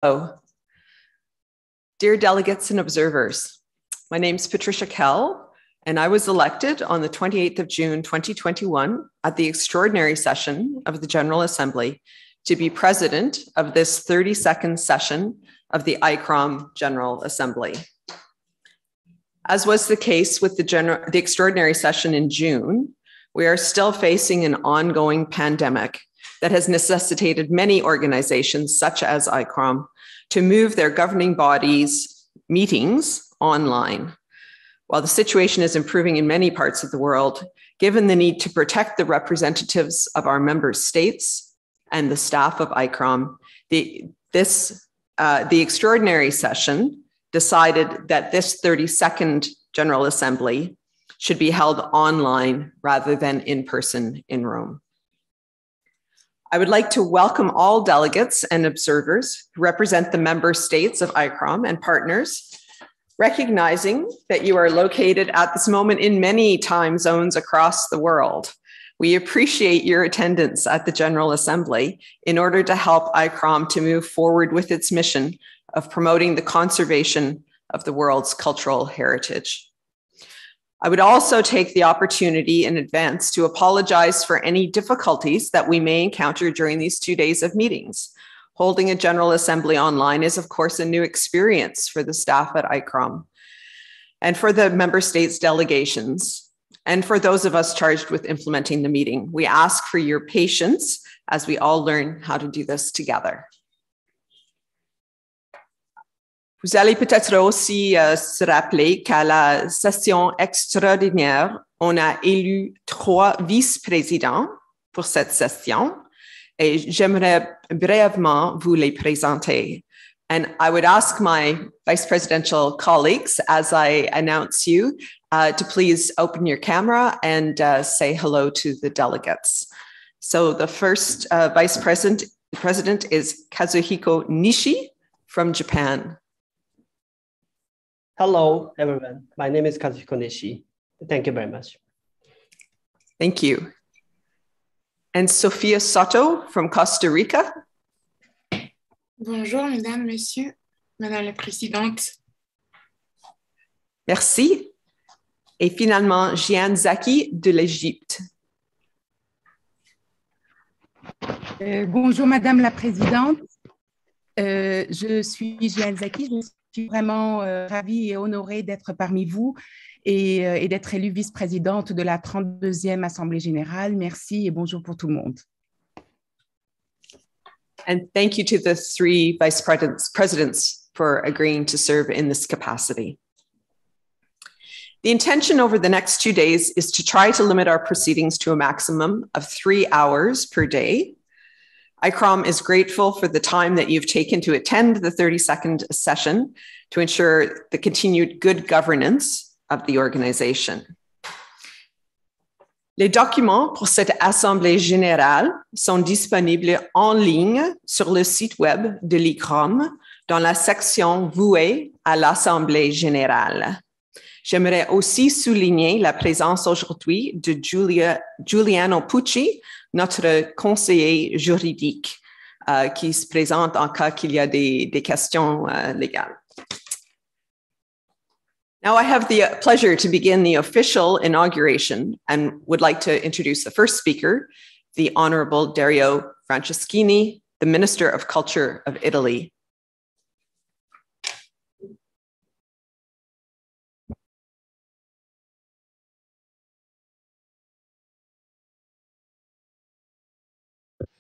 Hello. Dear delegates and observers, my name is Patricia Kell, and I was elected on the 28th of June, 2021 at the extraordinary session of the General Assembly to be president of this 32nd session of the ICCROM General Assembly. As was the case with the extraordinary session in June, we are still facing an ongoing pandemic that has necessitated many organizations, such as ICCROM, to move their governing bodies' meetings online. While the situation is improving in many parts of the world, given the need to protect the representatives of our member states and the staff of ICCROM, the extraordinary session decided that this 32nd General Assembly should be held online rather than in person in Rome. I would like to welcome all delegates and observers who represent the member states of ICCROM and partners, recognizing that you are located at this moment in many time zones across the world. We appreciate your attendance at the General Assembly in order to help ICCROM to move forward with its mission of promoting the conservation of the world's cultural heritage. I would also take the opportunity in advance to apologize for any difficulties that we may encounter during these 2 days of meetings. Holding a General Assembly online is, of course, a new experience for the staff at ICCROM and for the member states' delegations, and for those of us charged with implementing the meeting. We ask for your patience as we all learn how to do this together. Vous allez peut-être aussi se rappeler qu'à la session extraordinaire, on a élu 3 vice-présidents pour cette session et j'aimerais brièvement vous les présenter. And I would ask my vice presidential colleagues as I announce you to please open your camera and say hello to the delegates. So the first vice president is Kazuhiko Nishi from Japan. Hello, everyone. My name is Kazuhiko Nishi. Thank you very much. Thank you. And Sophia Soto from Costa Rica. Bonjour, mesdames, messieurs, madame la présidente. Merci. Et finalement, Jian Zaki de l'Égypte. Bonjour, madame la présidente. Je suis Jian Zaki. Je suis vraiment ravie et honorée d'être parmi vous et d'être élue vice-présidente de la 32e Assemblée générale. Merci et bonjour pour tout le monde. And thank you to the 3 vice presidents for agreeing to serve in this capacity. The intention over the next 2 days is to try to limit our proceedings to a maximum of 3 hours per day. ICCROM is grateful for the time that you've taken to attend the 32nd session to ensure the continued good governance of the organization. Les documents pour cette Assemblée générale sont disponibles en ligne sur le site web de l'ICCROM dans la section vouée à l'Assemblée générale. J'aimerais aussi souligner la présence aujourd'hui de Giuliano Pucci, notre conseiller juridique, qui se présente en cas qu'il y a des questions légales. Now I have the pleasure to begin the official inauguration and would like to introduce the first speaker, the Honorable Dario Franceschini, the Minister of Culture of Italy.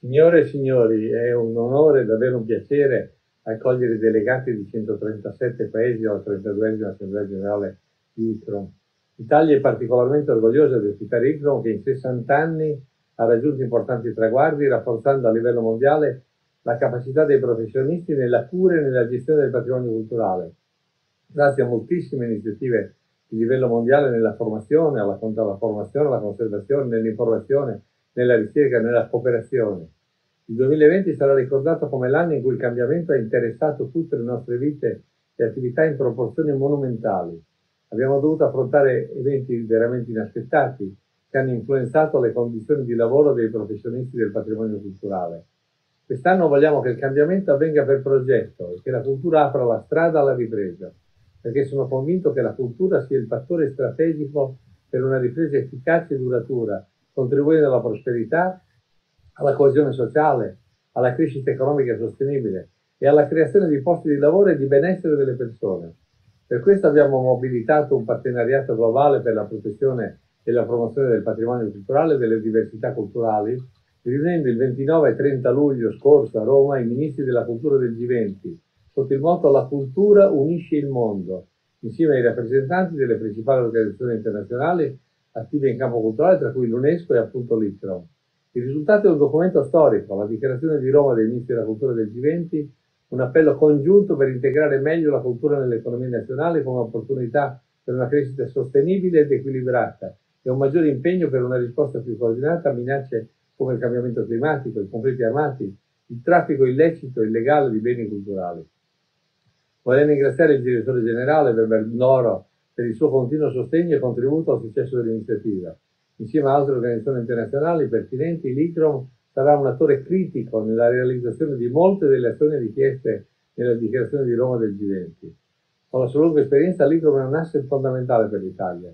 Signore e signori, è un onore, davvero un piacere accogliere i delegati di 137 paesi alla 32esima Assemblea Generale di ICCROM. L'Italia è particolarmente orgogliosa di ospitare ICCROM che in 60 anni ha raggiunto importanti traguardi, rafforzando a livello mondiale la capacità dei professionisti nella cura e nella gestione del patrimonio culturale. Grazie a moltissime iniziative di livello mondiale nella formazione, alla conservazione, nell'informazione, nella ricerca, nella cooperazione. Il 2020 sarà ricordato come l'anno in cui il cambiamento ha interessato tutte le nostre vite e attività in proporzioni monumentali. Abbiamo dovuto affrontare eventi veramente inaspettati che hanno influenzato le condizioni di lavoro dei professionisti del patrimonio culturale. Quest'anno vogliamo che il cambiamento avvenga per progetto e che la cultura apra la strada alla ripresa, perché sono convinto che la cultura sia il fattore strategico per una ripresa efficace e duratura, contribuendo alla prosperità, alla coesione sociale, alla crescita economica sostenibile e alla creazione di posti di lavoro e di benessere delle persone. Per questo abbiamo mobilitato un partenariato globale per la protezione e la promozione del patrimonio culturale e delle diversità culturali, riunendo il 29 e 30 luglio scorso a Roma i ministri della cultura del G20, sotto il motto «La cultura unisce il mondo», insieme ai rappresentanti delle principali organizzazioni internazionali attive in campo culturale, tra cui l'UNESCO e appunto l'ICCROM. Il risultato è un documento storico, la dichiarazione di Roma dei ministri della cultura del G20, un appello congiunto per integrare meglio la cultura nell'economia nazionale come opportunità per una crescita sostenibile ed equilibrata e un maggiore impegno per una risposta più coordinata a minacce come il cambiamento climatico, i conflitti armati, il traffico illecito e illegale di beni culturali. Vorrei ringraziare il direttore generale Doro per il suo continuo sostegno e contributo al successo dell'iniziativa. Insieme a altre organizzazioni internazionali pertinenti, l'ICCROM sarà un attore critico nella realizzazione di molte delle azioni richieste nella dichiarazione di Roma del G20. Con la sua lunga esperienza, l'ICCROM è un asset fondamentale per l'Italia.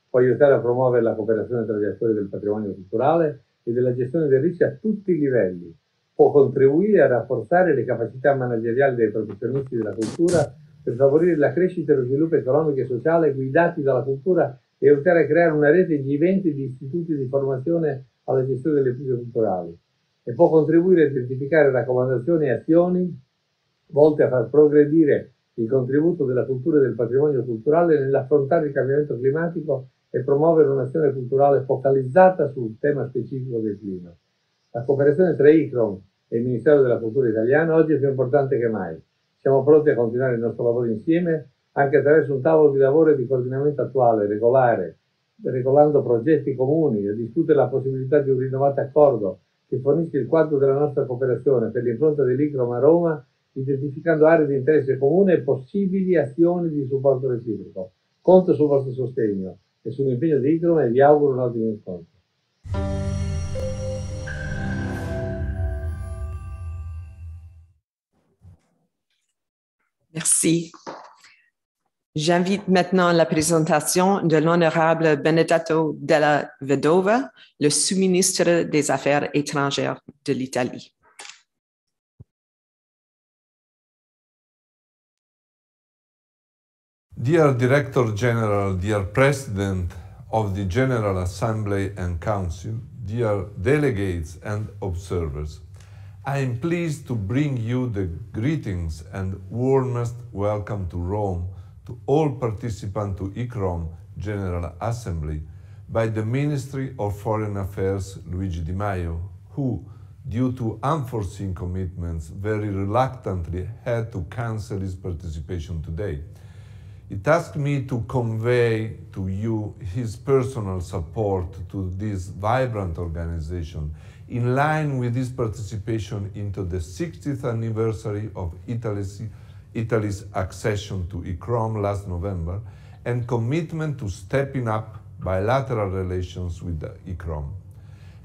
Può aiutare a promuovere la cooperazione tra gli attori del patrimonio culturale e della gestione del rischio a tutti i livelli. Può contribuire a rafforzare le capacità manageriali dei professionisti della cultura per favorire la crescita e lo sviluppo economico e sociale guidati dalla cultura e aiutare a creare una rete G20 di istituti di formazione alla gestione delle politiche culturali. E può contribuire a identificare raccomandazioni e azioni volte a far progredire il contributo della cultura e del patrimonio culturale nell'affrontare il cambiamento climatico e promuovere un'azione culturale focalizzata sul tema specifico del clima. La cooperazione tra ICCROM e il Ministero della Cultura italiano oggi è più importante che mai. Siamo pronti a continuare il nostro lavoro insieme anche attraverso un tavolo di lavoro e di coordinamento attuale, regolare, regolando progetti comuni e discutere la possibilità di un rinnovato accordo che fornisca il quadro della nostra cooperazione per l'impronta dell'ICCROM a Roma, identificando aree di interesse comune e possibili azioni di supporto reciproco. Conto sul vostro sostegno e sull'impegno di ICCROM e vi auguro un ottimo incontro. Merci. J'invite maintenant la présentation de l'honorable Benedetto Della Vedova, le sous-ministre des Affaires étrangères de l'Italie. Dear Director General, dear President of the General Assembly and Council, dear delegates and observers, I am pleased to bring you the greetings and warmest welcome to Rome to all participants to ICCROM General Assembly by the Ministry of Foreign Affairs Luigi Di Maio, who, due to unforeseen commitments, very reluctantly had to cancel his participation today. It asked me to convey to you his personal support to this vibrant organization in line with his participation into the 60th anniversary of Italy's accession to ICCROM last November and commitment to stepping up bilateral relations with the ICCROM.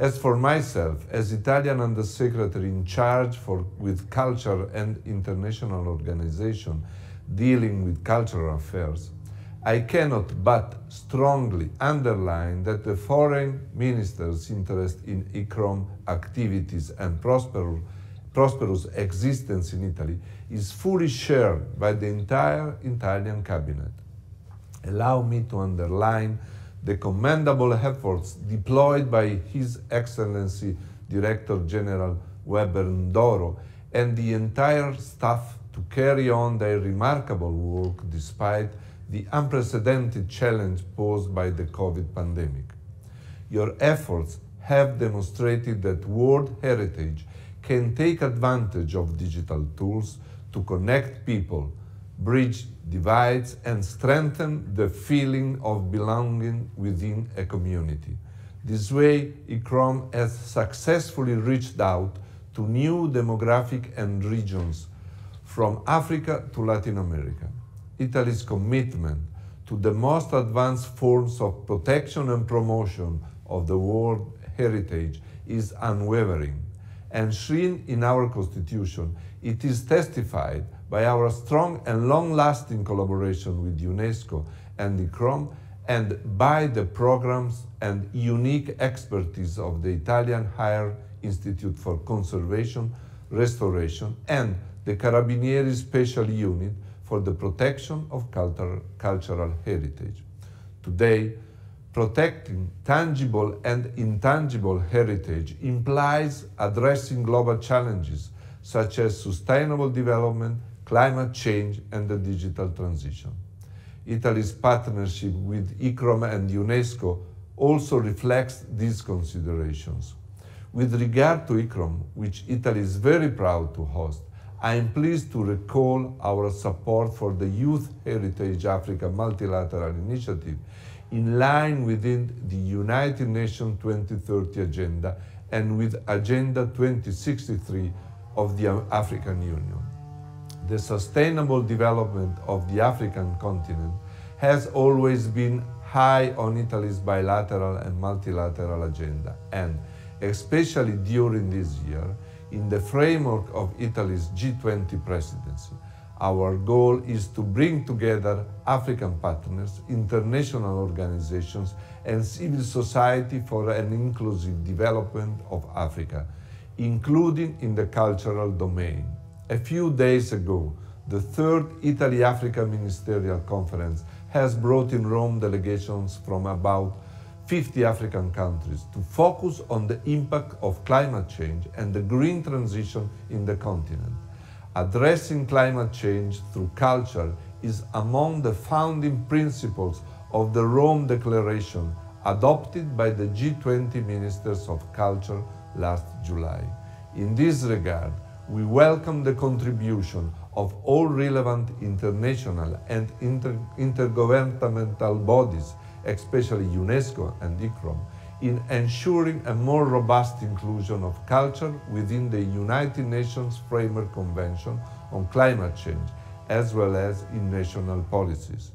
As for myself, as Italian Undersecretary in charge with culture and international organization dealing with cultural affairs, I cannot but strongly underline that the foreign minister's interest in ICCROM activities and prosperous existence in Italy is fully shared by the entire Italian cabinet. Allow me to underline the commendable efforts deployed by His Excellency Director General Weber Ndoro and the entire staff to carry on their remarkable work despite the unprecedented challenge posed by the COVID pandemic. Your efforts have demonstrated that World Heritage can take advantage of digital tools to connect people, bridge divides, and strengthen the feeling of belonging within a community. This way, ICCROM has successfully reached out to new demographic and regions from Africa to Latin America. Italy's commitment to the most advanced forms of protection and promotion of the world heritage is unwavering, enshrined in our Constitution, it is testified by our strong and long-lasting collaboration with UNESCO and ICCROM, and by the programs and unique expertise of the Italian Higher Institute for Conservation, Restoration, and the Carabinieri Special Unit for the protection of cultural heritage. Today, protecting tangible and intangible heritage implies addressing global challenges such as sustainable development, climate change, and the digital transition. Italy's partnership with ICCROM and UNESCO also reflects these considerations. With regard to ICCROM, which Italy is very proud to host, I am pleased to recall our support for the Youth Heritage Africa Multilateral Initiative in line within the United Nations 2030 Agenda and with Agenda 2063 of the African Union. The sustainable development of the African continent has always been high on Italy's bilateral and multilateral agenda, and especially during this year, in the framework of Italy's G20 presidency, our goal is to bring together African partners, international organizations, and civil society for an inclusive development of Africa, including in the cultural domain. A few days ago, the third Italy-Africa Ministerial Conference has brought in Rome delegations from about 50 African countries to focus on the impact of climate change and the green transition in the continent. Addressing climate change through culture is among the founding principles of the Rome Declaration adopted by the G20 Ministers of Culture last July. In this regard, we welcome the contribution of all relevant international and intergovernmental bodies, especially UNESCO and ICCROM, in ensuring a more robust inclusion of culture within the United Nations Framework Convention on Climate Change, as well as in national policies.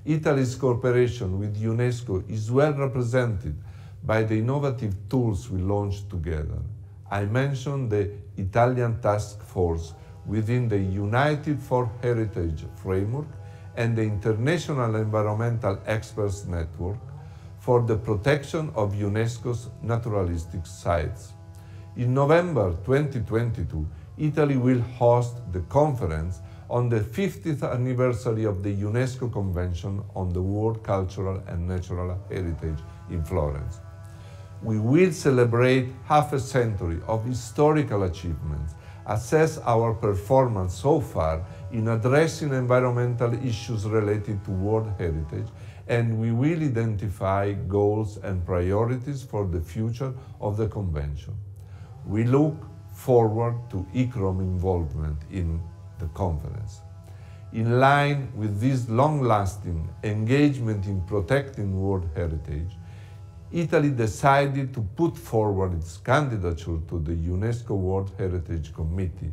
Italy's cooperation with UNESCO is well represented by the innovative tools we launched together. I mentioned the Italian Task Force within the United for Heritage framework and the International Environmental Experts Network for the protection of UNESCO's naturalistic sites. In November 2022, Italy will host the conference on the 50th anniversary of the UNESCO Convention on the World Cultural and Natural Heritage in Florence. We will celebrate half a century of historical achievements, assess our performance so far in addressing environmental issues related to World Heritage, and we will identify goals and priorities for the future of the Convention. We look forward to ICCROM involvement in the conference. In line with this long-lasting engagement in protecting World Heritage, Italy decided to put forward its candidature to the UNESCO World Heritage Committee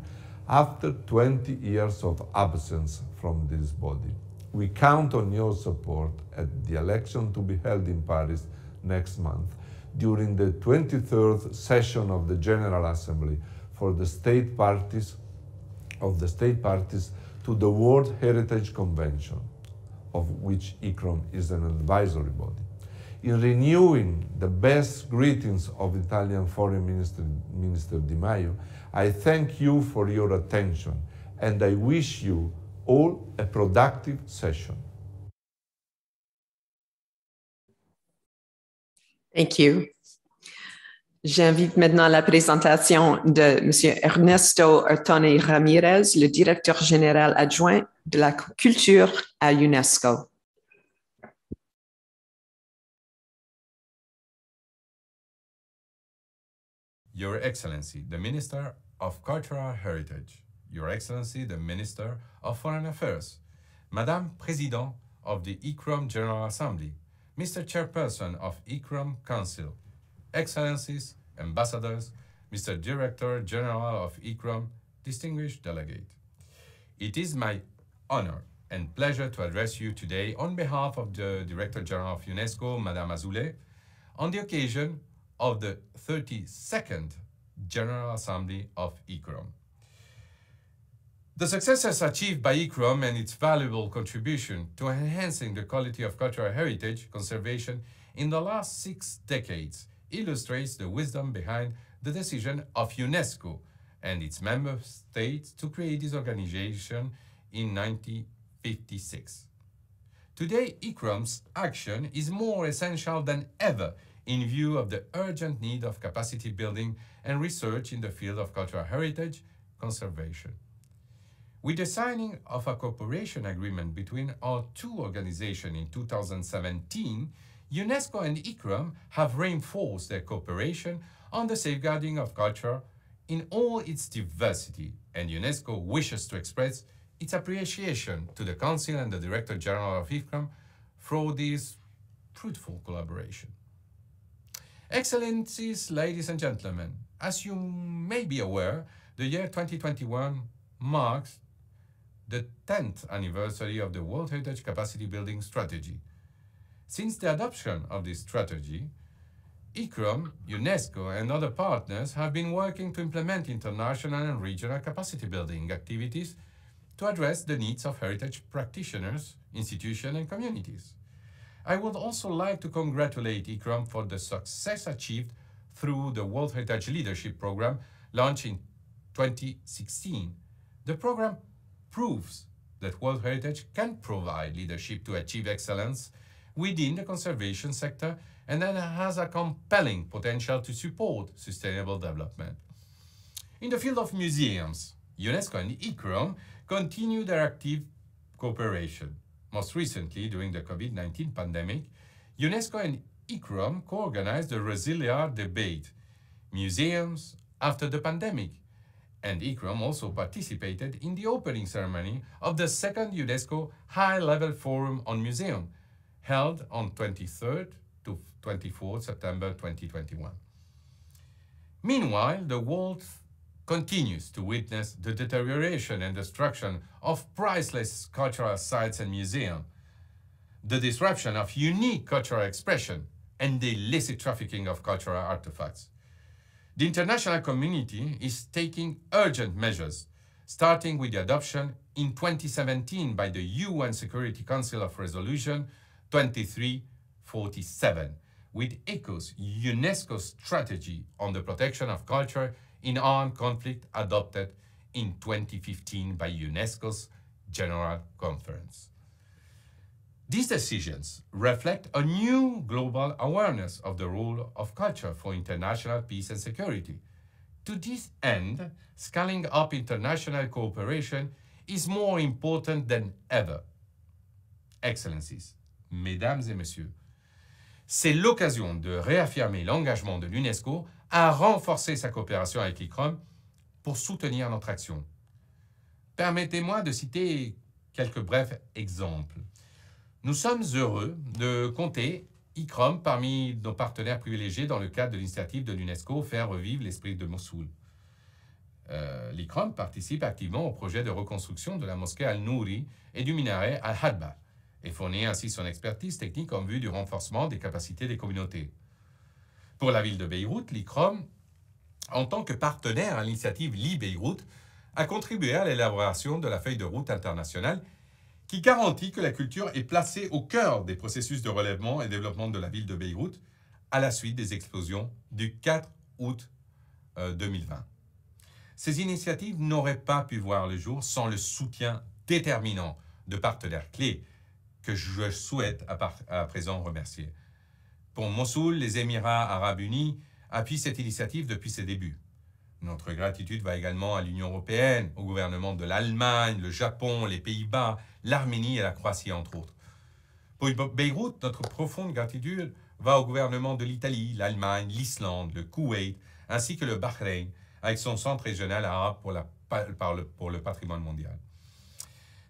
after 20 years of absence from this body. We count on your support at the election to be held in Paris next month during the 23rd session of the General Assembly for the state parties to the World Heritage Convention, of which ICCROM is an advisory body. In renewing the best greetings of Italian Foreign Minister Di Maio, I thank you for your attention and I wish you all a productive session. Thank you. J'invite maintenant la présentation de M. Ernesto Ortone Ramirez, le directeur général adjoint de la culture à UNESCO. Your Excellency, the Minister of Cultural Heritage, Your Excellency, the Minister of Foreign Affairs, Madame President of the ICCROM General Assembly, Mr. Chairperson of ICCROM Council, Excellencies, Ambassadors, Mr. Director General of ICCROM, distinguished delegate. It is my honor and pleasure to address you today on behalf of the Director General of UNESCO, Madame Azoulay, on the occasion of the 32nd General Assembly of ICCROM. The successes achieved by ICCROM and its valuable contribution to enhancing the quality of cultural heritage conservation in the last 6 decades illustrates the wisdom behind the decision of UNESCO and its member states to create this organization in 1956. Today, ICCROM's action is more essential than ever in view of the urgent need of capacity building and research in the field of cultural heritage conservation. With the signing of a cooperation agreement between our 2 organizations in 2017, UNESCO and ICCROM have reinforced their cooperation on the safeguarding of culture in all its diversity, and UNESCO wishes to express its appreciation to the Council and the Director General of ICCROM for this fruitful collaboration. Excellencies, ladies and gentlemen, as you may be aware, the year 2021 marks the 10th anniversary of the World Heritage Capacity Building Strategy. Since the adoption of this strategy, ICCROM, UNESCO, and other partners have been working to implement international and regional capacity building activities to address the needs of heritage practitioners, institutions, and communities. I would also like to congratulate ICCROM for the success achieved through the World Heritage Leadership Program launched in 2016. The program proves that World Heritage can provide leadership to achieve excellence within the conservation sector and that has a compelling potential to support sustainable development. In the field of museums, UNESCO and ICCROM continue their active cooperation. Most recently, during the COVID-19 pandemic, UNESCO and ICCROM co-organized the Resiliar debate, Museums After the Pandemic, and ICCROM also participated in the opening ceremony of the 2nd UNESCO High-Level Forum on Museum, held on 23rd to 24th September 2021. Meanwhile, the world continues to witness the deterioration and destruction of priceless cultural sites and museums, the disruption of unique cultural expression, and the illicit trafficking of cultural artifacts. The international community is taking urgent measures, starting with the adoption in 2017 by the UN Security Council of Resolution 2347, which echoes UNESCO's strategy on the protection of culture in armed conflict adopted in 2015 by UNESCO's General Conference. These decisions reflect a new global awareness of the role of culture for international peace and security. To this end, scaling up international cooperation is more important than ever. Excellencies, Mesdames et Messieurs, c'est l'occasion de réaffirmer l'engagement de l'UNESCO à renforcer sa coopération avec ICCROM pour soutenir notre action. Permettez-moi de citer quelques brefs exemples. Nous sommes heureux de compter ICCROM parmi nos partenaires privilégiés dans le cadre de l'initiative de l'UNESCO Faire revivre l'esprit de Mossoul. L'ICCROM participe activement au projet de reconstruction de la mosquée Al-Nouri et du minaret Al-Hadba et fournit ainsi son expertise technique en vue du renforcement des capacités des communautés. Pour la ville de Beyrouth, l'ICCROM, en tant que partenaire à l'initiative Li-Beyrouth, a contribué à l'élaboration de la feuille de route internationale qui garantit que la culture est placée au cœur des processus de relèvement et développement de la ville de Beyrouth à la suite des explosions du 4 août 2020. Ces initiatives n'auraient pas pu voir le jour sans le soutien déterminant de partenaires clés que je souhaite à présent remercier. Pour Mossoul, les Émirats arabes unis appuient cette initiative depuis ses débuts. Notre gratitude va également à l'Union européenne, au gouvernement de l'Allemagne, le Japon, les Pays-Bas, l'Arménie et la Croatie, entre autres. Pour Beyrouth, notre profonde gratitude va au gouvernement de l'Italie, l'Allemagne, l'Islande, le Koweït, ainsi que le Bahreïn, avec son centre régional arabe pour le patrimoine mondial.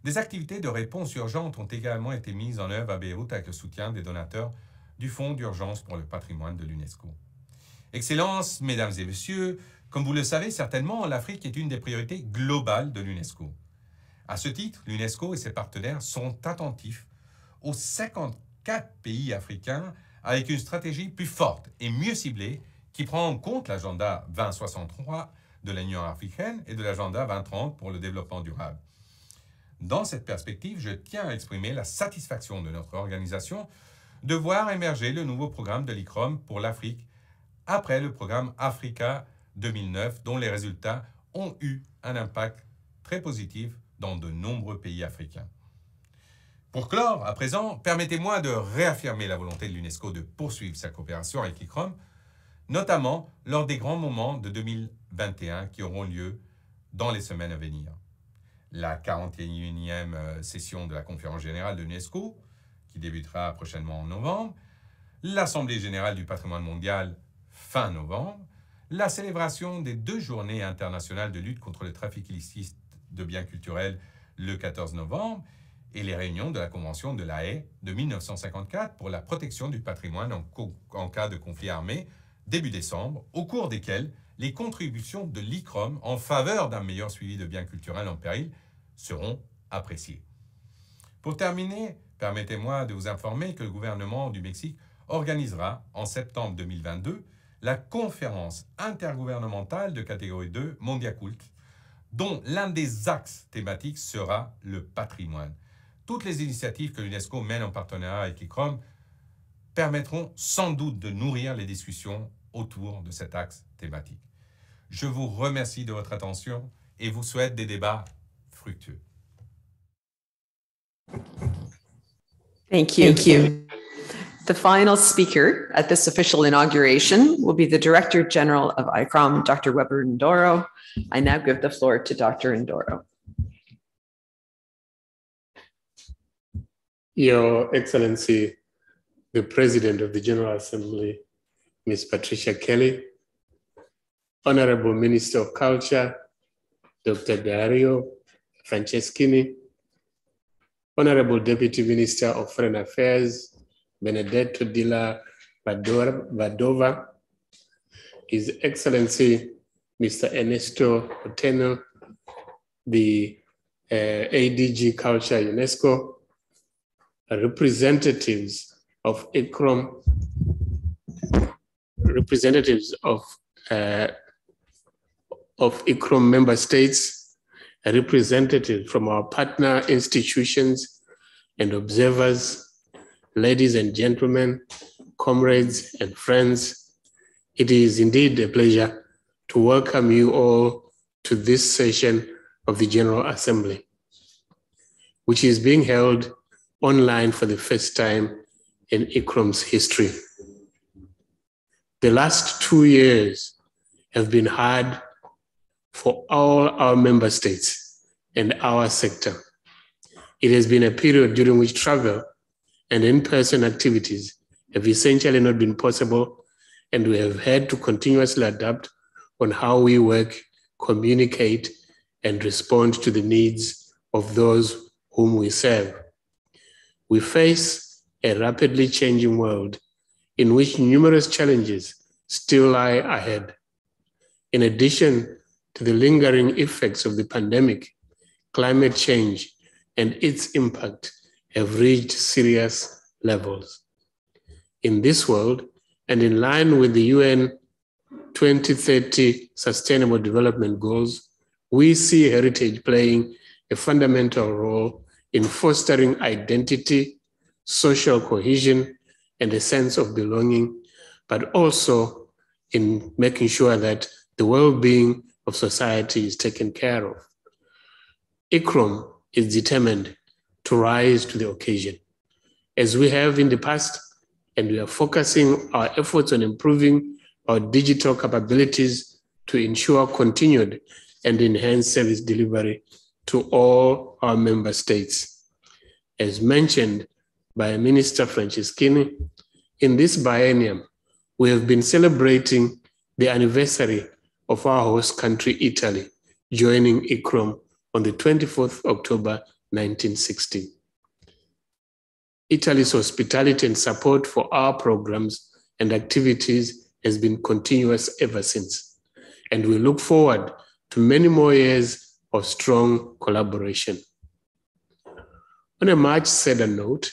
Des activités de réponse urgente ont également été mises en œuvre à Beyrouth avec le soutien des donateurs du Fonds d'urgence pour le patrimoine de l'UNESCO. Excellences, Mesdames et Messieurs, comme vous le savez certainement, l'Afrique est une des priorités globales de l'UNESCO. À ce titre, l'UNESCO et ses partenaires sont attentifs aux 54 pays africains avec une stratégie plus forte et mieux ciblée qui prend en compte l'agenda 2063 de l'Union africaine et de l'agenda 2030 pour le développement durable. Dans cette perspective, je tiens à exprimer la satisfaction de notre organisation de voir émerger le nouveau programme de l'ICCROM pour l'Afrique après le programme Africa 2009, dont les résultats ont eu un impact très positif dans de nombreux pays africains. Pour clore, à présent, permettez-moi de réaffirmer la volonté de l'UNESCO de poursuivre sa coopération avec l'ICCROM, notamment lors des grands moments de 2021 qui auront lieu dans les semaines à venir. La 41e session de la conférence générale de l'UNESCO, qui débutera prochainement en novembre, l'Assemblée générale du patrimoine mondial fin novembre, la célébration des 2 journées internationales de lutte contre le trafic illicite de biens culturels le 14 novembre et les réunions de la Convention de La Haye de 1954 pour la protection du patrimoine en cas de conflit armé début décembre, au cours desquelles les contributions de l'ICCROM en faveur d'un meilleur suivi de biens culturels en péril seront appréciées. Pour terminer, permettez-moi de vous informer que le gouvernement du Mexique organisera en septembre 2022 la conférence intergouvernementale de catégorie 2 Mondiacult, dont l'un des axes thématiques sera le patrimoine. Toutes les initiatives que l'UNESCO mène en partenariat avec l'ICCROM permettront sans doute de nourrir les discussions autour de cet axe thématique. Je vous remercie de votre attention et vous souhaite des débats fructueux. Thank you. Thank you. The final speaker at this official inauguration will be the Director General of ICCROM, Dr. Weber Ndoro. I now give the floor to Dr. Ndoro. Your Excellency, the President of the General Assembly, Ms. Patricia Kelly, Honorable Minister of Culture, Dr. Dario Franceschini, Honorable Deputy Minister of Foreign Affairs, Benedetto Della Vadova, His Excellency, Mr. Ernesto Oteno, the ADG Culture UNESCO, representatives of ICCROM, representatives of ICCROM member states, a representative from our partner institutions and observers, ladies and gentlemen, comrades and friends. It is indeed a pleasure to welcome you all to this session of the General Assembly, which is being held online for the first time in ICCROM's history. The last 2 years have been hard for all our member states and our sector. It has been a period during which travel and in-person activities have essentially not been possible, and we have had to continuously adapt on how we work, communicate, and respond to the needs of those whom we serve. We face a rapidly changing world in which numerous challenges still lie ahead. In addition to the lingering effects of the pandemic, climate change and its impact have reached serious levels. In this world, and in line with the UN 2030 Sustainable Development Goals, we see heritage playing a fundamental role in fostering identity, social cohesion, and a sense of belonging, but also in making sure that the well-being of society is taken care of. ICCROM is determined to rise to the occasion, as we have in the past, and we are focusing our efforts on improving our digital capabilities to ensure continued and enhanced service delivery to all our member states. As mentioned by Minister Franceschini, in this biennium, we have been celebrating the anniversary of our host country, Italy, joining ICCROM on the 24th October 1960. Italy's hospitality and support for our programs and activities has been continuous ever since, and we look forward to many more years of strong collaboration. On a much sadder note,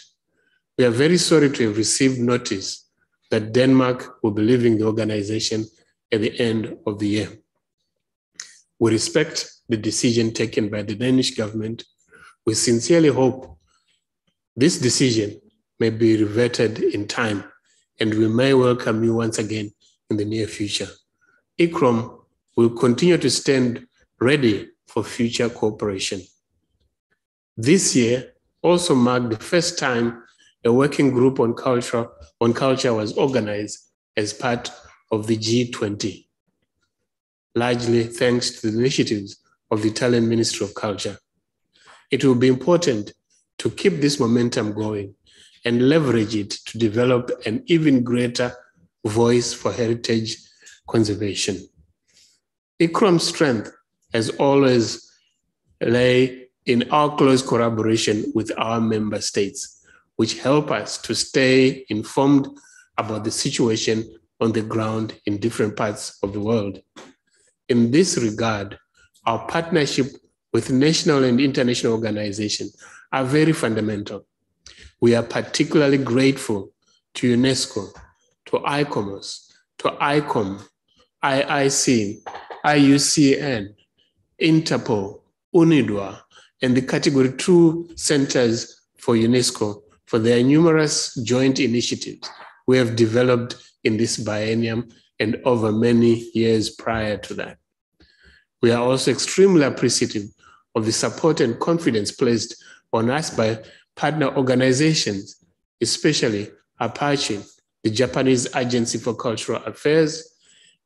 we are very sorry to have received notice that Denmark will be leaving the organization at the end of the year. We respect the decision taken by the Danish government. We sincerely hope this decision may be reverted in time, and we may welcome you once again in the near future. ICCROM will continue to stand ready for future cooperation. This year also marked the first time a working group on culture was organized as part of the G20, largely thanks to the initiatives of the Italian Ministry of Culture. It will be important to keep this momentum going and leverage it to develop an even greater voice for heritage conservation. ICCROM's strength has always lay in our close collaboration with our member states, which help us to stay informed about the situation on the ground in different parts of the world. In this regard, our partnership with national and international organizations are very fundamental. We are particularly grateful to UNESCO, to ICOMOS, to ICOM, IIC, IUCN, Interpol, UNIDWA, and the Category 2 Centers for UNESCO for their numerous joint initiatives we have developed in this biennium and over many years prior to that. We are also extremely appreciative of the support and confidence placed on us by partner organizations, especially Apache, the Japanese Agency for Cultural Affairs,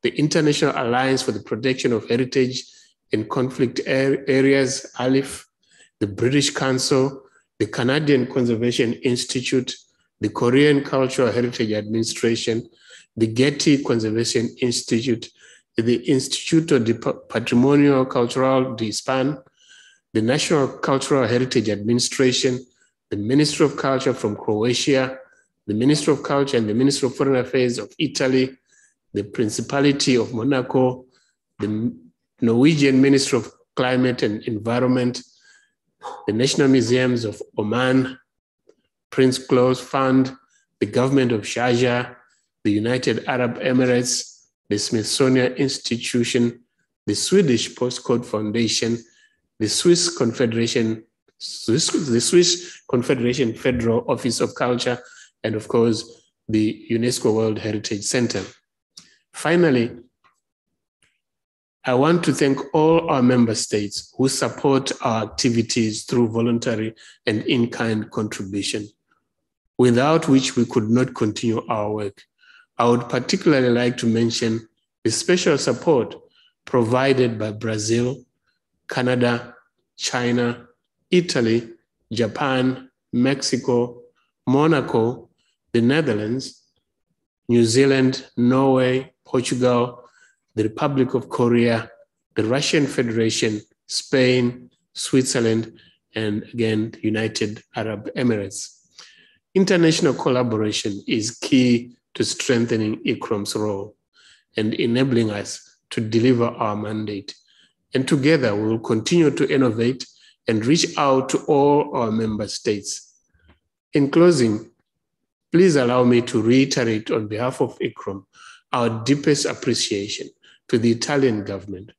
the International Alliance for the Protection of Heritage in Conflict Areas, ALIF, the British Council, the Canadian Conservation Institute, the Korean Cultural Heritage Administration, the Getty Conservation Institute, the Instituto de Patrimonio Cultural de Spain, the National Cultural Heritage Administration, the Ministry of Culture from Croatia, the Ministry of Culture and the Ministry of Foreign Affairs of Italy, the Principality of Monaco, the Norwegian Ministry of Climate and Environment, the National Museums of Oman, Prince Claus Fund, the Government of Sharjah, the United Arab Emirates, the Smithsonian Institution, the Swedish Postcode Foundation, the Swiss Confederation Federal Office of Culture, and of course, the UNESCO World Heritage Center. Finally, I want to thank all our member states who support our activities through voluntary and in-kind contribution, without which we could not continue our work. I would particularly like to mention the special support provided by Brazil, Canada, China, Italy, Japan, Mexico, Monaco, the Netherlands, New Zealand, Norway, Portugal, the Republic of Korea, the Russian Federation, Spain, Switzerland, and again, the United Arab Emirates. International collaboration is key to strengthening ICCROM's role and enabling us to deliver our mandate. And together, we will continue to innovate and reach out to all our member states. In closing, please allow me to reiterate on behalf of ICCROM our deepest appreciation to the Italian government.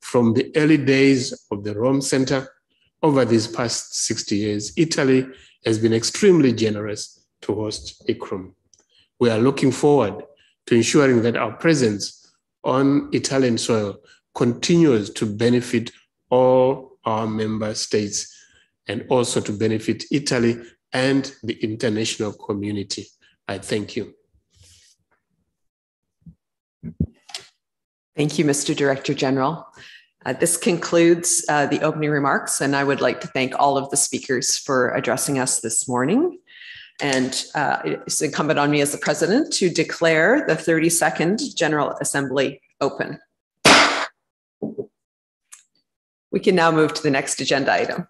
From the early days of the Rome Center over these past 60 years, Italy has been extremely generous to host ICCROM. We are looking forward to ensuring that our presence on Italian soil continues to benefit all our member states and also to benefit Italy and the international community. I thank you. Thank you, Mr. Director General. This concludes the opening remarks, and I would like to thank all of the speakers for addressing us this morning. And it's incumbent on me as the president to declare the 32nd General Assembly open. We can now move to the next agenda item.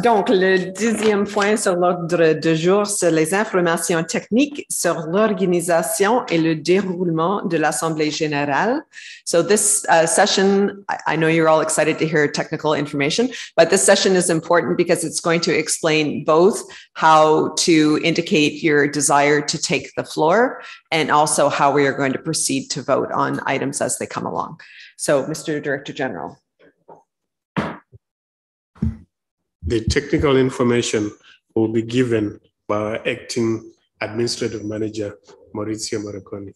Donc, le deuxième point sur l'ordre du jour, c'est les informations techniques sur l'organisation et le déroulement de l'Assemblée générale. So this session, I know you're all excited to hear technical information, but this session is important because it's going to explain both how to indicate your desire to take the floor and also how we are going to proceed to vote on items as they come along. So, Mr. Director General. The technical information will be given by Acting Administrative Manager, Maurizio Moriconi.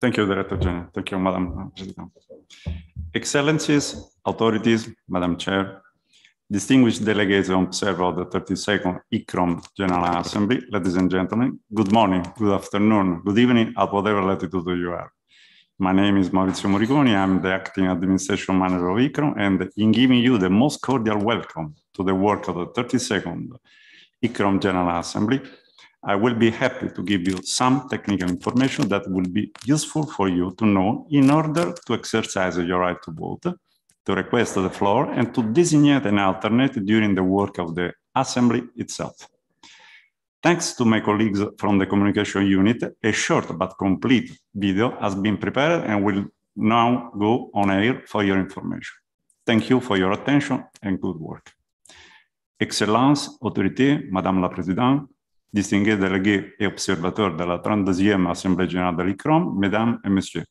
Thank you, Director General. Thank you, Madam President. Excellencies, authorities, Madam Chair, distinguished delegates and observers of the 32nd ICCROM General Assembly, ladies and gentlemen, good morning, good afternoon, good evening, at whatever latitude you are. My name is Maurizio Moriconi. I'm the Acting Administration Manager of ICCROM, and in giving you the most cordial welcome to the work of the 32nd ICCROM General Assembly, I will be happy to give you some technical information that will be useful for you to know in order to exercise your right to vote, to request the floor, and to designate an alternate during the work of the Assembly itself. Thanks to my colleagues from the communication unit, a short but complete video has been prepared and will now go on air for your information. Thank you for your attention and good work. Excellences, autorités, Madame la Présidente, distingués délégués et observateurs de la 32e Assemblée générale de l'ICCROM, Mesdames et Messieurs,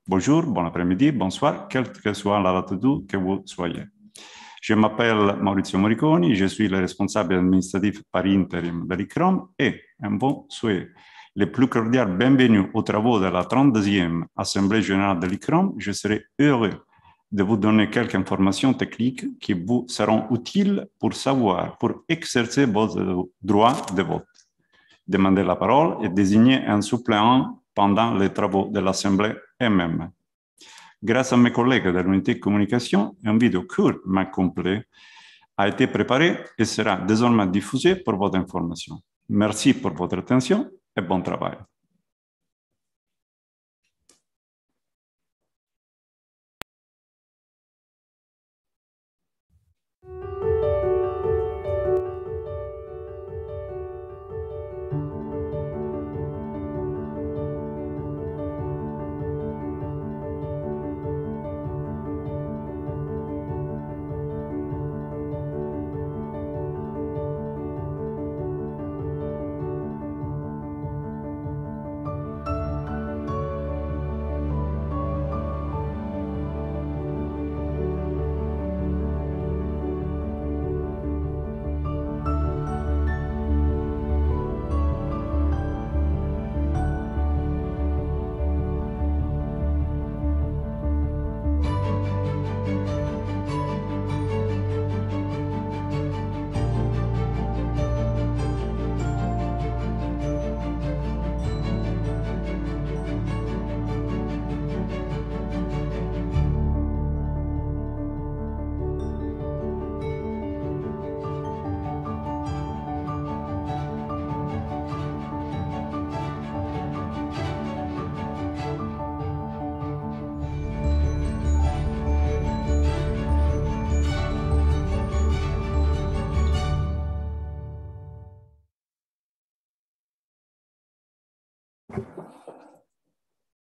bonjour, bon après-midi, bonsoir, quelle que soit la latitude que vous soyez. Je m'appelle Maurizio Moriconi, je suis le responsable administratif par intérim de l'ICCROM et un bon souhait. Le plus cordial bienvenue aux travaux de la 32e Assemblée générale de l'ICCROM. Je serai heureux de vous donner quelques informations techniques qui vous seront utiles pour savoir, pour exercer vos droits de vote. Demander la parole et désigner un suppléant pendant les travaux de l'Assemblée elle-même. Grâce à mes collègues de l'unité de communication, un vidéo court mais complet a été préparé et sera désormais diffusé pour votre information. Merci pour votre attention et bon travail.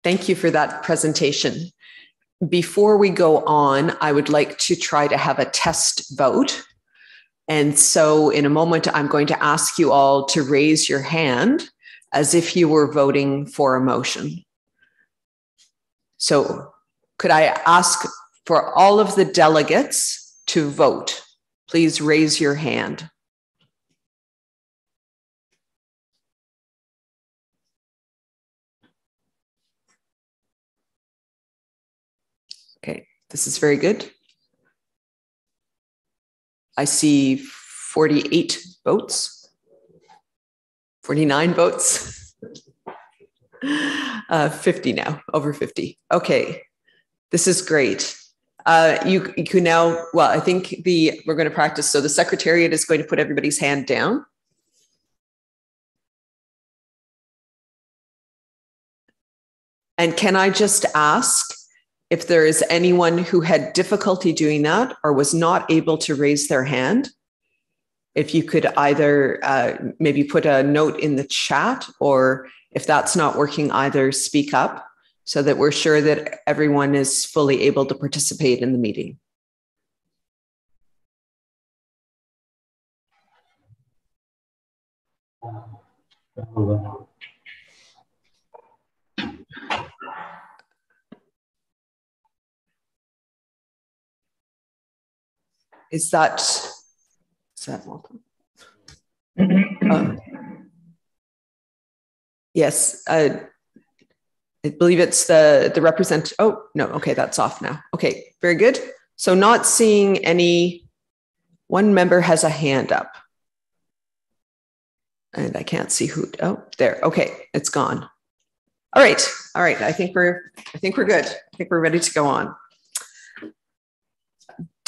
Thank you for that presentation. Before we go on, I would like to try to have a test vote. And so in a moment, I'm going to ask you all to raise your hand as if you were voting for a motion. So could I ask for all of the delegates to vote? Please raise your hand. Okay, this is very good. I see 48 votes, 49 votes, 50 now, over 50. Okay, this is great. You can now, well, I think we're going to practice. So the Secretariat is going to put everybody's hand down. And can I just ask if there is anyone who had difficulty doing that or was not able to raise their hand, if you could either maybe put a note in the chat, or if that's not working either, speak up so that we're sure that everyone is fully able to participate in the meeting. Is that Malcolm? Yes, I believe it's the representative. Oh, no, okay, that's off now. Okay, very good. So not seeing any, one member has a hand up. And I can't see who, oh, there, okay, it's gone. All right, I think we're good. I think we're ready to go on.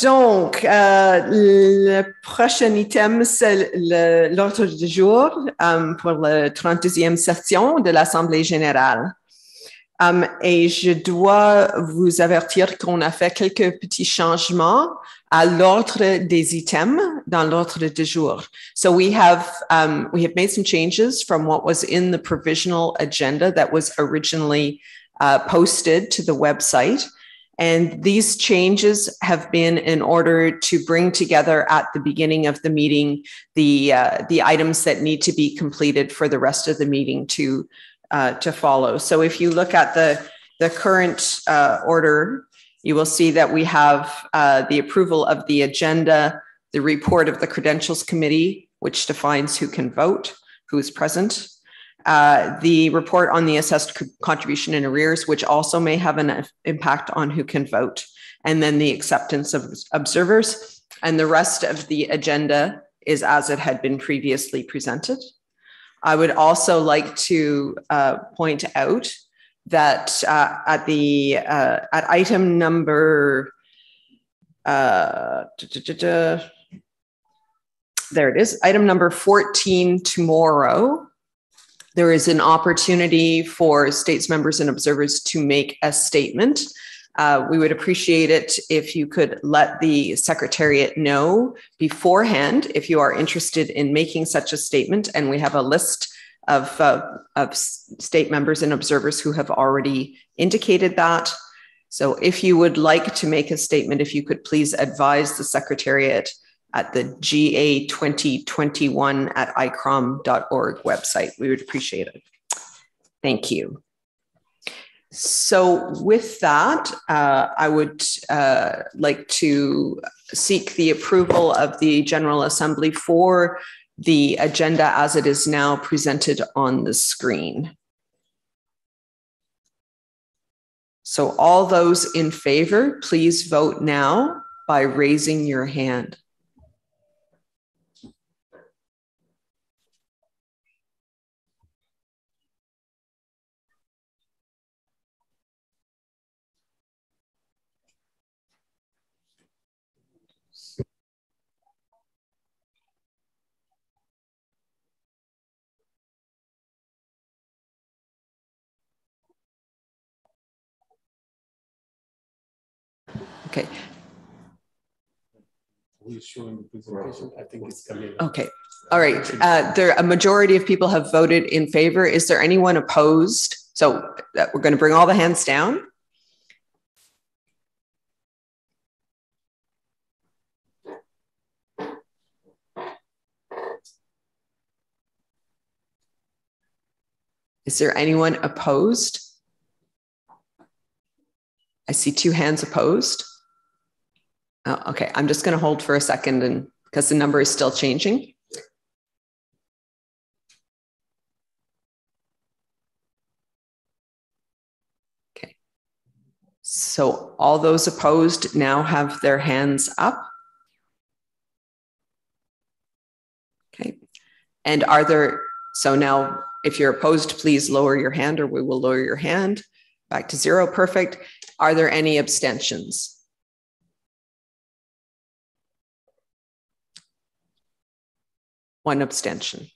Donc, le prochain item, c'est l'ordre du jour pour la 32e session de l'Assemblée générale. Et je dois vous avertir qu'on a fait quelques petits changements à l'ordre des items dans l'ordre du jour. So we have made some changes from what was in the provisional agenda that was originally posted to the website. And these changes have been in order to bring together at the beginning of the meeting the items that need to be completed for the rest of the meeting to follow. So if you look at the current order, you will see that we have the approval of the agenda, the report of the Credentials Committee, which defines who can vote, who is present, the report on the assessed contribution in arrears, which also may have an impact on who can vote, and then the acceptance of observers. And the rest of the agenda is as it had been previously presented. I would also like to point out that at item number, there it is, item number 14 tomorrow, there is an opportunity for states members and observers to make a statement. We would appreciate it if you could let the Secretariat know beforehand if you are interested in making such a statement. And we have a list of state members and observers who have already indicated that. So if you would like to make a statement, if you could please advise the Secretariat at the GA32 at ICCROM.org website. We would appreciate it. Thank you. So with that, I would like to seek the approval of the General Assembly for the agenda as it is now presented on the screen. So all those in favor, please vote now by raising your hand. Okay. We're showing the presentation. I think it's coming. Okay. All right. A majority of people have voted in favor. Is there anyone opposed? So we're going to bring all the hands down. Is there anyone opposed? I see 2 hands opposed. Oh, okay, I'm just going to hold for a second, and because the number is still changing. Okay, so all those opposed now have their hands up. Okay, and are there, so now if you're opposed, please lower your hand or we will lower your hand back to 0. Perfect. Are there any abstentions? One abstention.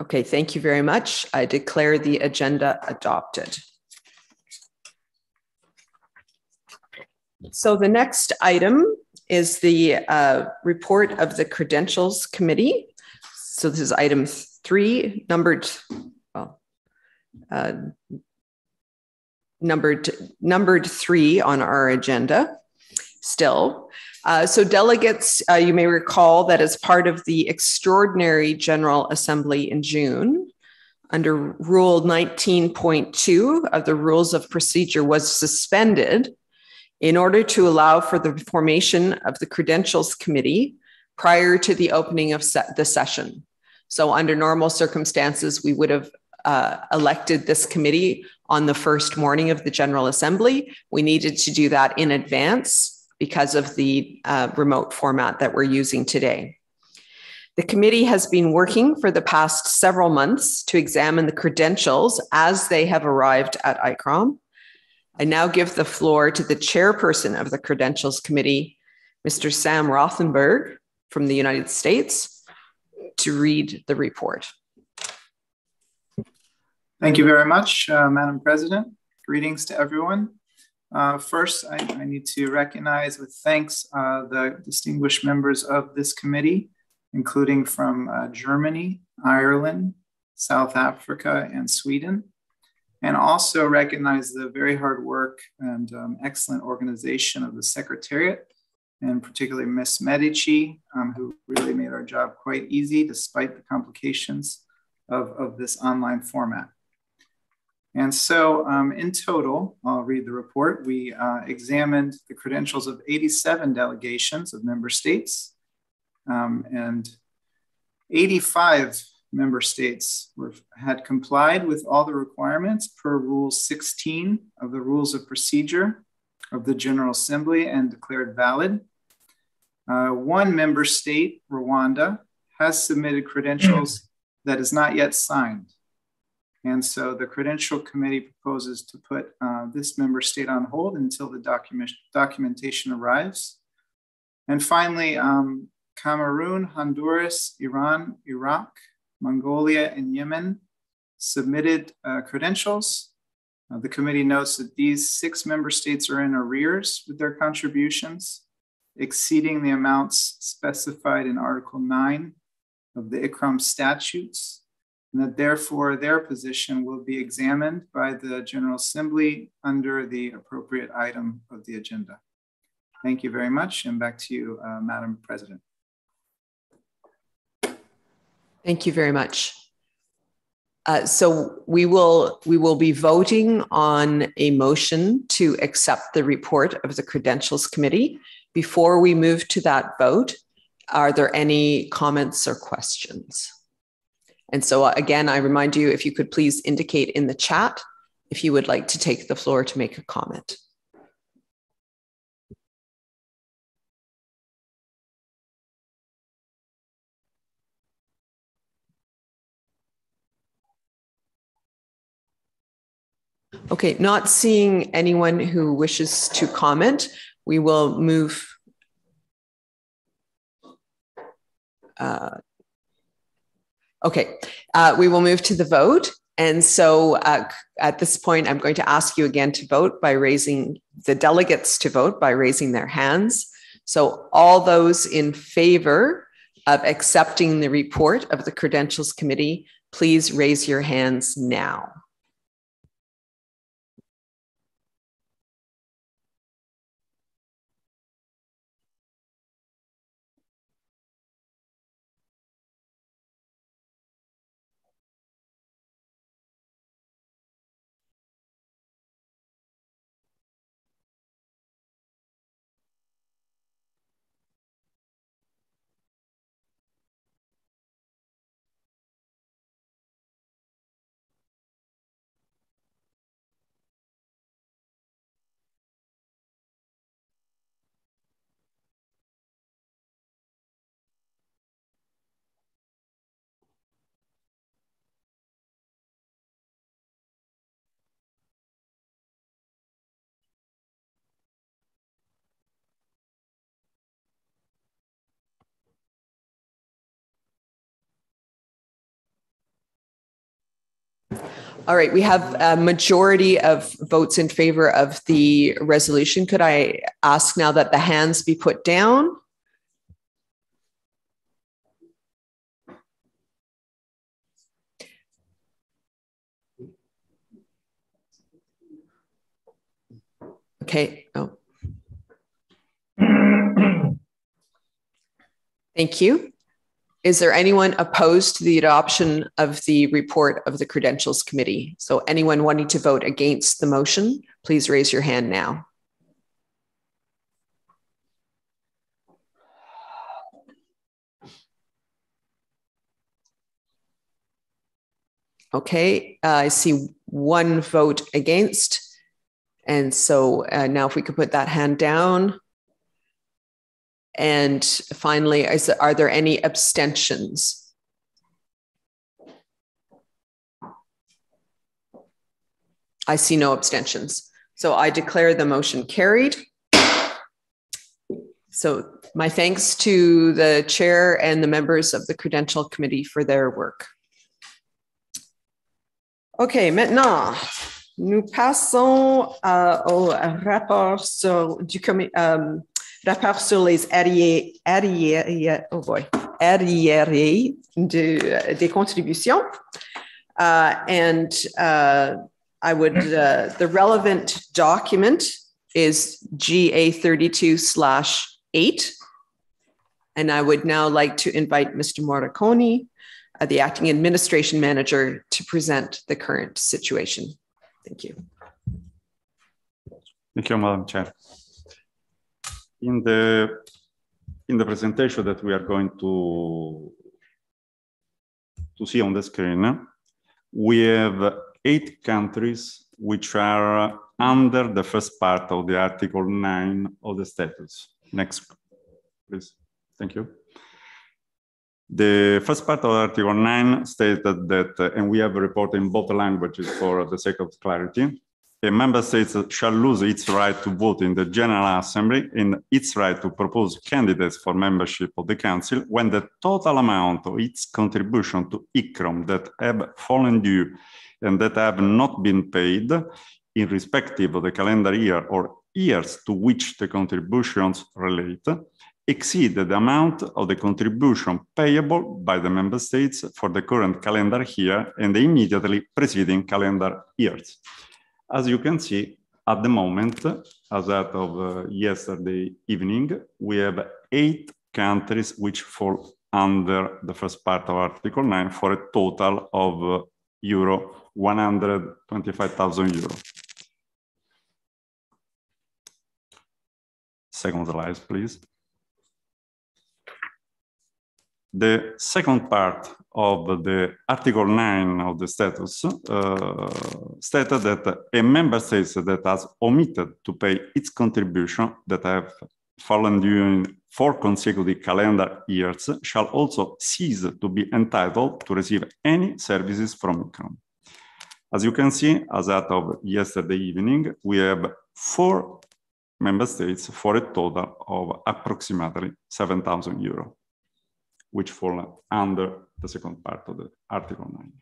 Okay, thank you very much. I declare the agenda adopted. So the next item is the report of the Credentials Committee. So this is item 3, numbered 3 on our agenda still. So delegates, you may recall that as part of the extraordinary General Assembly in June, under Rule 19.2 of the Rules of Procedure was suspended in order to allow for the formation of the Credentials Committee prior to the opening of the session. So under normal circumstances, we would have elected this committee on the first morning of the General Assembly. We needed to do that in advance because of the remote format that we're using today. The committee has been working for the past several months to examine the credentials as they have arrived at ICCROM. I now give the floor to the chairperson of the Credentials Committee, Mr. Sam Rothenberg from the United States, to read the report. Thank you very much, Madam President. Greetings to everyone. First, I need to recognize with thanks the distinguished members of this committee, including from Germany, Ireland, South Africa, and Sweden, and also recognize the very hard work and excellent organization of the Secretariat, and particularly Ms. Medici, who really made our job quite easy despite the complications of this online format. And so in total, I'll read the report. We examined the credentials of 87 delegations of member states, and 85 member states had complied with all the requirements per Rule 16 of the Rules of Procedure of the General Assembly and declared valid. One member state, Rwanda, has submitted credentials that is not yet signed. And so the Credential Committee proposes to put this member state on hold until the documentation arrives. And finally, Cameroon, Honduras, Iran, Iraq, Mongolia, and Yemen submitted credentials. The committee notes that these 6 member states are in arrears with their contributions, exceeding the amounts specified in Article 9 of the ICCROM statutes, and that therefore their position will be examined by the General Assembly under the appropriate item of the agenda. Thank you very much, and back to you, Madam President. Thank you very much. So we will be voting on a motion to accept the report of the Credentials Committee. Before we move to that vote, are there any comments or questions? And so again, I remind you, if you could please indicate in the chat if you would like to take the floor to make a comment. Okay, not seeing anyone who wishes to comment, we will move. We will move to the vote. And so at this point, I'm going to ask you again to vote by raising the delegates to vote by raising their hands. So all those in favor of accepting the report of the Credentials Committee, please raise your hands now. All right, we have a majority of votes in favor of the resolution. Could I ask now that the hands be put down? Okay. Oh. Thank you. Is there anyone opposed to the adoption of the report of the Credentials Committee? So anyone wanting to vote against the motion, please raise your hand now. Okay, I see one vote against. And so now if we could put that hand down. And finally, are there any abstentions? I see no abstentions. So I declare the motion carried. So my thanks to the chair and the members of the Credential Committee for their work. OK, maintenant, nous passons au rapport sur du comité. Rapport sur les arriérés des contributions. I would, the relevant document is GA32/8. And I would now like to invite Mr. Morricone, the acting administration manager, to present the current situation. Thank you. Thank you, Madam Chair. In the presentation that we are going to see on the screen, we have 8 countries which are under the first part of the Article 9 of the status. Next, please. Thank you. The first part of Article 9 stated that, and we have a report in both languages for the sake of clarity, a member state shall lose its right to vote in the General Assembly and its right to propose candidates for membership of the Council when the total amount of its contribution to ICCROM that have fallen due and that have not been paid in respective of the calendar year or years to which the contributions relate exceed the amount of the contribution payable by the member states for the current calendar year and the immediately preceding calendar years. As you can see, at the moment, as of yesterday evening, we have 8 countries which fall under the first part of Article 9 for a total of euro 125,000 euro. Second slide, please. The second part of the Article 9 of the status stated that a member state that has omitted to pay its contribution that have fallen during 4 consecutive calendar years shall also cease to be entitled to receive any services from ICCROM. As you can see, as of yesterday evening, we have 4 member states for a total of approximately 7,000 euro. Which fall under the second part of the Article 9.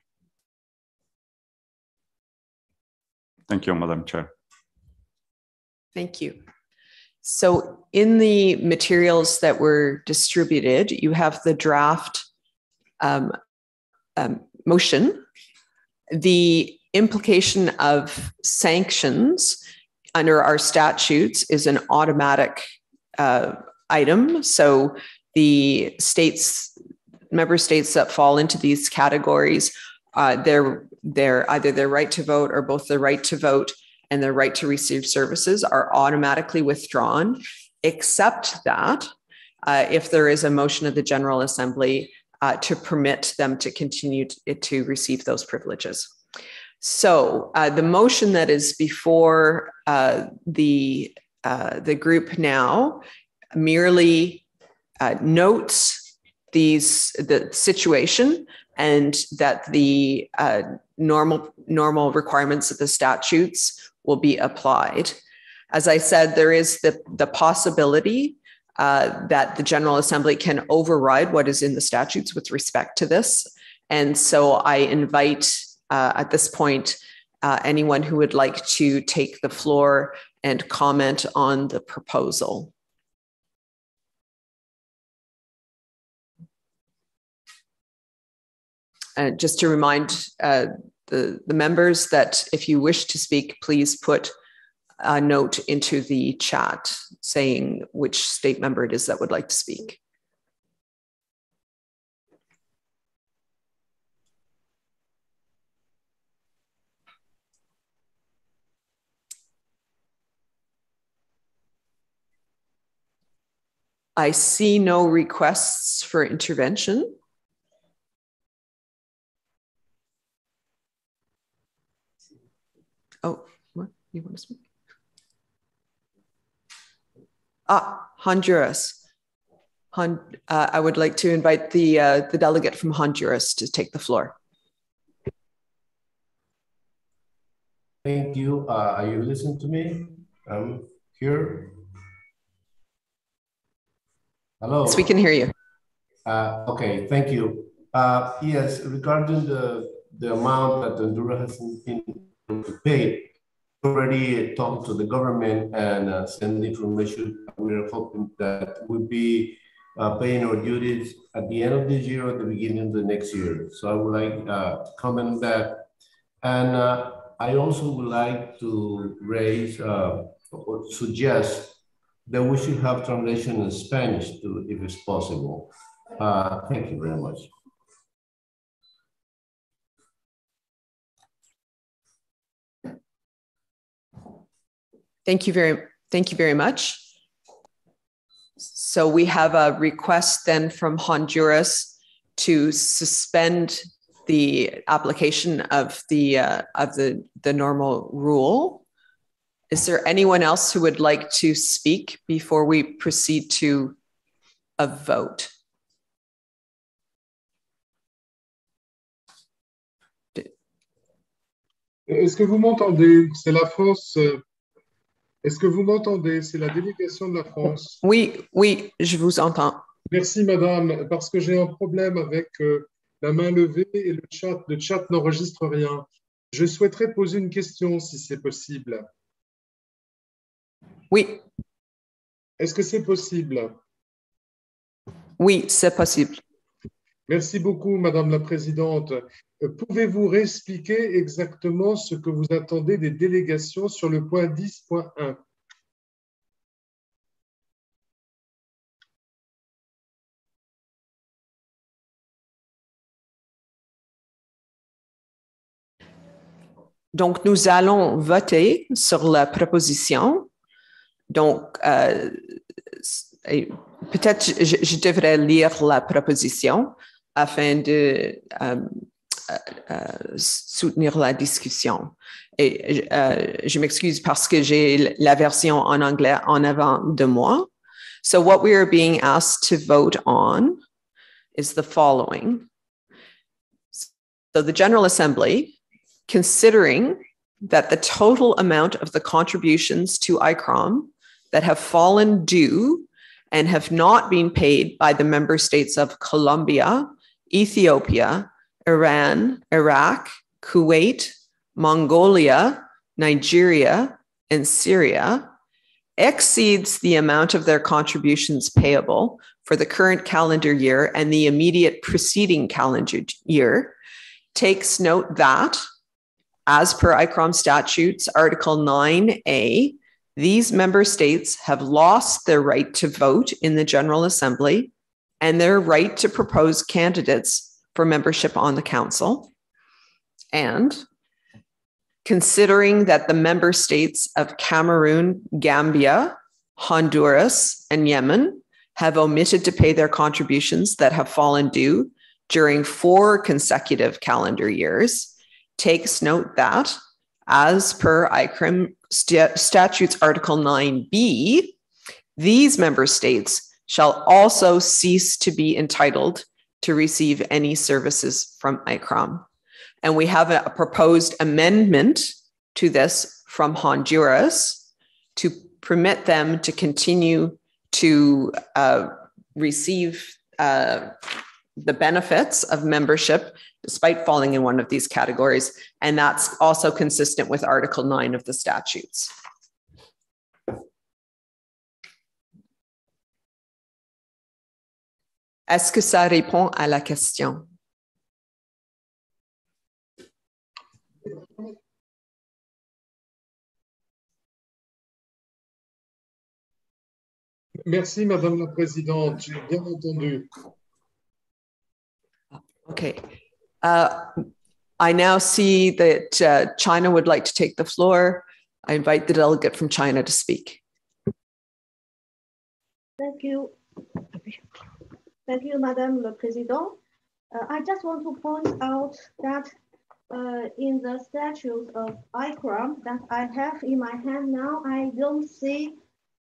Thank you, Madam Chair. Thank you. So in the materials that were distributed, you have the draft motion. The implication of sanctions under our statutes is an automatic item. So the member states that fall into these categories, they're either their right to vote or both their right to vote and their right to receive services are automatically withdrawn, except that if there is a motion of the General Assembly to permit them to continue to receive those privileges. So the motion that is before the group now merely notes the situation and that the normal requirements of the statutes will be applied. As I said, there is the possibility that the General Assembly can override what is in the statutes with respect to this. And so I invite at this point anyone who would like to take the floor and comment on the proposal. And just to remind the members that if you wish to speak, please put a note into the chat saying which state member it is that would like to speak. I see no requests for intervention. Oh, what? You want to speak? Honduras. I would like to invite the delegate from Honduras to take the floor. Thank you. Are you listening to me? I'm here. Hello. Yes, we can hear you. Okay, thank you. Yes, regarding the amount that Honduras has been paid, already talked to the government and send information. We're hoping that we'll be paying our duties at the end of this year or the beginning of the next year. So I would like to comment on that. And I also would like to raise or suggest that we should have translation in Spanish too, if it's possible. Thank you very much. Thank you very much. So we have a request then from Honduras to suspend the application of the normal rule. Is there anyone else who would like to speak before we proceed to a vote? Est-ce que vous m'entendez? C'est la France. Est-ce que vous m'entendez? C'est la délégation de la France. Oui, je vous entends. Merci, madame, parce que j'ai un problème avec la main levée et le chat n'enregistre rien. Je souhaiterais poser une question, si c'est possible. Oui. Est-ce que c'est possible? Oui, c'est possible. Merci beaucoup, madame la présidente. Pouvez-vous réexpliquer exactement ce que vous attendez des délégations sur le point 10.1? Donc, nous allons voter sur la proposition. Donc, peut-être je devrais lire la proposition afin de soutenir la discussion. Et je m'excuse parce que j'ai la version en anglais en avant de moi. So what we are being asked to vote on is the following. So the General Assembly, considering that the total amount of the contributions to ICCROM that have fallen due and have not been paid by the member states of Colombia, Ethiopia, Iran, Iraq, Kuwait, Mongolia, Nigeria, and Syria exceeds the amount of their contributions payable for the current calendar year and the immediate preceding calendar year, takes note that, as per ICCROM statutes, Article 9A, these member states have lost their right to vote in the General Assembly and their right to propose candidates for membership on the Council. And considering that the member states of Cameroon, Gambia, Honduras, and Yemen have omitted to pay their contributions that have fallen due during 4 consecutive calendar years, takes note that, as per ICCROM statutes Article 9B, these member states shall also cease to be entitled to receive any services from ICCROM. And we have a proposed amendment to this from Honduras to permit them to continue to receive the benefits of membership despite falling in one of these categories. And that's also consistent with Article 9 of the statutes. Est-ce que ça répond à la question? Merci, Madame la Présidente. J'ai bien entendu. Okay. I now see that China would like to take the floor. I invite the delegate from China to speak. Thank you. Thank you, Madame la Présidente. I just want to point out that in the statute of ICCROM that I have in my hand now, I don't see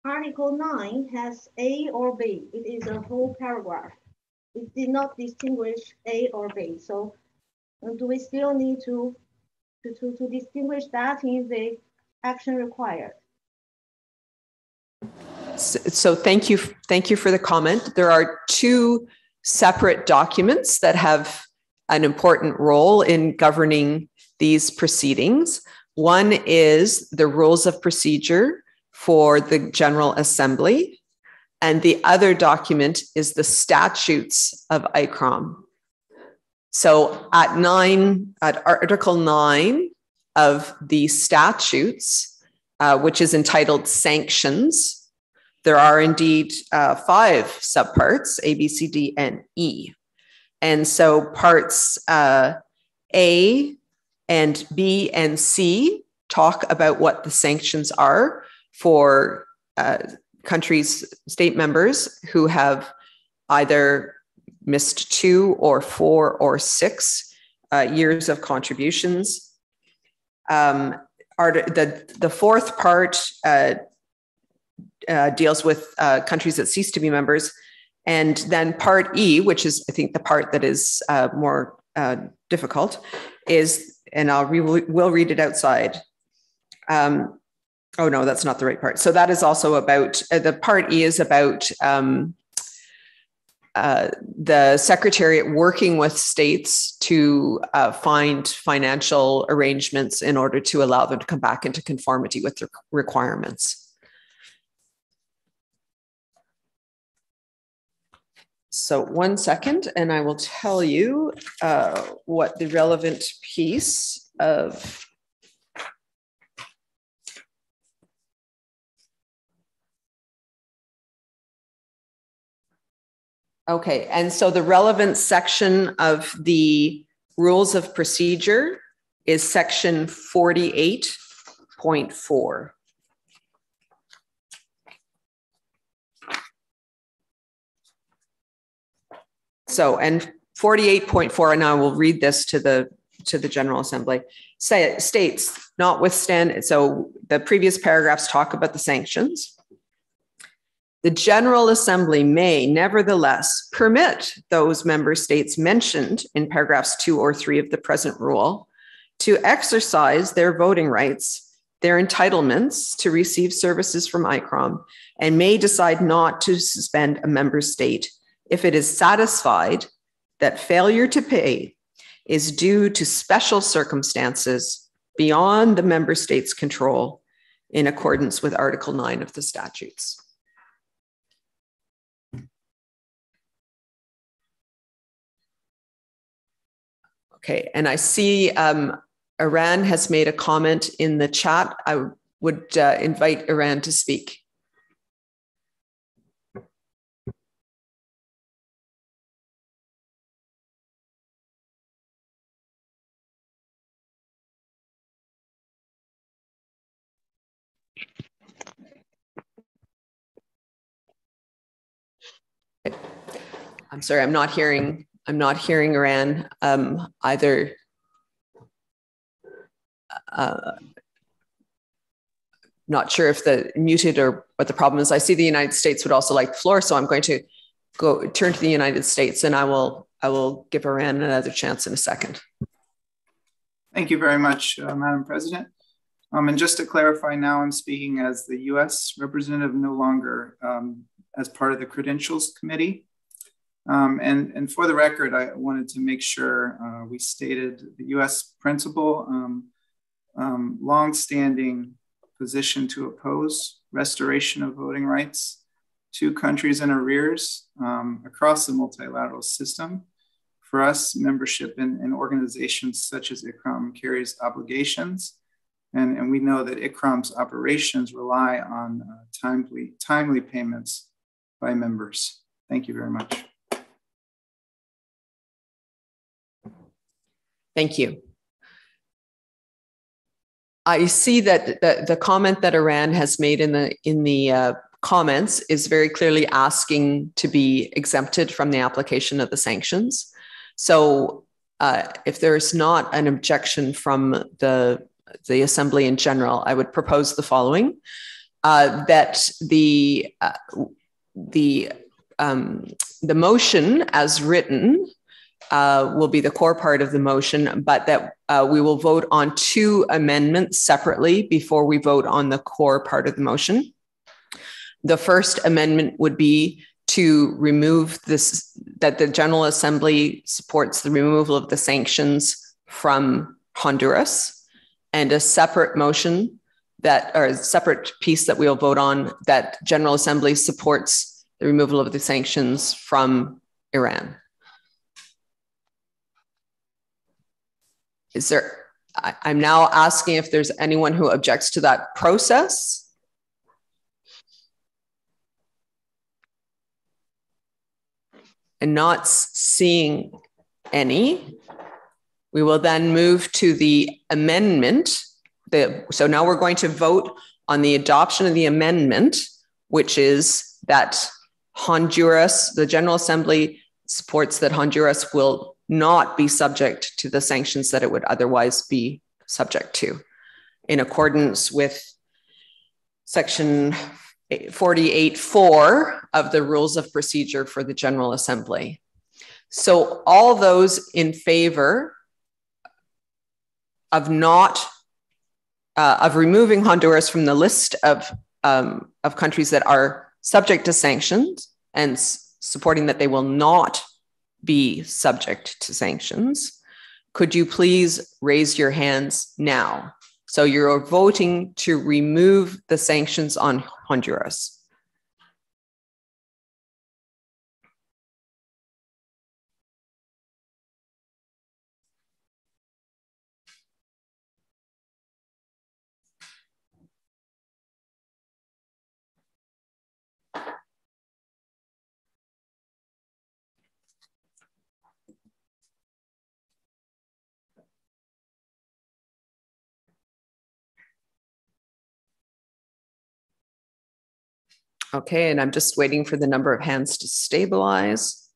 Article 9 has A or B. It is a whole paragraph. It did not distinguish A or B. So do we still need to distinguish that in the action required? So thank you for the comment. There are two separate documents that have an important role in governing these proceedings. One is the rules of procedure for the General Assembly, and the other document is the statutes of ICCROM. So at Article 9 of the statutes, which is entitled Sanctions, there are indeed 5 subparts, A, B, C, D, and E. And so parts A and B and C talk about what the sanctions are for countries, state members who have either missed 2 or 4 or 6 years of contributions. The fourth part deals with countries that cease to be members. And then part E, which is, I think, the part that is more difficult, is, and we'll read it outside. Oh, no, that's not the right part. So that is also about, the part E is about the Secretariat working with states to find financial arrangements in order to allow them to come back into conformity with the requirements. So 1 second, and I will tell you what the relevant piece of Okay, and so the relevant section of the rules of procedure is section 48.4. So, and 48.4, and I will read this to the General Assembly, states, notwithstanding, so the previous paragraphs talk about the sanctions. The General Assembly may nevertheless permit those member states mentioned in paragraphs 2 or 3 of the present rule to exercise their voting rights, their entitlements to receive services from ICCROM, and may decide not to suspend a member state if it is satisfied that failure to pay is due to special circumstances beyond the member state's control in accordance with Article 9 of the statutes. Okay, and I see Iran has made a comment in the chat. I would invite Iran to speak. I'm sorry, I'm not hearing Iran either. Not sure if the muted or what the problem is. I see the United States would also like the floor, so I'm going to turn to the United States, and I will give Iran another chance in a second. Thank you very much, Madam President. And just to clarify, now I'm speaking as the U.S. representative, no longer as part of the Credentials Committee. And for the record, I wanted to make sure we stated the US principle, long-standing position to oppose restoration of voting rights to countries in arrears across the multilateral system. For us, membership in organizations such as ICCROM carries obligations, and we know that ICCROM's operations rely on timely payments by members. Thank you very much. Thank you. I see that the comment that Iran has made in the comments is very clearly asking to be exempted from the application of the sanctions. So if there's not an objection from the Assembly in general, I would propose the following, that the motion as written will be the core part of the motion, but that we will vote on two amendments separately before we vote on the core part of the motion. The first amendment would be to remove this, that the General Assembly supports the removal of the sanctions from Honduras, and a separate motion that, or a separate piece that we'll vote on, that General Assembly supports the removal of the sanctions from Iran. Is there, I'm now asking if there's anyone who objects to that process. And not seeing any, we will then move to the amendment. So now we're going to vote on the adoption of the amendment, which is that Honduras, the General Assembly supports that Honduras will not be subject to the sanctions that it would otherwise be subject to, in accordance with Section 48.4 of the Rules of Procedure for the General Assembly. So all those in favor of removing Honduras from the list of countries that are subject to sanctions and supporting that they will not be subject to sanctions, could you please raise your hands now? So you're voting to remove the sanctions on Honduras. Okay, and I'm just waiting for the number of hands to stabilize.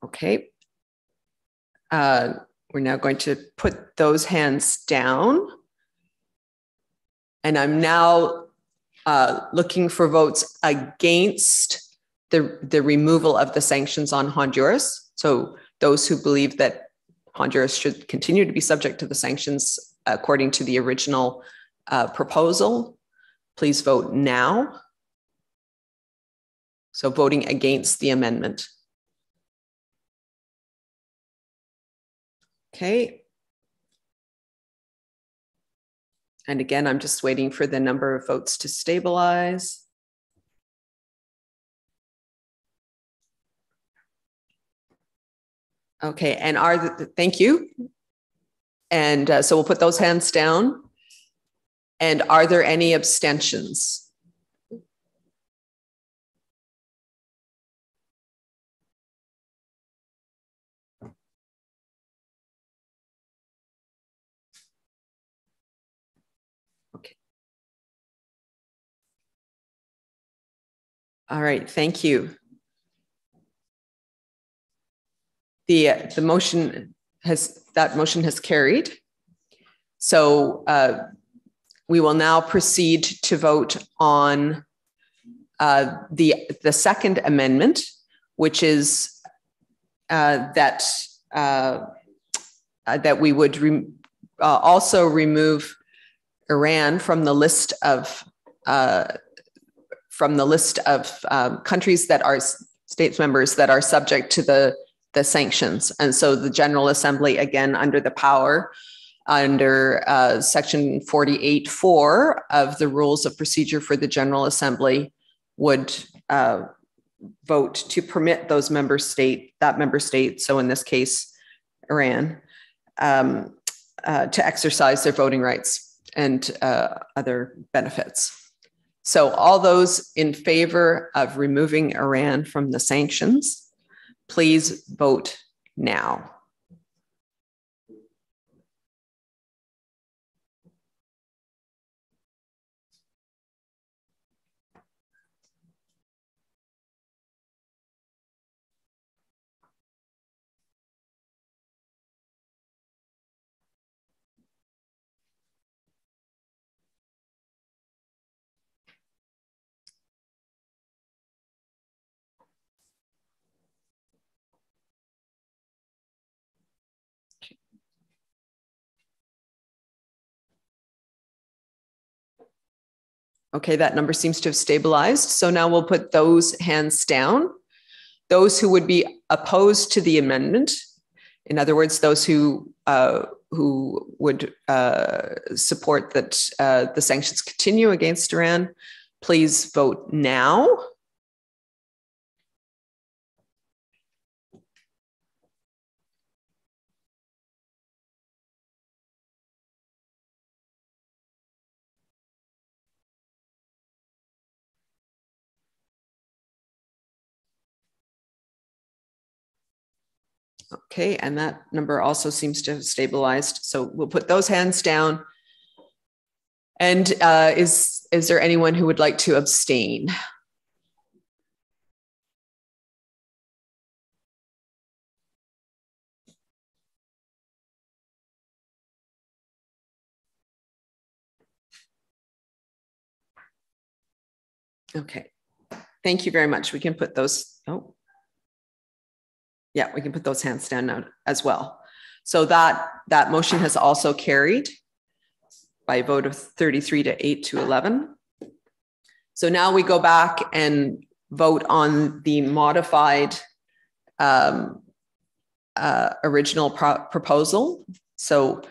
Okay. We're now going to put those hands down. And I'm now looking for votes against the removal of the sanctions on Honduras. So those who believe that Honduras should continue to be subject to the sanctions according to the original proposal, please vote now. So voting against the amendment. Okay. And again, I'm just waiting for the number of votes to stabilize. Okay, and thank you. And so we'll put those hands down. And are there any abstentions? Okay. All right, thank you. The motion has carried. So we will now proceed to vote on the second amendment, which is that we would also remove Iran from the list of from the list of countries that are states members that are subject to the sanctions. And so the General Assembly, again, under the power under section 48(4) of the Rules of Procedure for the General Assembly, would vote to permit those member state, so in this case, Iran, to exercise their voting rights and other benefits. So all those in favor of removing Iran from the sanctions, please vote now. Okay, that number seems to have stabilized. So now we'll put those hands down. Those who would be opposed to the amendment, in other words, those who would support that the sanctions continue against Iran, please vote now. Okay, and that number also seems to have stabilized. So we'll put those hands down. And is there anyone who would like to abstain? Okay, thank you very much. We can put those, oh. Yeah, we can put those hands down now as well. So that motion has also carried by a vote of 33 to 8 to 11. So now we go back and vote on the modified original proposal. So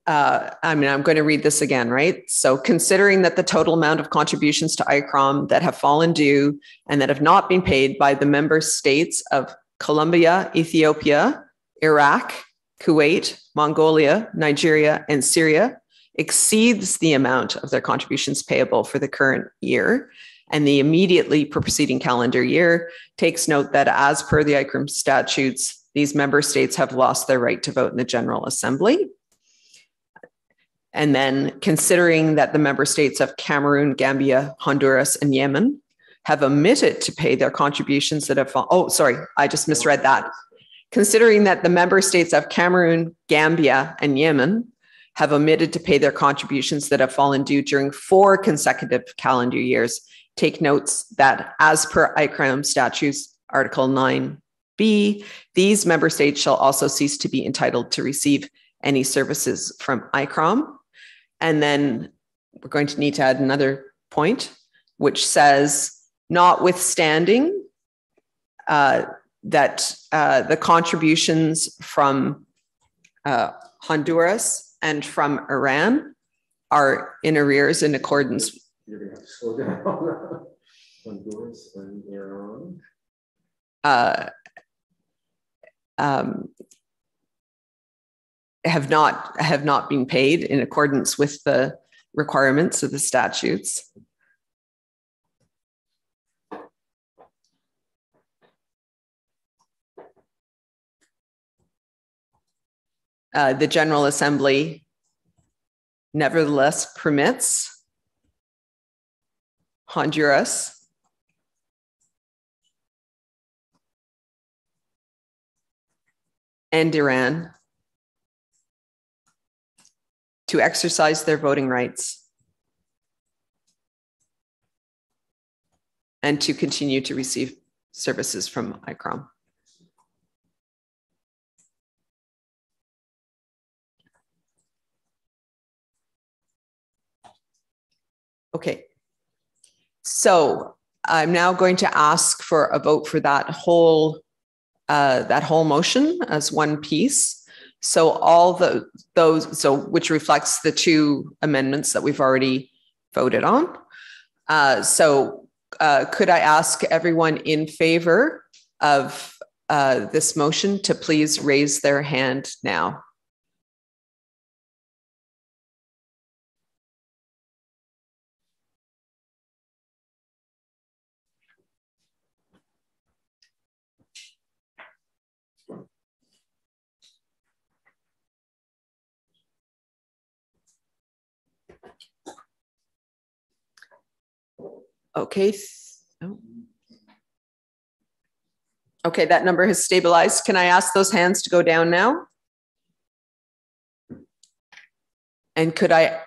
I'm going to read this again, right? So considering that the total amount of contributions to ICCROM that have fallen due and that have not been paid by the member states of Colombia, Ethiopia, Iraq, Kuwait, Mongolia, Nigeria, and Syria exceeds the amount of their contributions payable for the current year, and the immediately preceding calendar year, takes note that as per the ICCROM statutes, these member states have lost their right to vote in the General Assembly. And then considering that the member states of Cameroon, Gambia, Honduras, and Yemen have omitted to pay their contributions that have fallen. Oh, sorry, I just misread that. Considering that the member states of Cameroon, Gambia, and Yemen have omitted to pay their contributions that have fallen due during 4 consecutive calendar years, take notes that as per ICCROM statutes, Article 9B, these member states shall also cease to be entitled to receive any services from ICCROM. And then we're going to need to add another point, which says, notwithstanding that the contributions from Honduras and from Iran are in arrears in accordance. You're going to have to slow down. Honduras and Iran. Have not been paid in accordance with the requirements of the statutes. The General Assembly nevertheless permits Honduras and Iran to exercise their voting rights and to continue to receive services from ICCROM. Okay, So I'm now going to ask for a vote for that whole motion as one piece. So which reflects the two amendments that we've already voted on. Could I ask everyone in favor of this motion to please raise their hand now? Okay. Okay, that number has stabilized. Can I ask those hands to go down now? And okay,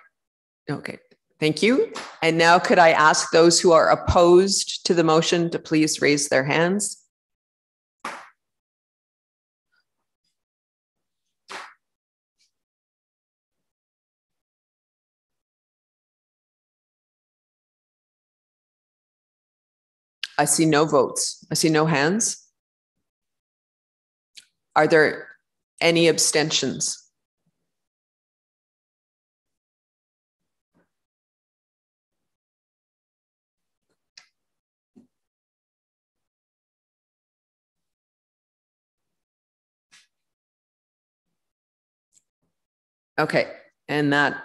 thank you. And now could I ask those who are opposed to the motion to please raise their hands? I see no votes. I see no hands. Are there any abstentions? Okay, and that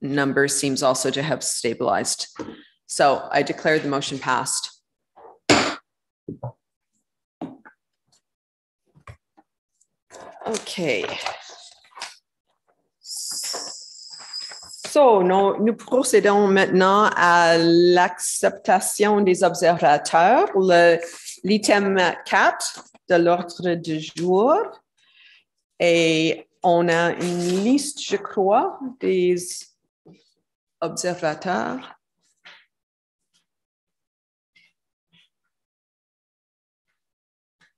number seems also to have stabilized. So I declare the motion passed. Okay. So, nous procédons maintenant à l'acceptation des observateurs, l'item 4 de l'ordre du jour. Et on a une liste, je crois, des observateurs.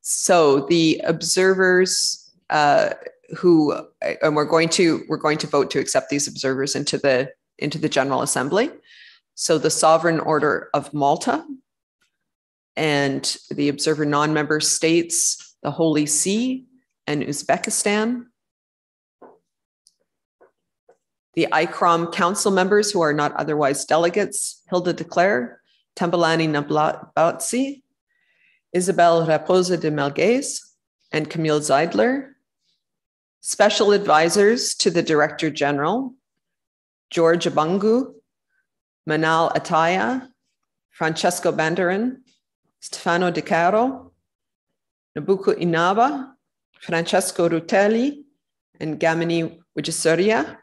So the observers and we're going to vote to accept these observers into the General Assembly. So the Sovereign Order of Malta and the observer non-member states, the Holy See and Uzbekistan. The ICCROM council members who are not otherwise delegates, Hilda de Clare, Tembelani Nabatsi, Isabel Raposa de Melguez, and Camille Zeidler. Special advisors to the Director General, George Abangu, Manal Ataya, Francesco Banderin, Stefano De Caro, Nabucco Inaba, Francesco Rutelli, and Gamini Wijesuria.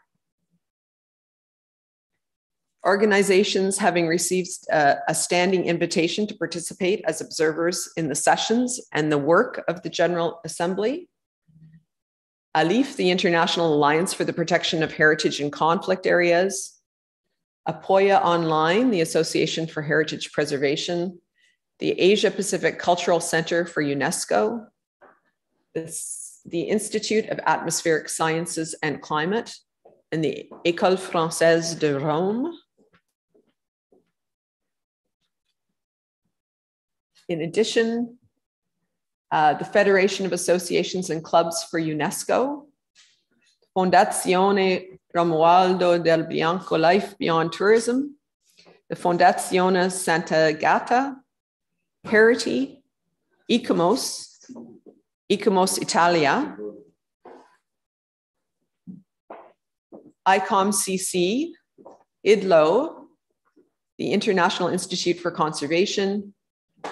Organizations having received a standing invitation to participate as observers in the sessions and the work of the General Assembly. ALIF, the International Alliance for the Protection of Heritage in Conflict Areas. Apoya Online, the Association for Heritage Preservation. The Asia Pacific Cultural Center for UNESCO. The Institute of Atmospheric Sciences and Climate. And the École Française de Rome. In addition, the Federation of Associations and Clubs for UNESCO, Fondazione Romualdo del Bianco Life Beyond Tourism, the Fondazione Santa Gata, Parity, ICCROM Italia, ICOM-CC, IDLO, the International Institute for Conservation,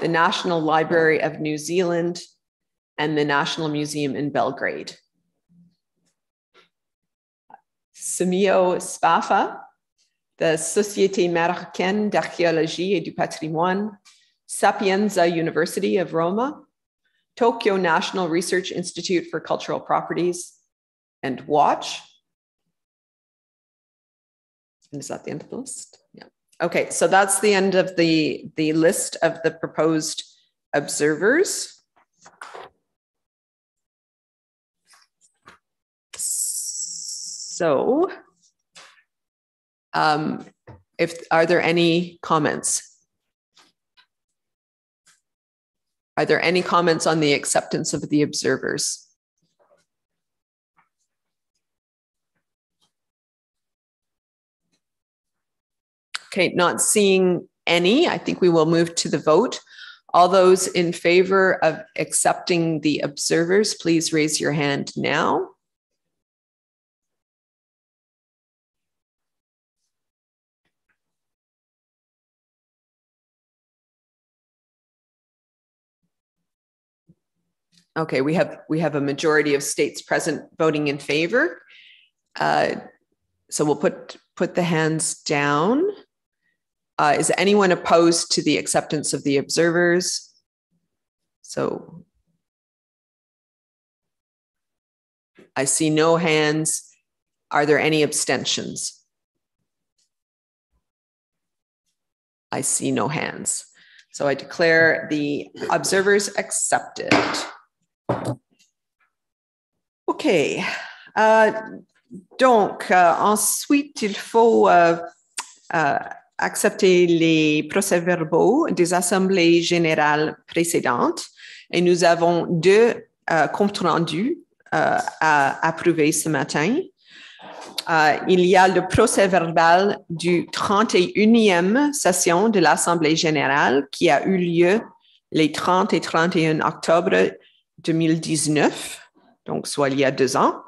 the National Library of New Zealand, and the National Museum in Belgrade. Semio Spafa, the Société Marocaine d'Archéologie et du Patrimoine, Sapienza University of Roma, Tokyo National Research Institute for Cultural Properties, and Watch. And is that the end of the list? Yeah. Okay, so that's the end of the list of the proposed observers. So, are there any comments? Are there any comments on the acceptance of the observers? Okay, not seeing any, I think we will move to the vote. All those in favor of accepting the observers, please raise your hand now. Okay, we have a majority of states present voting in favor. So we'll put the hands down. Is anyone opposed to the acceptance of the observers? So I see no hands. Are there any abstentions? I see no hands. So I declare the observers accepted. OK. Donc, ensuite, il faut accepter les procès-verbaux des assemblées générales précédentes. Et nous avons deux comptes rendus à approuver ce matin. Il y a le procès-verbal du 31e session de l'Assemblée générale qui a eu lieu les 30 et 31 octobre 2019, donc soit il y a 2 ans.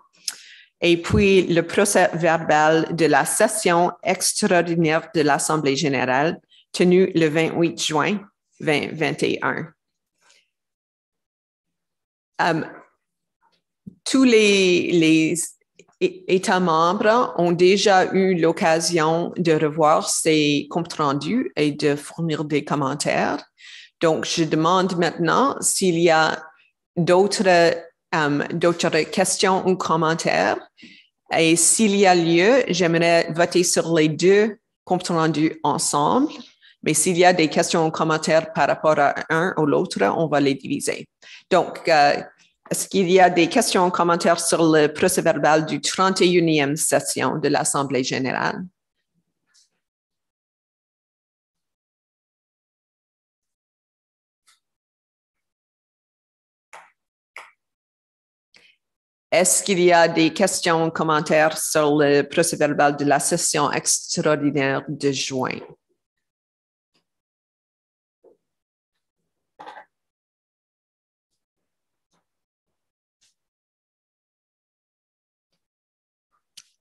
Et puis le procès-verbal de la session extraordinaire de l'Assemblée générale tenue le 28 juin 2021. Tous les États membres ont déjà eu l'occasion de revoir ces comptes rendus et de fournir des commentaires. Donc, je demande maintenant s'il y a d'autres questions ou commentaires. Et s'il y a lieu, j'aimerais voter sur les deux comptes rendus ensemble. Mais s'il y a des questions ou commentaires par rapport à un ou l'autre, on va les diviser. Donc, est-ce qu'il y a des questions ou commentaires sur le procès-verbal du 31e session de l'Assemblée générale? Est-ce qu'il y a des questions ou commentaires sur le procès-verbal de la session extraordinaire de juin?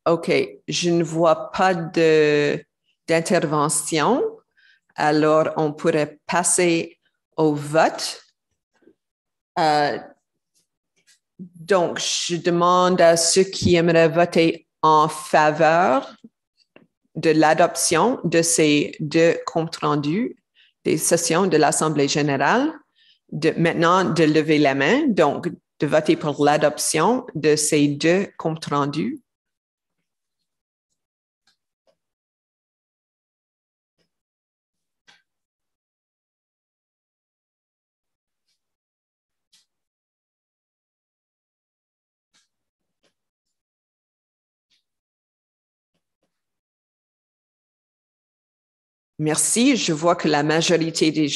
OK, je ne vois pas d'intervention. Alors, on pourrait passer au vote. Donc, je demande à ceux qui aimeraient voter en faveur de l'adoption de ces deux comptes rendus des sessions de l'Assemblée générale, maintenant de lever la main, donc de voter pour l'adoption de ces deux comptes rendus. Merci. Je vois que la majorité des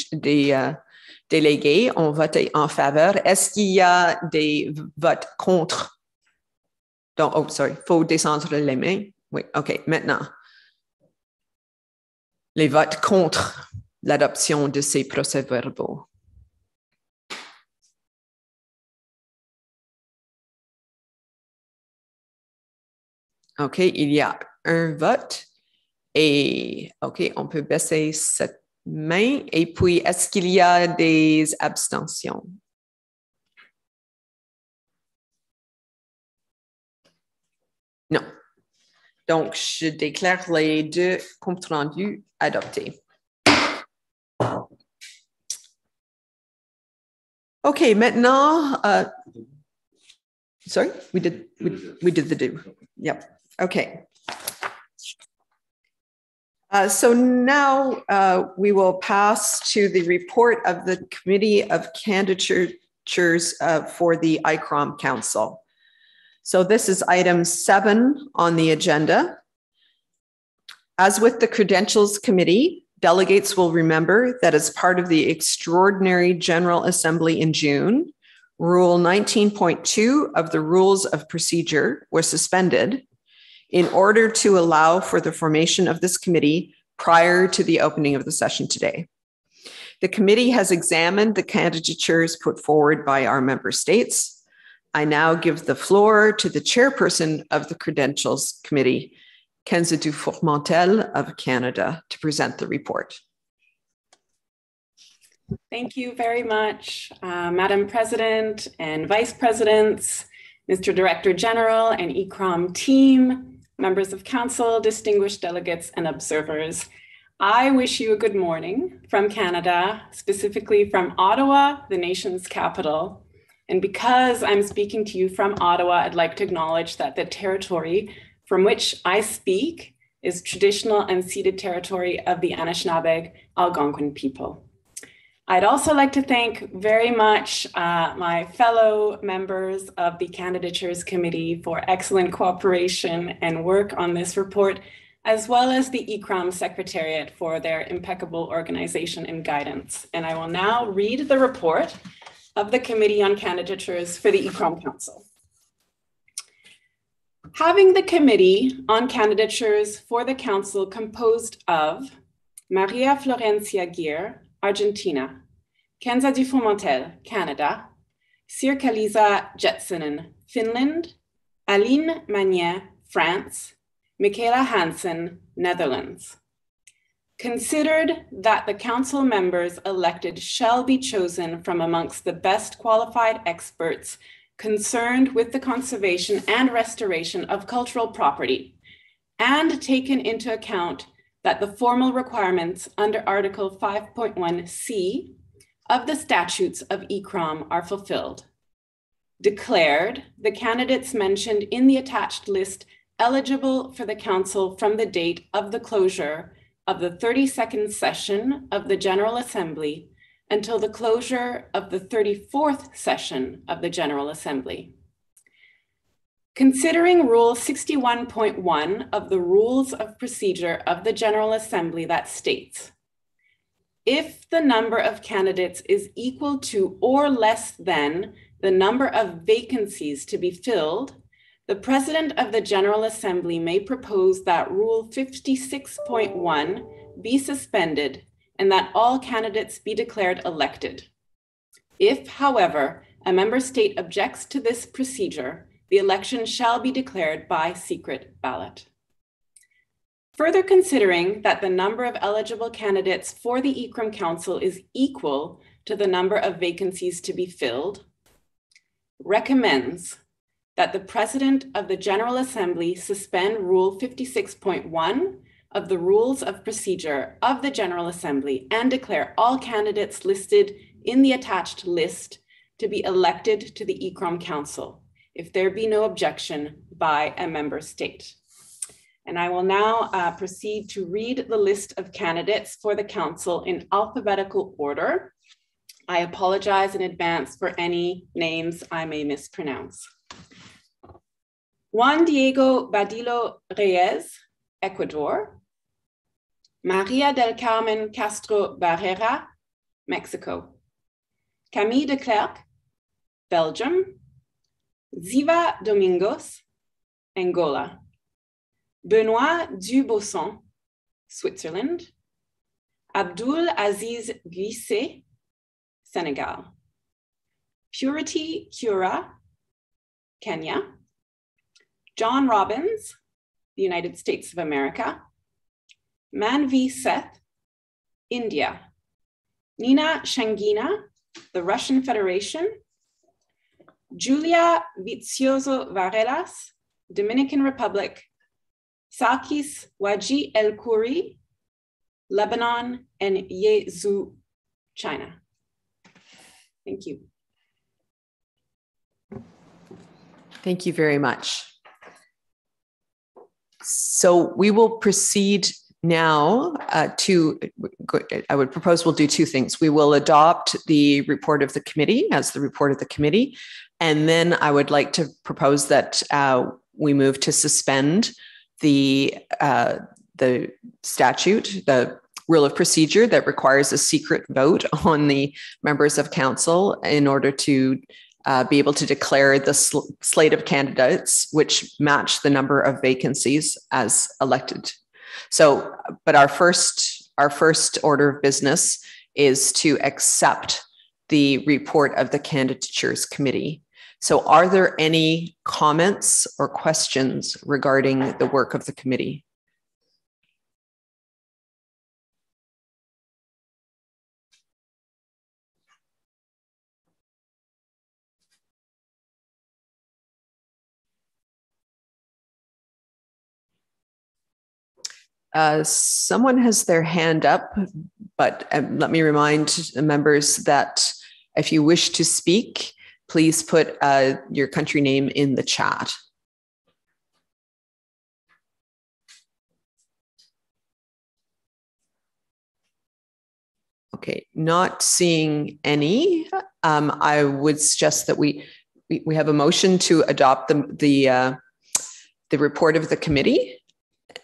délégués ont voté en faveur. Est-ce qu'il y a des votes contre? Donc, oh, sorry, il faut descendre les mains. Oui, OK. Maintenant, les votes contre l'adoption de ces procès-verbaux. OK, il y a un vote. Et OK, on peut baisser cette main. Et puis, est-ce qu'il y a des abstentions? Non. Donc, je déclare les deux comptes rendus adoptés. OK, maintenant, sorry, we did the do. Yep. OK. So now we will pass to the report of the Committee of Candidatures for the ICCROM Council. So this is item 7 on the agenda. As with the Credentials Committee, Delegates will remember that as part of the extraordinary General Assembly in June, Rule 19.2 of the Rules of Procedure was suspended in order to allow for the formation of this committee prior to the opening of the session today. The committee has examined the candidatures put forward by our member states. I now give the floor to the chairperson of the Credentials Committee, Kenza Dufourmentel of Canada, to present the report. Thank you very much, Madam President and Vice Presidents, Mr. Director General and ICCROM team, members of council, distinguished delegates and observers. I wish you a good morning from Canada, specifically from Ottawa, the nation's capital. And because I'm speaking to you from Ottawa, I'd like to acknowledge that the territory from which I speak is traditional and ceded territory of the Anishinaabe Algonquin people. I'd also like to thank very much my fellow members of the Candidatures Committee for excellent cooperation and work on this report, as well as the ICCROM Secretariat for their impeccable organization and guidance. And I will now read the report of the Committee on Candidatures for the ICCROM Council. Having the Committee on Candidatures for the Council composed of Maria Florencia Gear, Argentina, Kenza Dufourmentel, Canada, Sirka-Liisa Jetsonen, Finland, Aline Magnier, France, Michaela Hansen, Netherlands. Considered that the council members elected shall be chosen from amongst the best qualified experts concerned with the conservation and restoration of cultural property, and taken into account that the formal requirements under Article 5.1c of the statutes of ICCROM are fulfilled. Declared the candidates mentioned in the attached list eligible for the council from the date of the closure of the 32nd session of the General Assembly until the closure of the 34th session of the General Assembly. Considering Rule 61.1 of the Rules of Procedure of the General Assembly that states, if the number of candidates is equal to or less than the number of vacancies to be filled, the President of the General Assembly may propose that Rule 56.1 be suspended and that all candidates be declared elected. If, however, a member state objects to this procedure, the election shall be declared by secret ballot. Further considering that the number of eligible candidates for the ICCROM Council is equal to the number of vacancies to be filled, recommends that the President of the General Assembly suspend Rule 56.1 of the Rules of Procedure of the General Assembly and declare all candidates listed in the attached list to be elected to the ICCROM Council, if there be no objection by a member state. And I will now proceed to read the list of candidates for the council in alphabetical order. I apologize in advance for any names I may mispronounce. Juan Diego Badillo Reyes, Ecuador. Maria del Carmen Castro Barrera, Mexico. Camille de Klerk, Belgium. Ziva Domingos, Angola. Benoit Dubosson, Switzerland. Abdul Aziz Guissé, Senegal. Purity Cura, Kenya. John Robbins, the United States of America. Manvi Seth, India. Nina Shangina, the Russian Federation. Julia Vizioso Varelas, Dominican Republic. Sakis Waji El Khoury, Lebanon, and Yezhou, China. Thank you. Thank you very much. So we will proceed now I would propose we'll do two things. We will adopt the report of the committee as the report of the committee. And then I would like to propose that we move to suspend the statute, the rule of procedure that requires a secret vote on the members of council in order to be able to declare the slate of candidates which match the number of vacancies as elected. So, but our first order of business is to accept the report of the candidatures committee. So are there any comments or questions regarding the work of the committee? Someone has their hand up, but let me remind the members that if you wish to speak, please put your country name in the chat. Okay, not seeing any. I would suggest that we have a motion to adopt the report of the committee.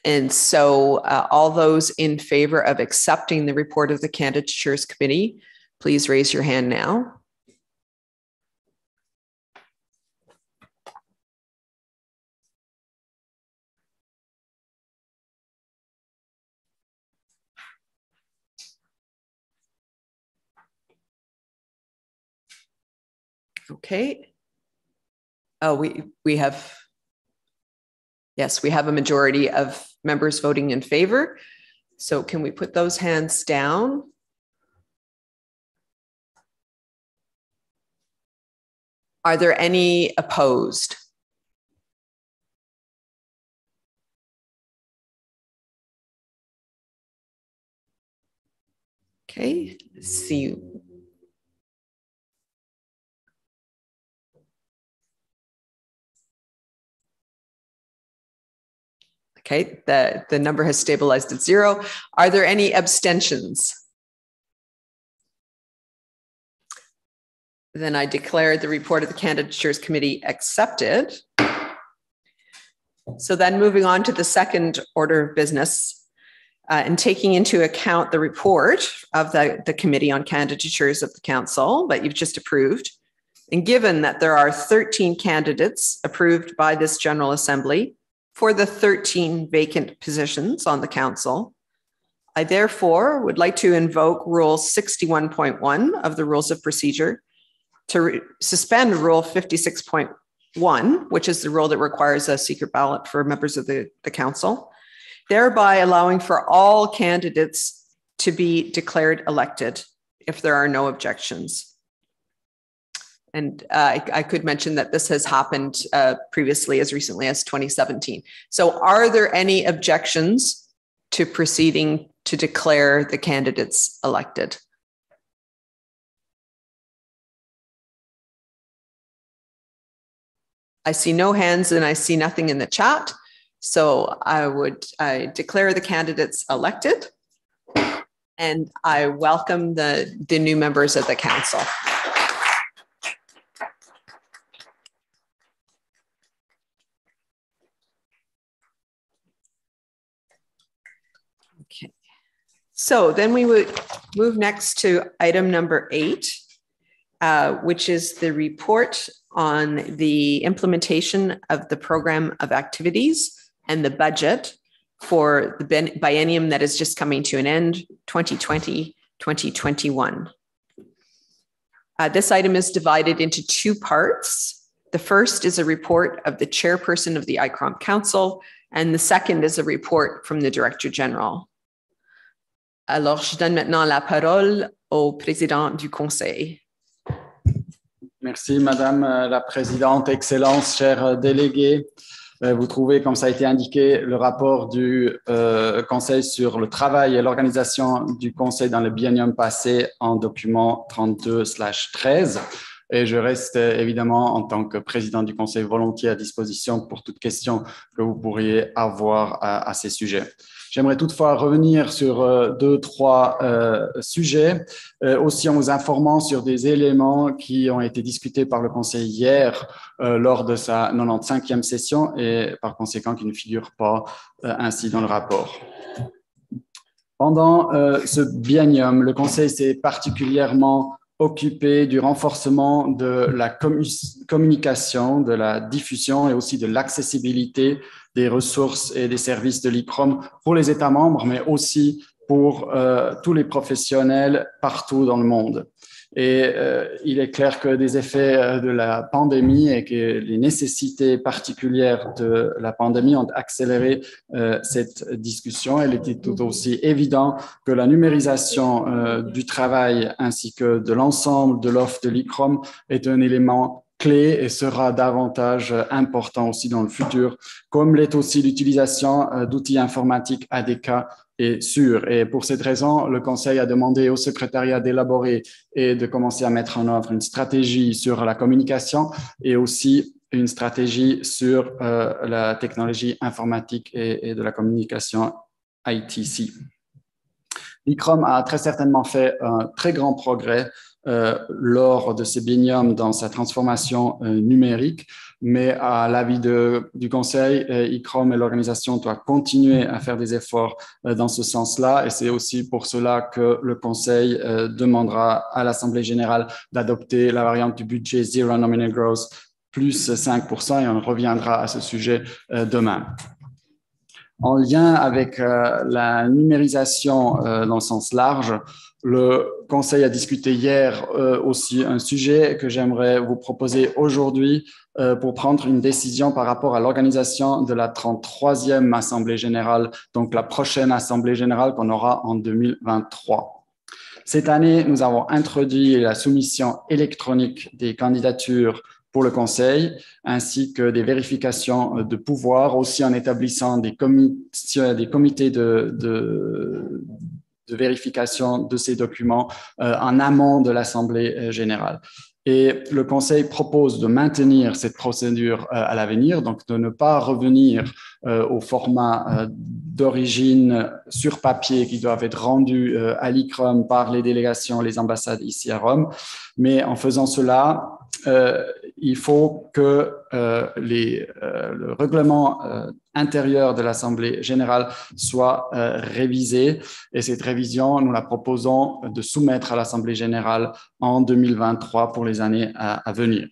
And so all those in favor of accepting the report of the candidatures committee, please raise your hand now. Okay. Oh, we have, yes, we have a majority of members voting in favor. So can we put those hands down? Are there any opposed? Okay, let's see. Okay, the number has stabilized at 0. Are there any abstentions? Then I declare the report of the candidatures committee accepted. So then moving on to the second order of business, and taking into account the report of the committee on candidatures of the council that you've just approved, and given that there are 13 candidates approved by this General Assembly for the 13 vacant positions on the council, I therefore would like to invoke Rule 61.1 of the Rules of Procedure to suspend Rule 56.1, which is the rule that requires a secret ballot for members of the council, thereby allowing for all candidates to be declared elected if there are no objections. And I could mention that this has happened previously as recently as 2017. So are there any objections to proceeding to declare the candidates elected? I see no hands and I see nothing in the chat. So I declare the candidates elected, and I welcome the new members of the council. Okay, so then we would move next to item number 8, which is the report on the implementation of the program of activities and the budget for the biennium that is just coming to an end, 2020-2021. This item is divided into 2 parts. The first is a report of the chairperson of the ICCROM Council, and the second is a report from the Director General. Alors, je donne maintenant la parole au président du Conseil. Merci, Madame la Présidente, Excellences, chers délégués. Vous trouvez, comme ça a été indiqué, le rapport du Conseil sur le travail et l'organisation du Conseil dans le biennium passé en document 32/13. Et je reste évidemment, en tant que président du Conseil, volontiers à disposition pour toute question que vous pourriez avoir à ces sujets. J'aimerais toutefois revenir sur 2-3 sujets, aussi en vous informant sur des éléments qui ont été discutés par le Conseil hier lors de sa 95e session et par conséquent qui ne figurent pas ainsi dans le rapport. Pendant ce biennium, le Conseil s'est particulièrement occupé du renforcement de la communication, de la diffusion et aussi de l'accessibilité des ressources et des services de l'ICCROM pour les États membres, mais aussi pour tous les professionnels partout dans le monde. Et il est clair que des effets de la pandémie et que les nécessités particulières de la pandémie ont accéléré cette discussion. Il était tout aussi évident que la numérisation du travail ainsi que de l'ensemble de l'offre de l'ICCROM est un élément clé et sera davantage important aussi dans le futur, comme l'est aussi l'utilisation d'outils informatiques ADK et sûr. Et pour cette raison, le Conseil a demandé au secrétariat d'élaborer et de commencer à mettre en œuvre une stratégie sur la communication et aussi une stratégie sur la technologie informatique et de la communication ITC. L'ICCROM a très certainement fait un très grand progrès lors de ce biennium dans sa transformation numérique, mais à l'avis du Conseil, ICCROM et l'organisation doivent continuer à faire des efforts dans ce sens-là, et c'est aussi pour cela que le Conseil demandera à l'Assemblée générale d'adopter la variante du budget Zero Nominal Growth plus 5%, et on reviendra à ce sujet demain. En lien avec la numérisation dans le sens large, le Conseil a discuté hier aussi un sujet que j'aimerais vous proposer aujourd'hui pour prendre une décision par rapport à l'organisation de la 33e Assemblée générale, donc la prochaine Assemblée générale qu'on aura en 2023. Cette année, nous avons introduit la soumission électronique des candidatures pour le Conseil, ainsi que des vérifications de pouvoir, aussi en établissant des comités de vérification de ces documents en amont de l'Assemblée générale. Et le Conseil propose de maintenir cette procédure à l'avenir, donc de ne pas revenir au format d'origine sur papier qui doivent être rendus à l'ICCROM par les délégations, les ambassades ICCROM, mais en faisant cela, il faut que le règlement intérieur de l'Assemblée générale soit révisé, et cette révision, nous la proposons de soumettre à l'Assemblée générale en 2023 pour les années à venir.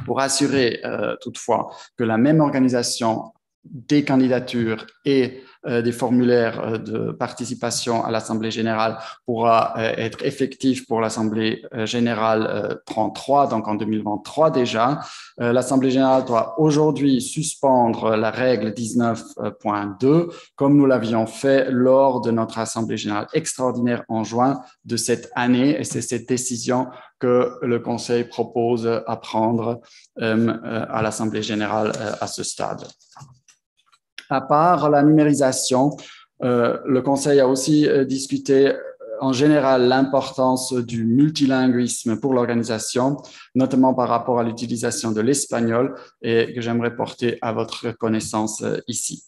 Pour assurer toutefois que la même organisation des candidatures et des formulaires de participation à l'Assemblée générale pourra être effectif pour l'Assemblée générale 33, donc en 2023 déjà. L'Assemblée générale doit aujourd'hui suspendre la règle 19.2, comme nous l'avions fait lors de notre Assemblée générale extraordinaire en juin de cette année, et c'est cette décision que le Conseil propose à prendre à l'Assemblée générale à ce stade. À part la numérisation, le Conseil a aussi discuté en général l'importance du multilinguisme pour l'organisation, notamment par rapport à l'utilisation de l'espagnol, et que j'aimerais porter à votre connaissance ici.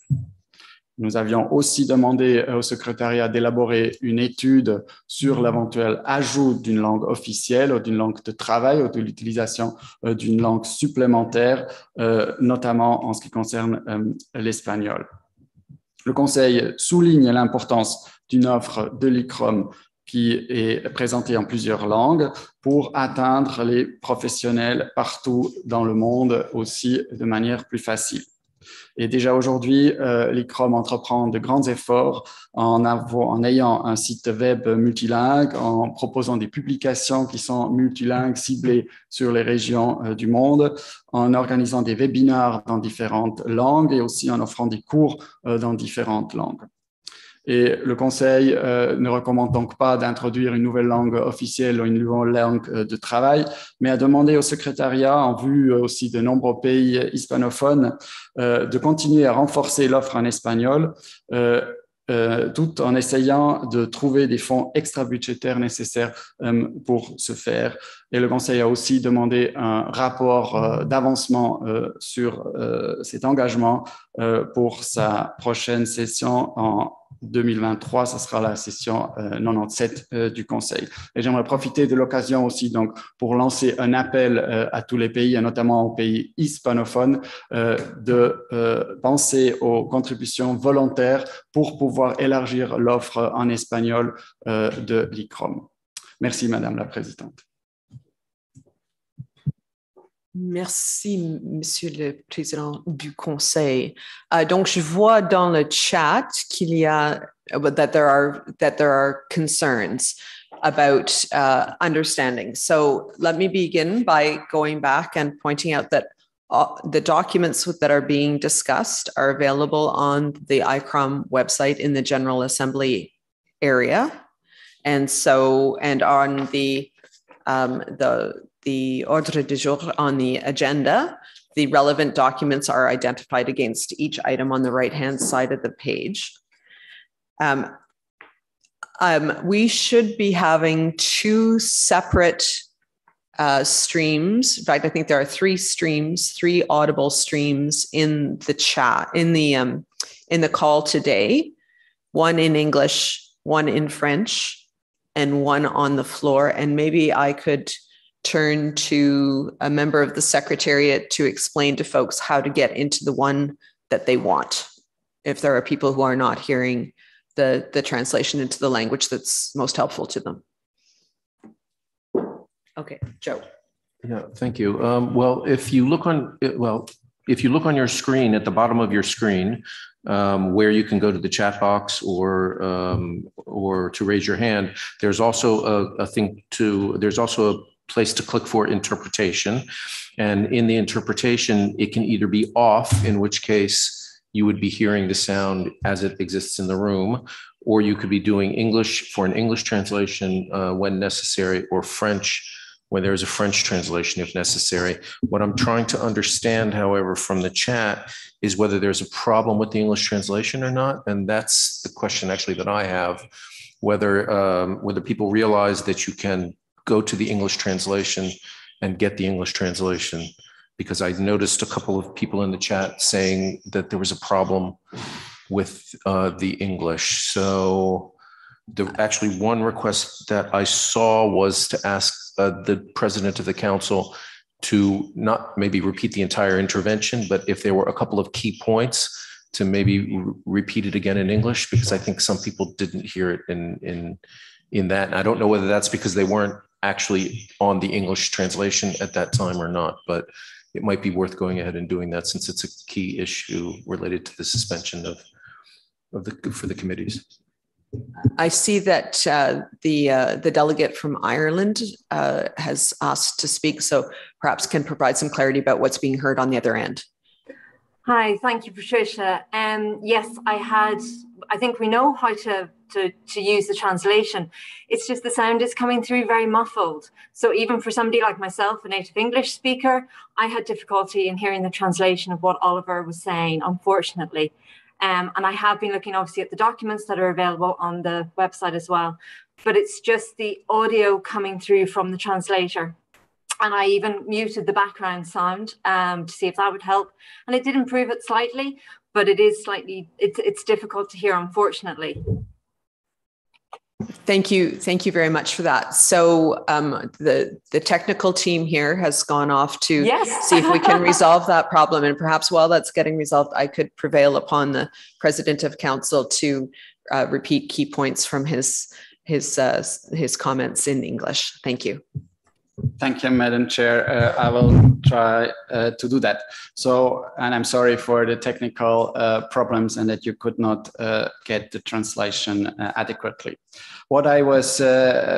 Nous avions aussi demandé au secrétariat d'élaborer une étude sur l'éventuel ajout d'une langue officielle ou d'une langue de travail ou de l'utilisation d'une langue supplémentaire, notamment en ce qui concerne l'espagnol. Le Conseil souligne l'importance d'une offre de l'ICCROM qui est présentée en plusieurs langues pour atteindre les professionnels partout dans le monde aussi de manière plus facile. Et déjà aujourd'hui, l'ICCROM entreprend de grands efforts en ayant un site web multilingue, en proposant des publications qui sont multilingues, ciblées sur les régions du monde, en organisant des webinaires dans différentes langues et aussi en offrant des cours dans différentes langues. Et le Conseil ne recommande donc pas d'introduire une nouvelle langue officielle ou une nouvelle langue de travail, mais a demandé au secrétariat, en vue aussi de nombreux pays hispanophones, de continuer à renforcer l'offre en espagnol, tout en essayant de trouver des fonds extra-budgétaires nécessaires pour ce faire. Et le Conseil a aussi demandé un rapport d'avancement sur cet engagement pour sa prochaine session en 2023. Ce sera la session 97 du Conseil. Et j'aimerais profiter de l'occasion aussi donc, pour lancer un appel à tous les pays, et notamment aux pays hispanophones, de penser aux contributions volontaires pour pouvoir élargir l'offre en espagnol de l'ICCROM. Merci, Madame la Présidente. Merci, Monsieur le Président du Conseil. Donc, je vois dans le chat qu'il y a that there are concerns about understanding. So, let me begin by going back and pointing out that the documents that are being discussed are available on the ICCROM website in the General Assembly area, and on the ordre du jour on the agenda, the relevant documents are identified against each item on the right-hand side of the page. We should be having two separate streams. In fact, I think there are three audible streams in the chat, in the call today, one in English, one in French, and one on the floor. And maybe I could turn to a member of the Secretariat to explain to folks how to get into the one that they want, if there are people who are not hearing the translation into the language that's most helpful to them. Okay, Joe. Yeah, thank you. Well, if you look on your screen, at the bottom of your screen, where you can go to the chat box or to raise your hand, there's also there's also a place to click for interpretation. And in the interpretation, it can either be off, in which case you would be hearing the sound as it exists in the room, or you could be doing English for an English translation when necessary, or French when there's a French translation if necessary. What I'm trying to understand, however, from the chat is whether there's a problem with the English translation or not. And that's the question actually that I have, whether people realize that you can go to the English translation and get the English translation, because I noticed a couple of people in the chat saying that there was a problem with the English. So actually one request that I saw was to ask the president of the council to not maybe repeat the entire intervention, but if there were a couple of key points to maybe repeat it again in English, because I think some people didn't hear it in that. And I don't know whether that's because they weren't actually on the English translation at that time or not, but it might be worth going ahead and doing that since it's a key issue related to the suspension for the committees. I see that the delegate from Ireland has asked to speak, so perhaps can provide some clarity about what's being heard on the other end. Hi, thank you, Patricia. Yes, I think we know how to use the translation. It's just the sound is coming through very muffled. So even for somebody like myself, a native English speaker, I had difficulty in hearing the translation of what Oliver was saying, unfortunately. And I have been looking obviously at the documents that are available on the website as well, but it's just the audio coming through from the translator. And I even muted the background sound to see if that would help. And it did improve it slightly, but it is slightly, it's difficult to hear, unfortunately. Thank you very much for that. So the technical team here has gone off to see if we can resolve that problem. And perhaps while that's getting resolved, I could prevail upon the President of Council to repeat key points from his comments in English. Thank you. Thank you, Madam Chair. I will try to do that. So, and I'm sorry for the technical problems and that you could not get the translation adequately. What I was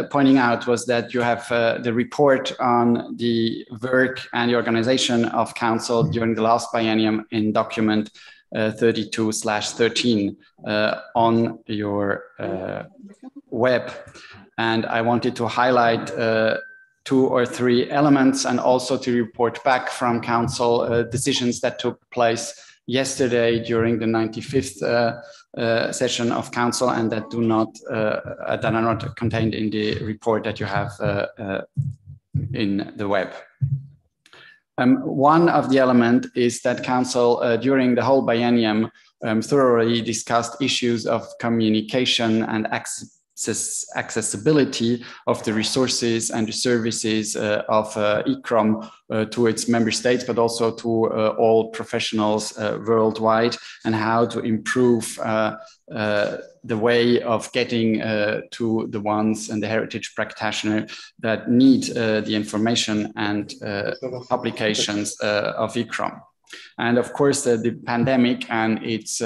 pointing out was that you have the report on the work and the organization of Council during the last biennium in document 32/13 on your web. And I wanted to highlight 2 or 3 elements and also to report back from Council decisions that took place yesterday during the 95th session of Council and that are not contained in the report that you have in the web. One of the elements is that Council, during the whole biennium, thoroughly discussed issues of communication and accessibility of the resources and the services of ICCROM to its member states, but also to all professionals worldwide, and how to improve the way of getting to the ones and the heritage practitioners that need the information and publications of ICCROM. And of course, the pandemic and its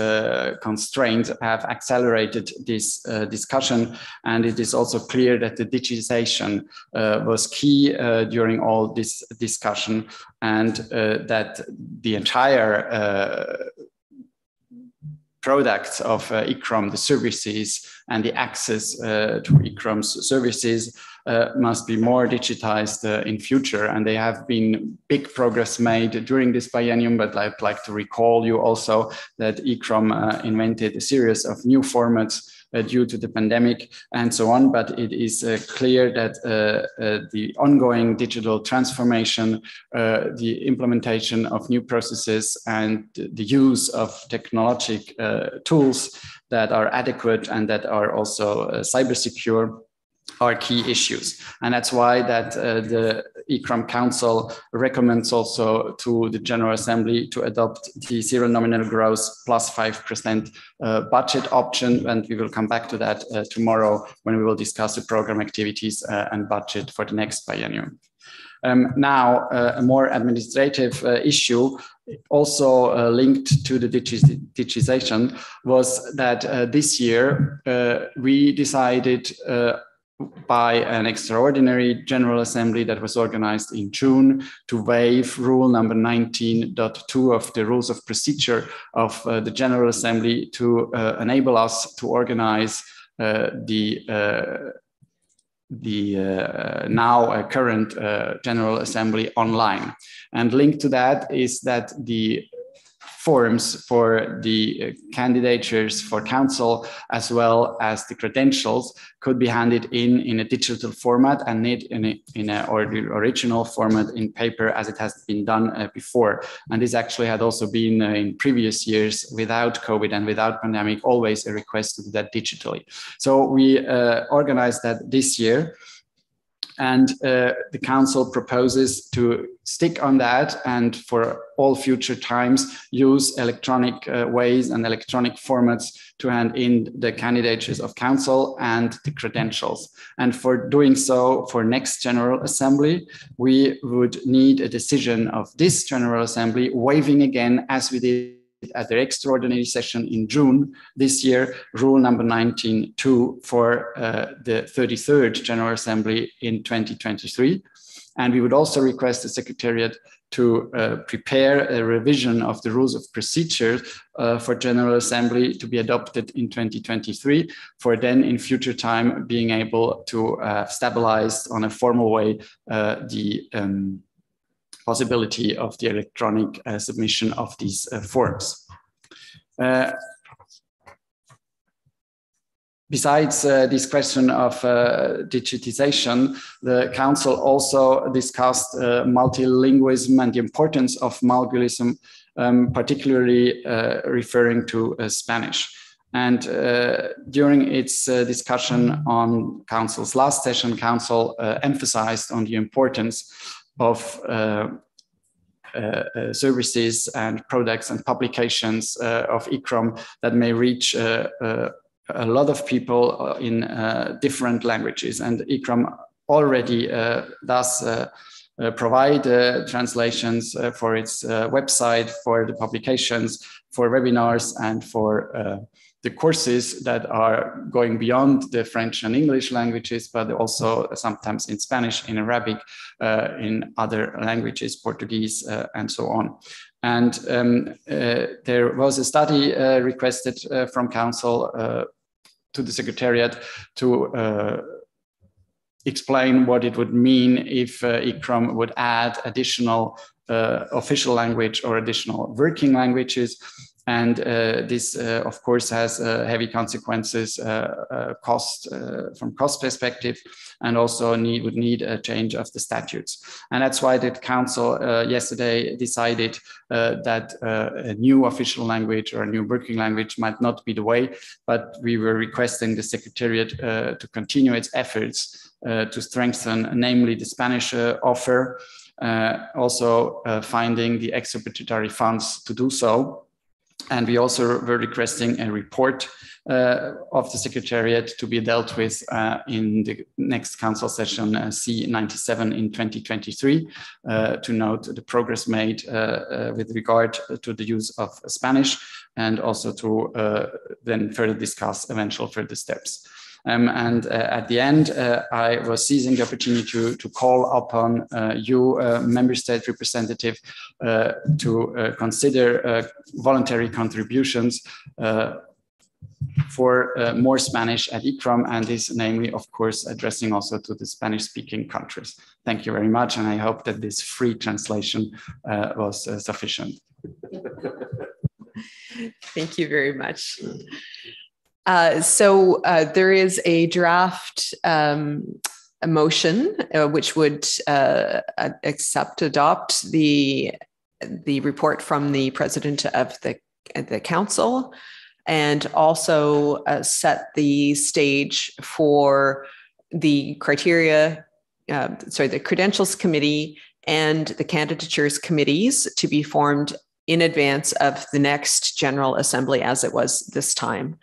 constraints have accelerated this discussion. And it is also clear that the digitization was key during all this discussion, and that the entire products of ICCROM, the services and the access to ICCROM's services must be more digitized in future. And they have been big progress made during this biennium, but I'd like to recall you also that ICCROM invented a series of new formats due to the pandemic and so on. But it is clear that the ongoing digital transformation, the implementation of new processes, and the use of technological tools that are adequate and that are also cyber secure are key issues. And that's why that the ICCROM Council recommends also to the General Assembly to adopt the zero nominal growth plus 5% budget option. And we will come back to that tomorrow when we will discuss the program activities and budget for the next biennium. Now, a more administrative issue also linked to the digitization was that this year we decided by an extraordinary General Assembly that was organized in June to waive rule number 19.2 of the rules of procedure of the General Assembly to enable us to organize the now current General Assembly online. And linked to that is that the forms for the candidatures for council, as well as the credentials, could be handed in a digital format and not in a original format in paper, as it has been done before. And this actually had also been in previous years, without COVID and without pandemic, always a request to do that digitally. So we organized that this year. And the council proposes to stick on that, and for all future times use electronic ways and electronic formats to hand in the candidatures of council and the credentials. And for doing so, for next General Assembly, we would need a decision of this General Assembly waiving again, as we did at their extraordinary session in June this year, rule number 19.2 for the 33rd General Assembly in 2023. And we would also request the Secretariat to prepare a revision of the rules of procedure for General Assembly to be adopted in 2023, for then in future time being able to stabilize on a formal way the possibility of the electronic submission of these forms. Besides this question of digitization, the Council also discussed multilingualism and the importance of multilingualism, particularly referring to Spanish. And during its discussion on Council's last session, Council emphasized on the importance of services and products and publications of ICCROM that may reach a lot of people in different languages. And ICCROM already does provide translations for its website, for the publications, for webinars, and for the courses that are going beyond the French and English languages, but also sometimes in Spanish, in Arabic, in other languages, Portuguese, and so on. And there was a study requested from Council to the Secretariat to explain what it would mean if ICCROM would add additional official language or additional working languages. And this, of course, has heavy consequences from cost perspective, and also would need a change of the statutes. And that's why the council yesterday decided that a new official language or a new working language might not be the way, but we were requesting the Secretariat to continue its efforts to strengthen, namely the Spanish offer, also finding the extra budgetary funds to do so. And we also were requesting a report of the Secretariat to be dealt with in the next council session C97 in 2023 to note the progress made with regard to the use of Spanish, and also to then further discuss eventual further steps. At the end, I was seizing the opportunity to call upon you, member state representative, to consider voluntary contributions for more Spanish at ICCROM, and this namely, of course, addressing also to the Spanish-speaking countries. Thank you very much, and I hope that this free translation was sufficient. Thank you very much. So there is a draft a motion which would adopt the report from the president of the council, and also set the stage for the criteria, the credentials committee and the candidatures committees to be formed in advance of the next General Assembly, as it was this time.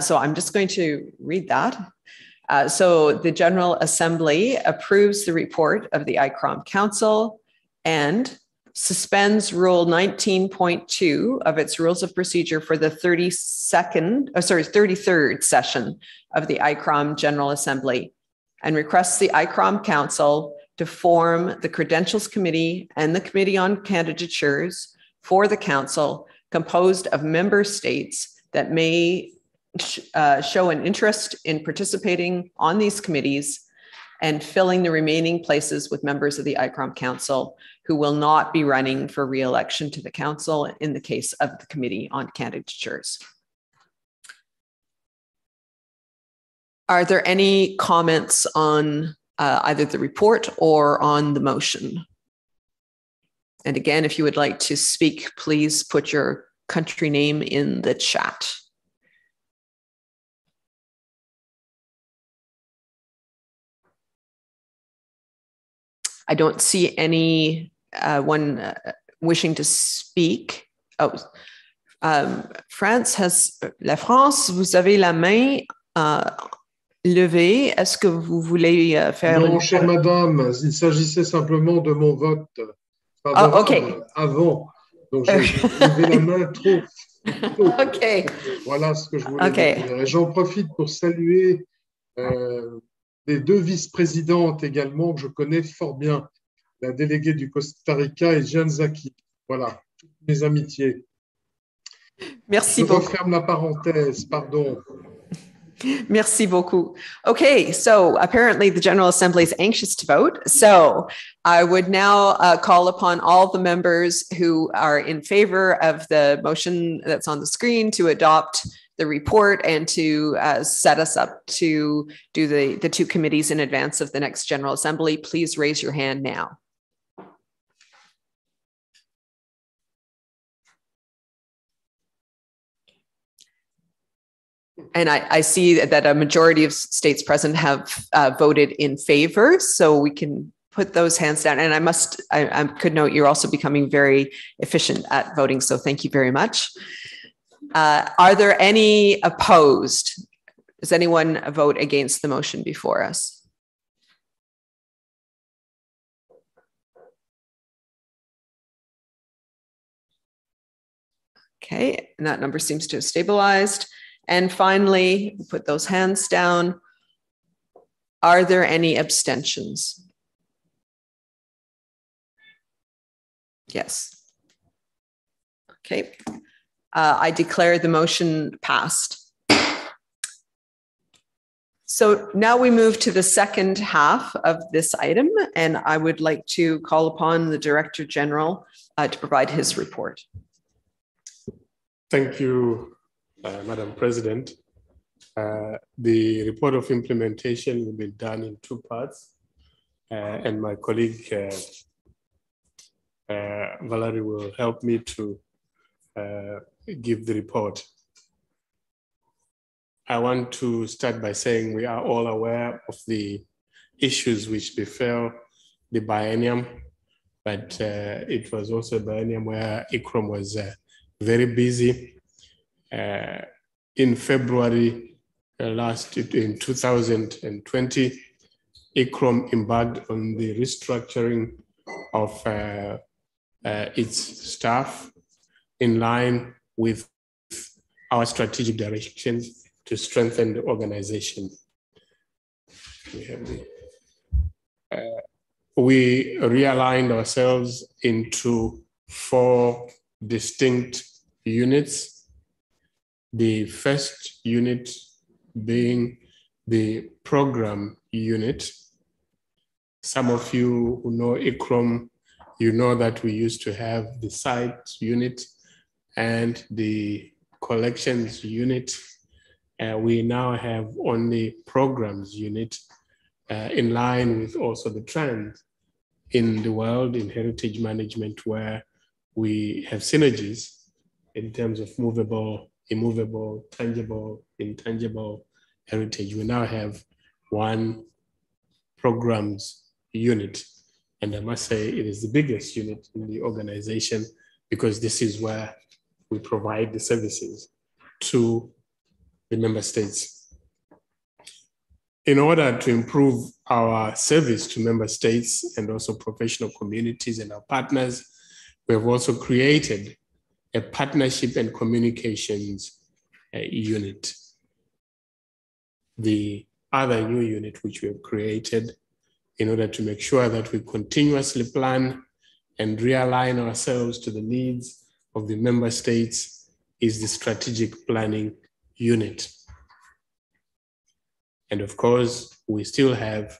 So I'm just going to read that. So the General Assembly approves the report of the ICCROM Council and suspends Rule 19.2 of its Rules of Procedure for the 33rd session of the ICCROM General Assembly, and requests the ICCROM Council to form the Credentials Committee and the Committee on Candidatures for the Council, composed of member states that may show an interest in participating on these committees, and filling the remaining places with members of the ICCROM Council who will not be running for re-election to the Council in the case of the Committee on Candidatures. Are there any comments on either the report or on the motion? And again, if you would like to speak, please put your country name in the chat. I don't see anyone wishing to speak. Oh, La France, vous avez la main levée. Est-ce que vous voulez faire... Non, chère madame, il s'agissait simplement de mon vote favorable avant. Donc, j'ai levé la main trop tôt. Okay. Voilà ce que je voulais dire. Et j'en profite pour saluer les deux vice-présidentes également que je connais fort bien, la déléguée du Costa Rica et Jeanne Zaki. Voilà, toutes mes amitiés. Merci beaucoup. Je referme la parenthèse, pardon. Merci beaucoup. Okay, so apparently the General Assembly is anxious to vote. So I would now call upon all the members who are in favor of the motion that's on the screen to adopt the report and to set us up to do the two committees in advance of the next General Assembly. Please raise your hand now. And I see that a majority of states present have voted in favor, so we can put those hands down. And I could note you're also becoming very efficient at voting, so thank you very much. Are there any opposed? Does anyone vote against the motion before us? Okay, and that number seems to have stabilized. And finally, put those hands down. Are there any abstentions? Yes. Okay. I declare the motion passed. So now we move to the second half of this item, and I would like to call upon the Director General to provide his report. Thank you, Madam President. The report of implementation will be done in two parts, and my colleague Valerie will help me to give the report. I want to start by saying we are all aware of the issues which befell the biennium, but it was also a biennium where ICCROM was very busy. In February in 2020, ICCROM embarked on the restructuring of its staff in line with our strategic directions to strengthen the organization. We realigned ourselves into 4 distinct units. The first unit being the program unit. Some of you who know ICCROM, you know that we used to have the site unit and the collections unit. We now have only programs unit in line with also the trend in the world in heritage management, where we have synergies in terms of movable, immovable, tangible, intangible heritage. We now have one programs unit. And I must say it is the biggest unit in the organization because this is where we provide the services to the member states. In order to improve our service to member states and also professional communities and our partners, we have also created a partnership and communications unit. The other new unit which we have created in order to make sure that we continuously plan and realign ourselves to the needs of the member states is the strategic planning unit. And of course, we still have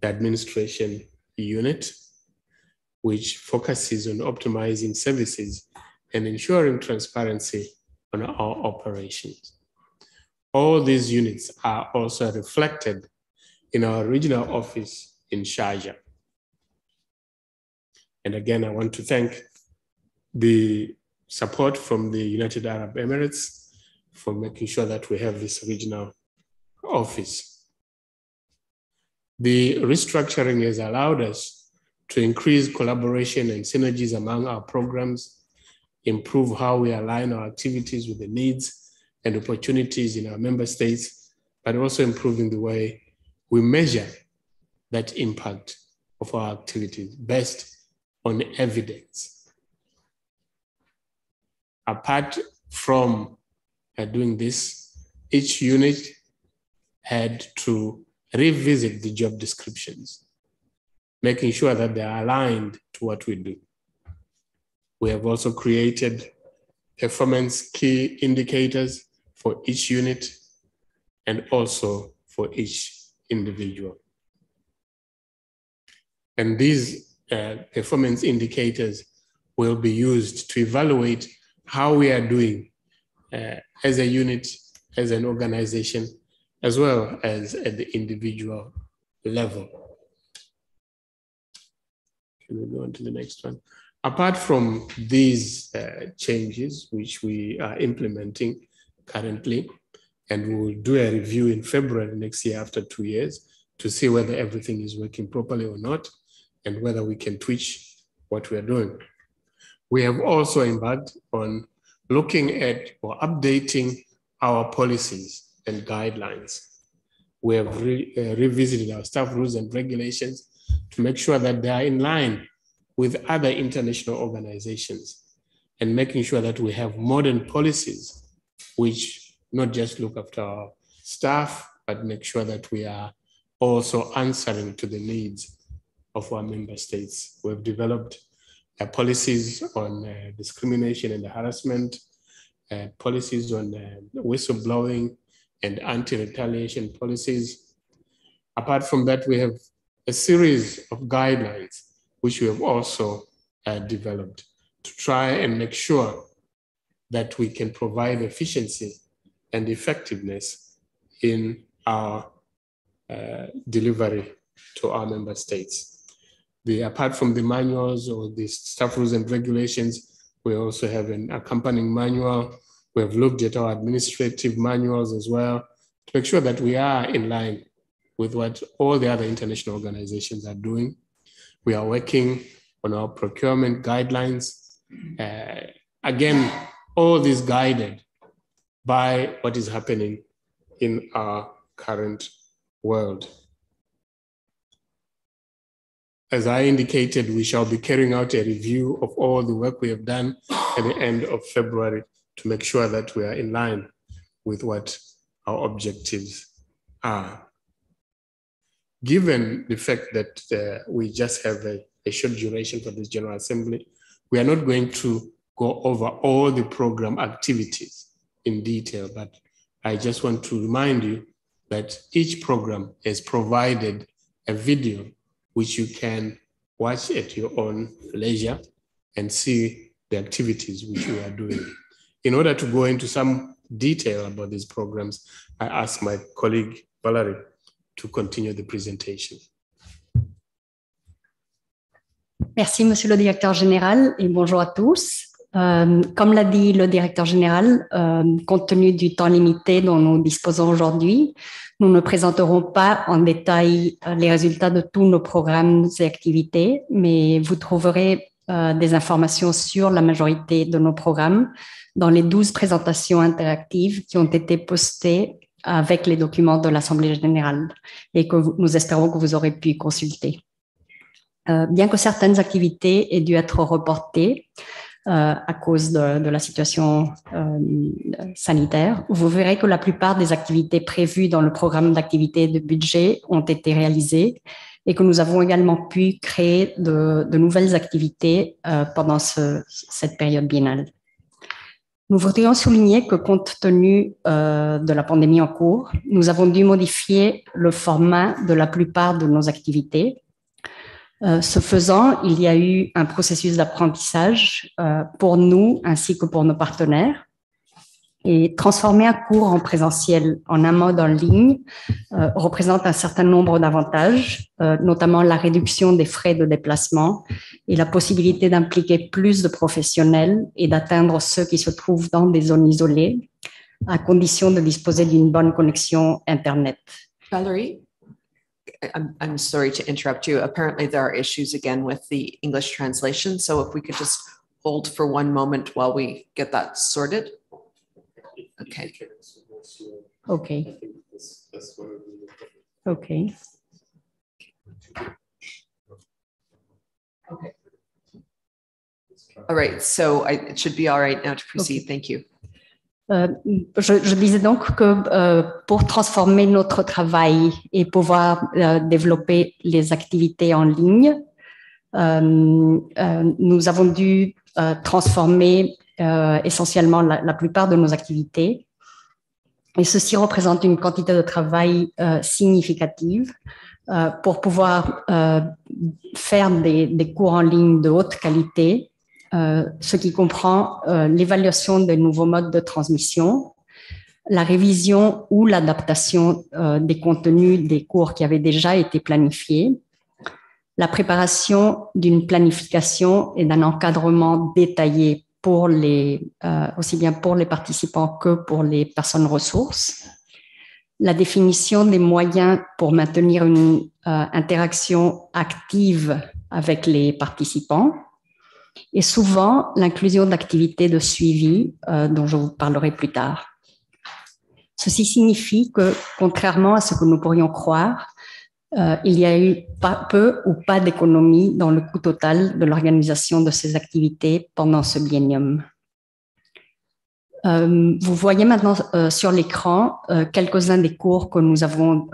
the administration unit, which focuses on optimizing services and ensuring transparency on our operations. All these units are also reflected in our regional office in Sharjah. And again, I want to thank the support from the United Arab Emirates for making sure that we have this regional office. The restructuring has allowed us to increase collaboration and synergies among our programs, improve how we align our activities with the needs and opportunities in our member states, but also improving the way we measure that impact of our activities based on evidence. Apart from doing this, each unit had to revisit the job descriptions, making sure that they are aligned to what we do. We have also created performance key indicators for each unit and also for each individual. And these performance indicators will be used to evaluate how we are doing as a unit, as an organization, as well as at the individual level. Can we go on to the next one? Apart from these changes, which we are implementing currently, and we will do a review in February next year after 2 years to see whether everything is working properly or not, and whether we can tweak what we are doing. We have also embarked on looking at or updating our policies and guidelines. We have revisited our staff rules and regulations to make sure that they are in line with other international organizations and making sure that we have modern policies which not just look after our staff, but make sure that we are also answering to the needs of our member states. We've developed policies on discrimination and harassment, policies on whistleblowing and anti-retaliation policies. Apart from that, we have a series of guidelines which we have also developed to try and make sure that we can provide efficiency and effectiveness in our delivery to our member states. Apart from the manuals or the staff rules and regulations, we also have an accompanying manual. We have looked at our administrative manuals as well to make sure that we are in line with what all the other international organizations are doing. We are working on our procurement guidelines. Again, all this guided by what is happening in our current world. As I indicated, we shall be carrying out a review of all the work we have done at the end of February to make sure that we are in line with what our objectives are. Given the fact that we just have a short duration for this General Assembly, we are not going to go over all the program activities in detail, but I just want to remind you that each program has provided a video which you can watch at your own leisure and see the activities which we are doing. In order to go into some detail about these programs, I ask my colleague Valerie to continue the presentation. Merci, Monsieur le Directeur Général, et bonjour à tous. Comme l'a dit le Directeur Général, compte tenu du temps limité dont nous disposons aujourd'hui, nous ne présenterons pas en détail les résultats de tous nos programmes et activités, mais vous trouverez des informations sur la majorité de nos programmes dans les 12 présentations interactives qui ont été postées avec les documents de l'Assemblée générale et que nous espérons que vous aurez pu consulter. Bien que certaines activités aient dû être reportées à cause de la situation sanitaire, vous verrez que la plupart des activités prévues dans le programme d'activité de budget ont été réalisées et que nous avons également pu créer de nouvelles activités pendant cette période biennale. Nous voudrions souligner que compte tenu de la pandémie en cours, nous avons dû modifier le format de la plupart de nos activités. Ce faisant, il y a eu un processus d'apprentissage pour nous ainsi que pour nos partenaires. Et transformer un cours en présentiel en un mode en ligne représente un certain nombre d'avantages, notamment la réduction des frais de déplacement et la possibilité d'impliquer plus de professionnels et d'atteindre ceux qui se trouvent dans des zones isolées, à condition de disposer d'une bonne connexion Internet. Valerie? I'm sorry to interrupt you. Apparently there are issues again with the English translation. So if we could just hold for one moment while we get that sorted. Okay. Okay. Okay. Okay. All right. So it should be all right now to proceed. Okay. Thank you. Je disais donc que pour transformer notre travail et pouvoir développer les activités en ligne, nous avons dû transformer essentiellement la plupart de nos activités. Et ceci représente une quantité de travail significative pour pouvoir faire des cours en ligne de haute qualité, ce qui comprend l'évaluation des nouveaux modes de transmission, la révision ou l'adaptation des contenus des cours qui avaient déjà été planifiés, la préparation d'une planification et d'un encadrement détaillé pour aussi bien pour les participants que pour les personnes ressources, la définition des moyens pour maintenir une interaction active avec les participants, et souvent l'inclusion d'activités de suivi dont je vous parlerai plus tard. Ceci signifie que, contrairement à ce que nous pourrions croire, il y a eu peu ou pas d'économie dans le coût total de l'organisation de ces activités pendant ce biennium. Vous voyez maintenant sur l'écran quelques-uns des cours que nous avons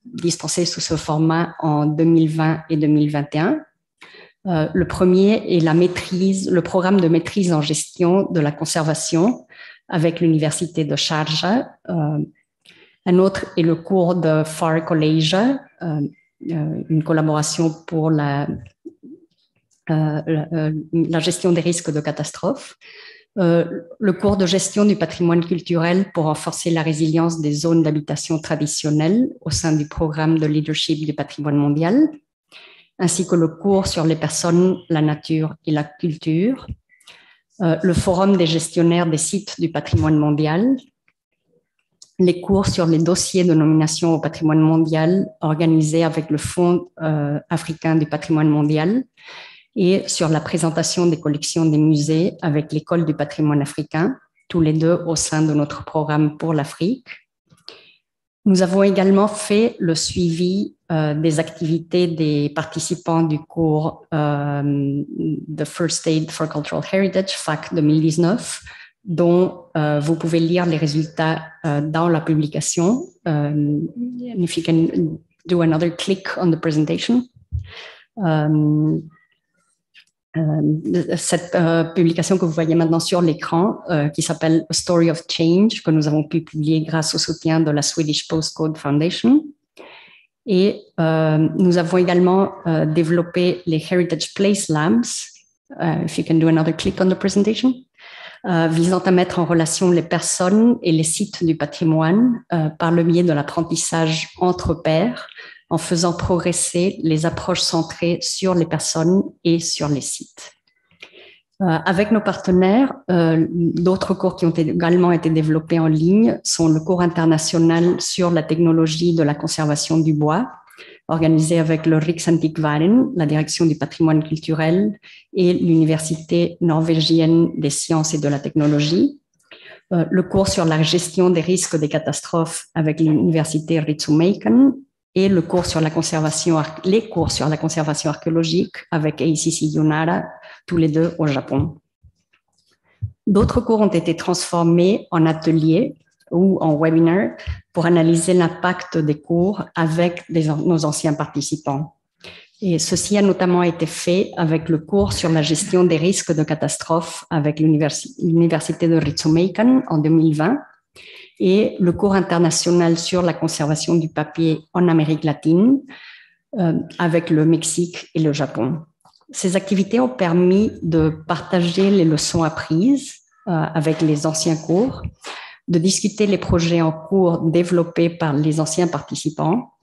dispensés sous ce format en 2020 et 2021. Le premier est le programme de maîtrise en gestion de la conservation avec l'Université de Sharjah. Un autre est le cours de Far College, une collaboration pour la gestion des risques de catastrophe. le cours de gestion du patrimoine culturel pour renforcer la résilience des zones d'habitation traditionnelles au sein du programme de leadership du patrimoine mondial, ainsi que le cours sur les personnes, la nature et la culture, le forum des gestionnaires des sites du patrimoine mondial, les cours sur les dossiers de nomination au patrimoine mondial organisés avec le Fonds africain du patrimoine mondial et sur la présentation des collections des musées avec l'École du patrimoine africain, tous les deux au sein de notre programme pour l'Afrique. Nous avons également fait le suivi des activités des participants du cours The First Aid for Cultural Heritage, FAC 2019, dont vous pouvez lire les résultats dans la publication. If you can do another click on the presentation. Cette publication que vous voyez maintenant sur l'écran, qui s'appelle A Story of Change, que nous avons pu publier grâce au soutien de la Swedish Postcode Foundation. Et nous avons également développé les Heritage Place Labs, if you can do another click on the presentation, visant à mettre en relation les personnes et les sites du patrimoine par le biais de l'apprentissage entre pairs, en faisant progresser les approches centrées sur les personnes et sur les sites. Avec nos partenaires, d'autres cours qui ont également été développés en ligne sont le cours international sur la technologie de la conservation du bois, organisé avec le Riksantikvaren, la direction du patrimoine culturel, et l'Université norvégienne des sciences et de la technologie. Le cours sur la gestion des risques des catastrophes avec l'Université Ritsumeikan, et le cours sur la conservation, les cours sur la conservation archéologique avec ICCROM, tous les deux au Japon. D'autres cours ont été transformés en ateliers ou en webinaires pour analyser l'impact des cours avec nos anciens participants. Et ceci a notamment été fait avec le cours sur la gestion des risques de catastrophes avec l'Université de Ritsumeikan en 2020, et le cours international sur la conservation du papier en Amérique latine avec le Mexique et le Japon. Ces activités ont permis de partager les leçons apprises avec les anciens cours, de discuter les projets en cours développés par les anciens participants,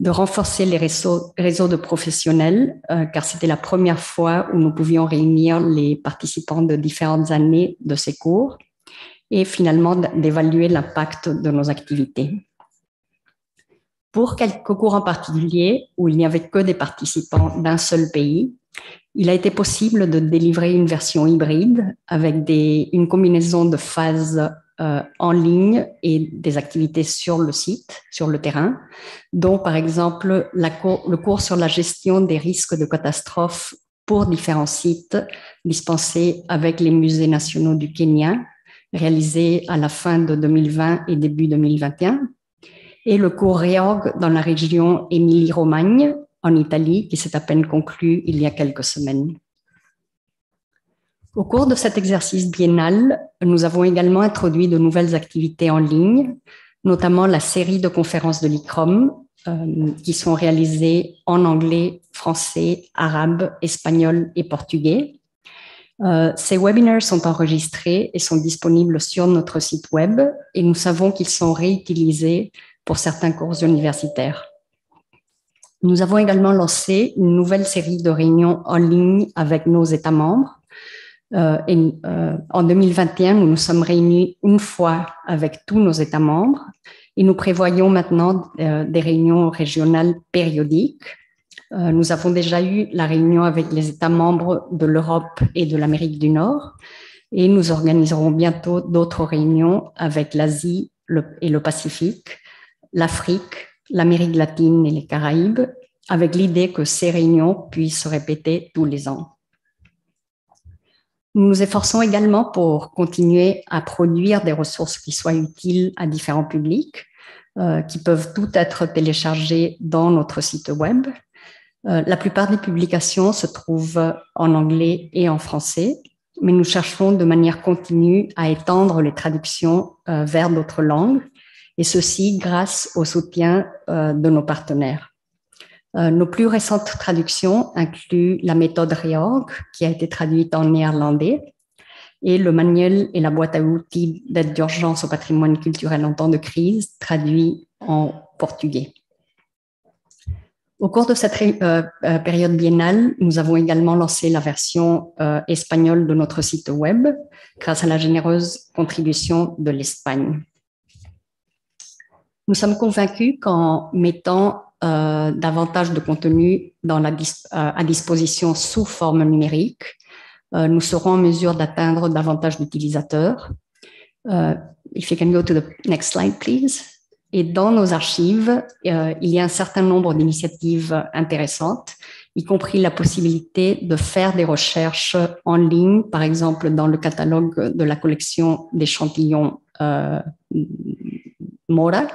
de renforcer les réseaux de professionnels, car c'était la première fois où nous pouvions réunir les participants de différentes années de ces cours, et finalement d'évaluer l'impact de nos activités. Pour quelques cours en particulier, où il n'y avait que des participants d'un seul pays, il a été possible de délivrer une version hybride avec une combinaison de phases en ligne et des activités sur le site, sur le terrain, dont par exemple le cours sur la gestion des risques de catastrophes pour différents sites dispensés avec les musées nationaux du Kenya, réalisé à la fin de 2020 et début 2021, et le cours Réorg dans la région Émilie-Romagne, en Italie, qui s'est à peine conclu il y a quelques semaines. Au cours de cet exercice biennal, nous avons également introduit de nouvelles activités en ligne, notamment la série de conférences de l'ICCROM, qui sont réalisées en anglais, français, arabe, espagnol et portugais. Ces webinaires sont enregistrés et sont disponibles sur notre site web, et nous savons qu'ils sont réutilisés pour certains cours universitaires. Nous avons également lancé une nouvelle série de réunions en ligne avec nos États membres. En 2021, nous nous sommes réunis une fois avec tous nos États membres et nous prévoyons maintenant des réunions régionales périodiques. Nous avons déjà eu la réunion avec les États membres de l'Europe et de l'Amérique du Nord, et nous organiserons bientôt d'autres réunions avec l'Asie et le Pacifique, l'Afrique, l'Amérique latine et les Caraïbes, avec l'idée que ces réunions puissent se répéter tous les ans. Nous nous efforçons également pour continuer à produire des ressources qui soient utiles à différents publics, qui peuvent toutes être téléchargées dans notre site web. La plupart des publications se trouvent en anglais et en français, mais nous cherchons de manière continue à étendre les traductions vers d'autres langues, et ceci grâce au soutien de nos partenaires. Nos plus récentes traductions incluent la méthode Réorg, qui a été traduite en néerlandais, et le manuel et la boîte à outils d'aide d'urgence au patrimoine culturel en temps de crise, traduit en portugais. Au cours de cette période biennale, nous avons également lancé la version espagnole de notre site web grâce à la généreuse contribution de l'Espagne. Nous sommes convaincus qu'en mettant davantage de contenu à disposition sous forme numérique, nous serons en mesure d'atteindre davantage d'utilisateurs. If you can go to the next slide, please. Et dans nos archives, il y a un certain nombre d'initiatives intéressantes, y compris la possibilité de faire des recherches en ligne, par exemple dans le catalogue de la collection d'échantillons Mora.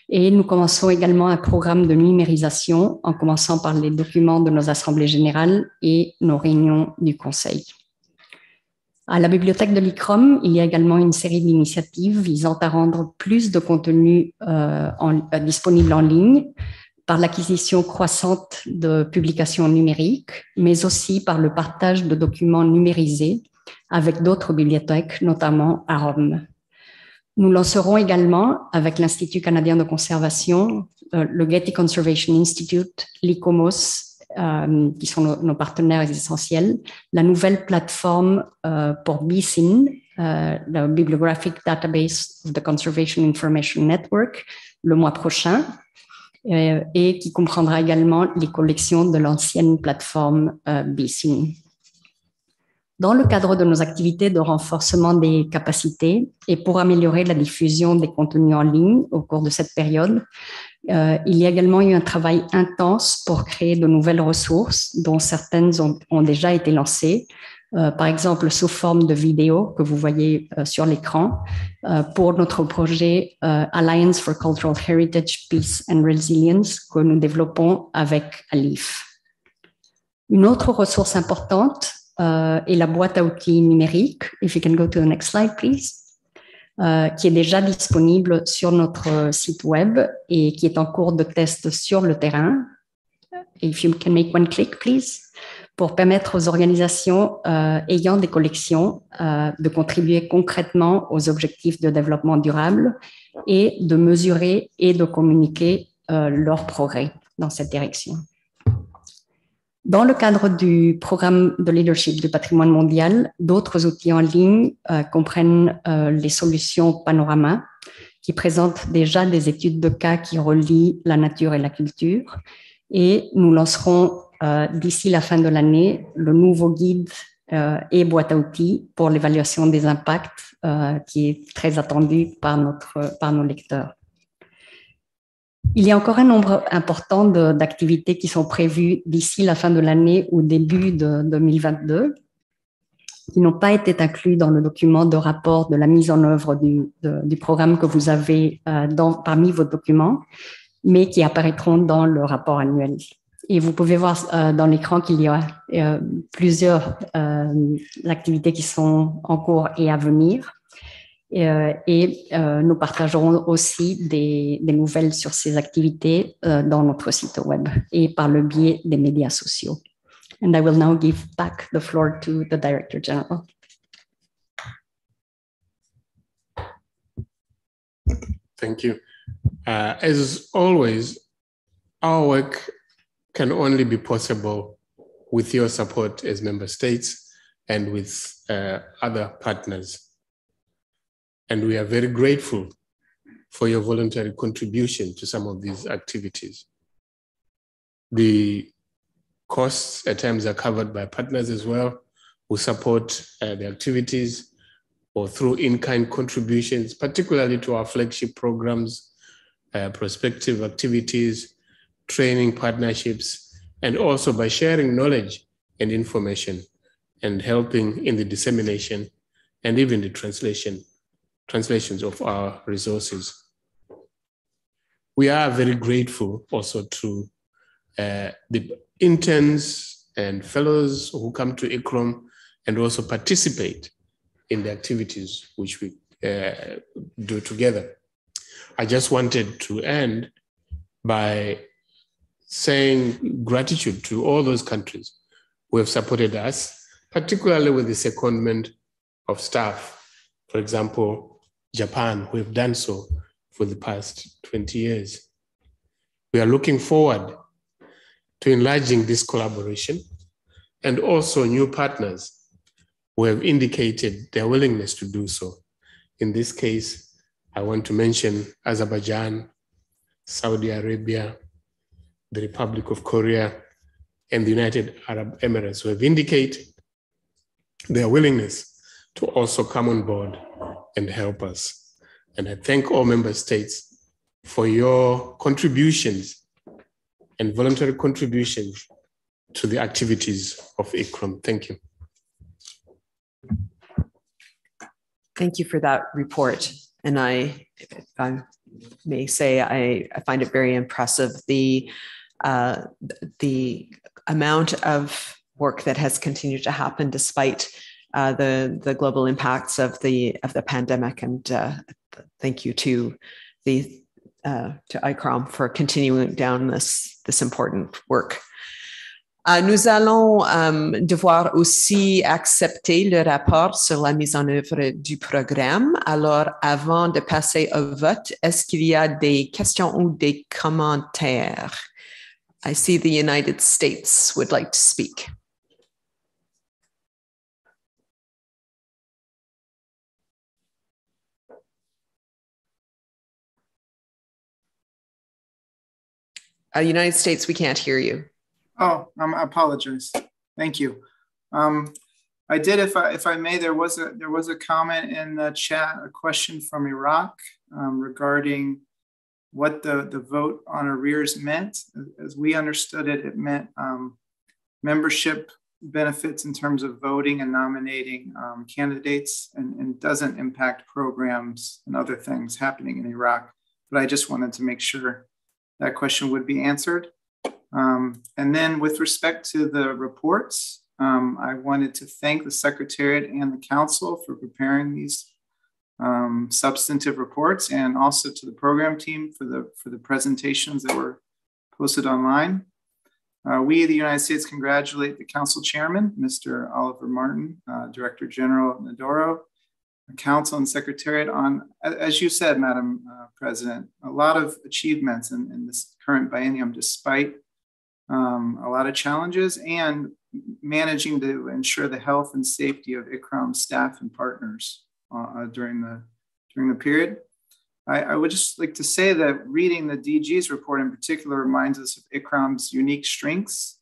Et nous commençons également un programme de numérisation en commençant par les documents de nos assemblées générales et nos réunions du Conseil. À la bibliothèque de l'ICCROM, il y a également une série d'initiatives visant à rendre plus de contenu disponible en ligne par l'acquisition croissante de publications numériques, mais aussi par le partage de documents numérisés avec d'autres bibliothèques, notamment à Rome. Nous lancerons également, avec l'Institut canadien de conservation, le Getty Conservation Institute, l'ICOMOS, qui sont nos partenaires essentiels, la nouvelle plateforme pour BICIN, le Bibliographic Database of the Conservation Information Network, le mois prochain, et qui comprendra également les collections de l'ancienne plateforme BICIN. Dans le cadre de nos activités de renforcement des capacités et pour améliorer la diffusion des contenus en ligne au cours de cette période, il y a également eu un travail intense pour créer de nouvelles ressources, dont certaines ont déjà été lancées, par exemple sous forme de vidéos que vous voyez sur l'écran, pour notre projet Alliance for Cultural Heritage, Peace and Resilience que nous développons avec ALIF. Une autre ressource importante est la boîte à outils numérique. If you can go to the next slide, please. Qui est déjà disponible sur notre site web et qui est en cours de test sur le terrain. If you can make one click, please, pour permettre aux organisations ayant des collections de contribuer concrètement aux objectifs de développement durable et de mesurer et de communiquer leurs progrès dans cette direction. Dans le cadre du programme de leadership du patrimoine mondial, d'autres outils en ligne comprennent les solutions Panorama, qui présentent déjà des études de cas qui relient la nature et la culture. Et nous lancerons d'ici la fin de l'année le nouveau guide et boîte à outils pour l'évaluation des impacts, qui est très attendu par nos lecteurs. Il y a encore un nombre important d'activités qui sont prévues d'ici la fin de l'année ou début de 2022, qui n'ont pas été inclus dans le document de rapport de la mise en œuvre du programme que vous avez parmi vos documents, mais qui apparaîtront dans le rapport annuel. Et vous pouvez voir dans l'écran qu'il y a plusieurs activités qui sont en cours et à venir. Et nous partagerons aussi des nouvelles sur ces activités dans notre site web et par le biais des médias sociaux. And I will now give back the floor to the Director General. Thank you. As always, our work can only be possible with your support as member states and with other partners. And we are very grateful for your voluntary contribution to some of these activities. The costs at times are covered by partners as well, who support the activities or through in-kind contributions, particularly to our flagship programs, prospective activities, training partnerships, and also by sharing knowledge and information and helping in the dissemination and even the translations of our resources. We are very grateful also to the interns and fellows who come to ICCROM and also participate in the activities which we do together. I just wanted to end by saying gratitude to all those countries who have supported us, particularly with the secondment of staff. For example, Japan, who have done so for the past 20 years. We are looking forward to enlarging this collaboration, and also new partners who have indicated their willingness to do so. In this case, I want to mention Azerbaijan, Saudi Arabia, the Republic of Korea, and the United Arab Emirates, who have indicated their willingness to also come on board and help us. And I thank all member states for your contributions and voluntary contributions to the activities of ICCROM. Thank you. Thank you for that report. And if I may say, I find it very impressive, the amount of work that has continued to happen despite the global impacts of the pandemic. And thank you to ICCROM for continuing down this important work. Nous allons devoir aussi accepter le rapport sur la mise en œuvre du programme. Alors, avant de passer au vote, est-ce qu'il y a des questions ou des commentaires? I see the United States would like to speak. United States, we can't hear you. Oh, I apologize. Thank you. I did, if I may, there was a comment in the chat, a question from Iraq regarding what the vote on arrears meant. As we understood it, it meant membership benefits in terms of voting and nominating candidates, and doesn't impact programs and other things happening in Iraq. But I just wanted to make sure that question would be answered. And then with respect to the reports, I wanted to thank the Secretariat and the Council for preparing these substantive reports, and also to the program team for the presentations that were posted online. We, the United States, congratulate the Council Chairman, Mr. Oliver Martin, Director General Nadoro, Council and Secretariat on, as you said, Madam President, a lot of achievements in this current biennium, despite a lot of challenges, and managing to ensure the health and safety of ICCROM staff and partners during the period. I would just like to say that reading the DG's report in particular reminds us of ICCROM's unique strengths.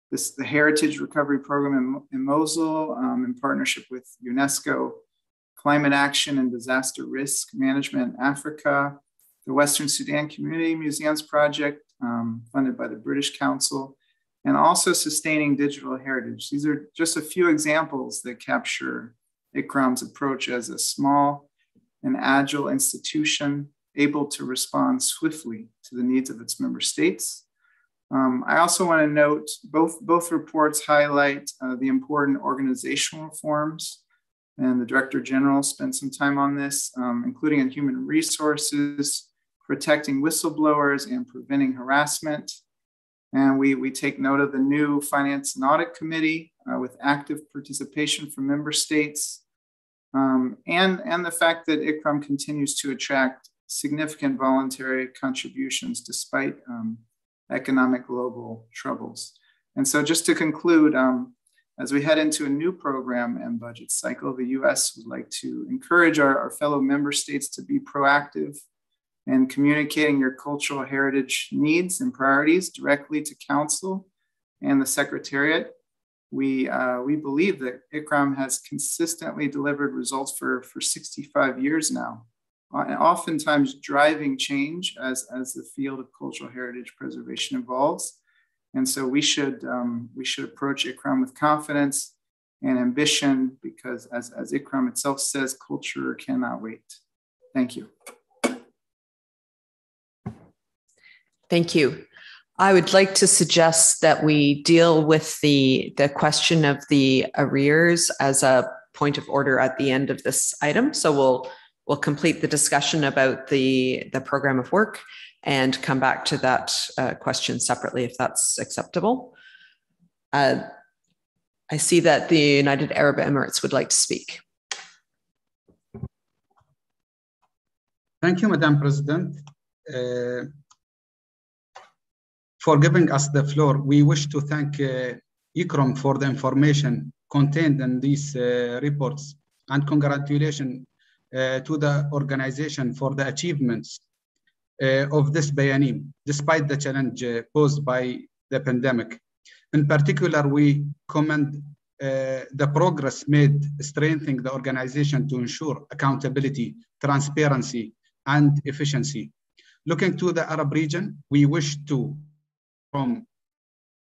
The Heritage Recovery Program in Mosul, in partnership with UNESCO, Climate Action and Disaster Risk Management in Africa, the Western Sudan Community Museums Project, funded by the British Council, and also sustaining digital heritage. These are just a few examples that capture ICCROM's approach as a small and agile institution able to respond swiftly to the needs of its member states. I also want to note both reports highlight the important organizational reforms, and the Director General spent some time on this, including in human resources, protecting whistleblowers and preventing harassment. And we take note of the new Finance and Audit Committee with active participation from member states, and the fact that ICCROM continues to attract significant voluntary contributions despite economic global troubles. And so just to conclude, as we head into a new program and budget cycle, the US would like to encourage our fellow member states to be proactive in communicating your cultural heritage needs and priorities directly to Council and the Secretariat. We believe that ICCROM has consistently delivered results for 65 years now, and oftentimes driving change as the field of cultural heritage preservation evolves. And so we should approach ICCROM with confidence and ambition, because as ICCROM itself says, culture cannot wait. Thank you. Thank you. I would like to suggest that we deal with the question of the arrears as a point of order at the end of this item. So we'll complete the discussion about the program of work and come back to that question separately, if that's acceptable. I see that the United Arab Emirates would like to speak. Thank you, Madam President, for giving us the floor. We wish to thank ICCROM for the information contained in these reports, and congratulations to the organization for the achievements of this biennium, despite the challenge posed by the pandemic. In particular, we commend the progress made strengthening the organization to ensure accountability, transparency, and efficiency. Looking to the Arab region, we wish to from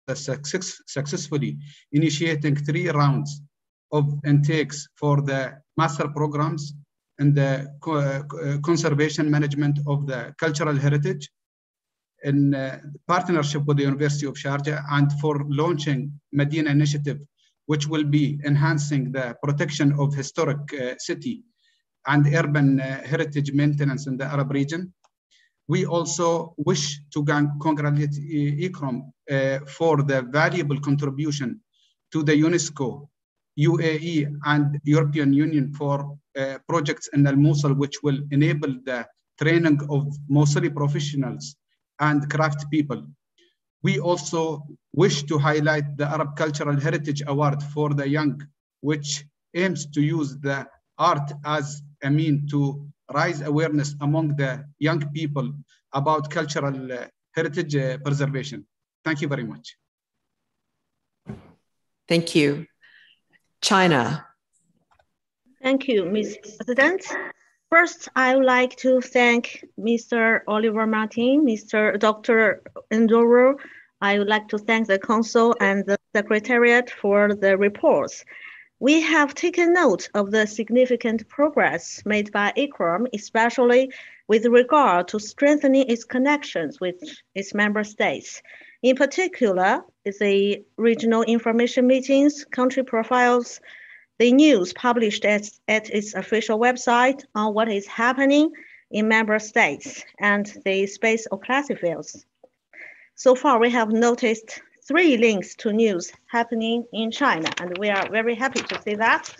the successfully initiating 3 rounds of intakes for the master programs in the conservation management of the cultural heritage in partnership with the University of Sharjah, and for launching Medina Initiative, which will be enhancing the protection of historic city and urban heritage maintenance in the Arab region. We also wish to congratulate ICCROM for the valuable contribution to the UNESCO, UAE, and European Union for projects in Al-Mosul, which will enable the training of Mosuli professionals and craft people. We also wish to highlight the Arab Cultural Heritage Award for the Young, which aims to use the art as a mean to raise awareness among the young people about cultural heritage preservation. Thank you very much. Thank you. China. Thank you, Ms. President. First, I would like to thank Mr. Oliver Martin, Dr. Ndoro. I would like to thank the Council and the Secretariat for the reports. We have taken note of the significant progress made by ICCROM, especially with regard to strengthening its connections with its member states. In particular, the regional information meetings, country profiles, the news published at its official website on what is happening in member states, and the space of classifieds. So far, we have noticed 3 links to news happening in China, and we are very happy to see that.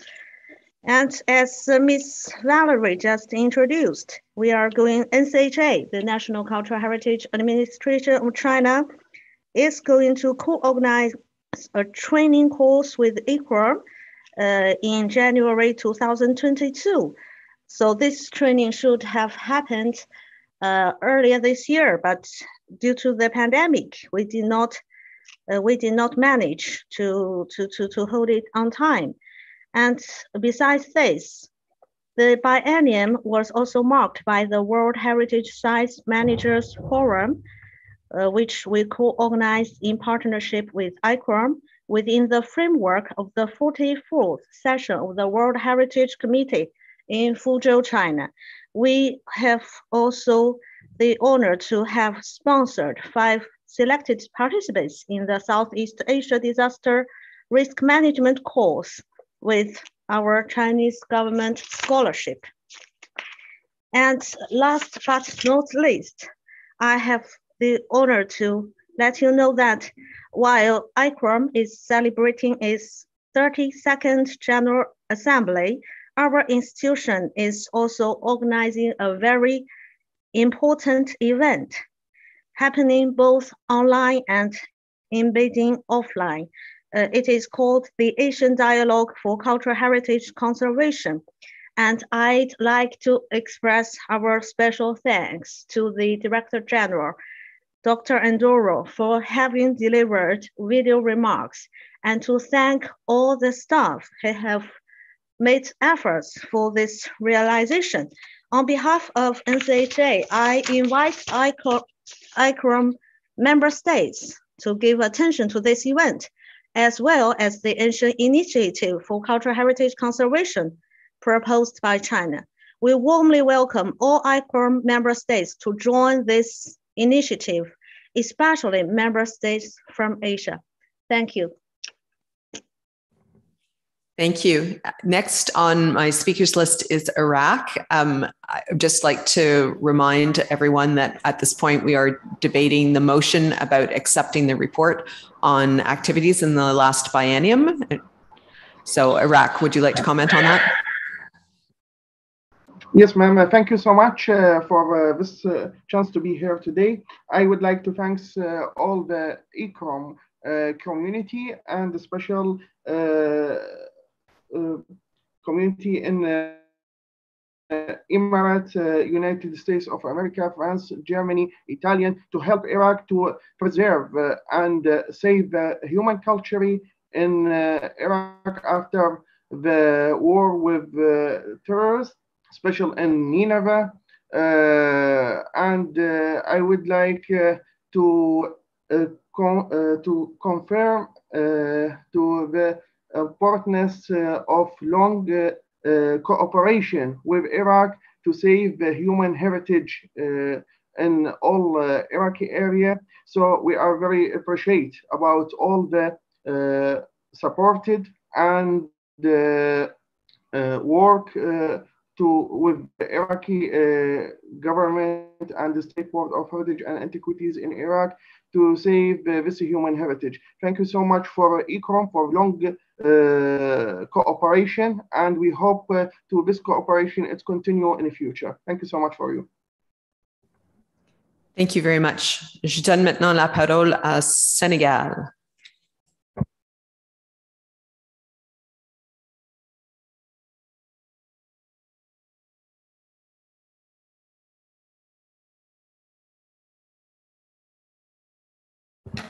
And as Ms. Valerie just introduced, we are going, NCHA, the National Cultural Heritage Administration of China, is going to co-organize a training course with ICCROM in January 2022. So this training should have happened earlier this year, but due to the pandemic, we did not manage to hold it on time. And besides this, the biennium was also marked by the World Heritage Sites Managers Forum, which we co-organized in partnership with ICCROM within the framework of the 44th session of the World Heritage Committee in Fuzhou, China. We have also the honor to have sponsored 5 selected participants in the Southeast Asia Disaster Risk Management course with our Chinese government scholarship. And last but not least, I have the honor to let you know that while ICCROM is celebrating its 32nd General Assembly, our institution is also organizing a very important event happening both online and embedding offline. It is called the Asian Dialogue for Cultural Heritage Conservation. And I'd like to express our special thanks to the Director General, Dr. Ndoro, for having delivered video remarks, and to thank all the staff who have made efforts for this realization. On behalf of NCHA, I invite ICCROM member states to give attention to this event, as well as the Asian Initiative for Cultural Heritage Conservation proposed by China. We warmly welcome all ICCROM member states to join this initiative, especially member states from Asia. Thank you. Thank you. Next on my speakers list is Iraq. I'd just like to remind everyone that at this point we are debating the motion about accepting the report on activities in the last biennium. So Iraq, would you like to comment on that? Yes, ma'am. Thank you so much for this chance to be here today. I would like to thank all the ICCROM community and the special community in Emirates, United States of America, France, Germany, Italian, to help Iraq to preserve and save human culture in Iraq after the war with terrorists, especially in Nineveh. And I would like to confirm to the importance of long cooperation with Iraq to save the human heritage in all Iraqi area. So we are very appreciate about all the supported and work with the Iraqi government and the State Board of Heritage and Antiquities in Iraq to save this human heritage. Thank you so much for ICCROM for long cooperation, and we hope to this cooperation it's continue in the future. Thank you so much for you. Thank you very much. Je donne maintenant la parole à Sénégal.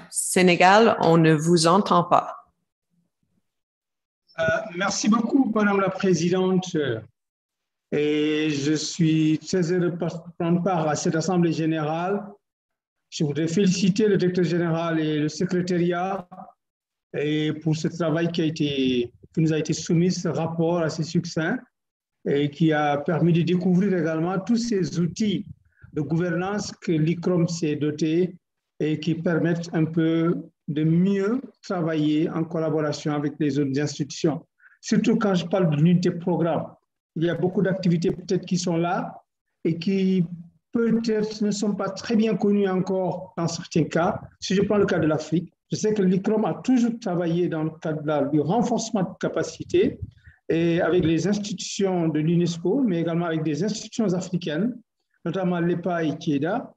Sénégal, on ne vous entend pas. Merci beaucoup, Madame la Présidente. Et je suis très heureux de prendre part à cette Assemblée générale. Je voudrais féliciter le directeur général et le secrétariat et pour ce travail qui nous a été soumis, ce rapport assez succinct et qui a permis de découvrir également tous ces outils de gouvernance que l'ICCROM s'est doté et qui permettent un peu de mieux travailler en collaboration avec les autres institutions. Surtout quand je parle de l'unité programme. Il y a beaucoup d'activités peut-être qui sont là et qui peut-être ne sont pas très bien connues encore dans certains cas. Si je prends le cas de l'Afrique, je sais que l'ICCROM a toujours travaillé dans le cadre du renforcement de capacité et avec les institutions de l'UNESCO, mais également avec des institutions africaines, notamment l'EPA et Kieda.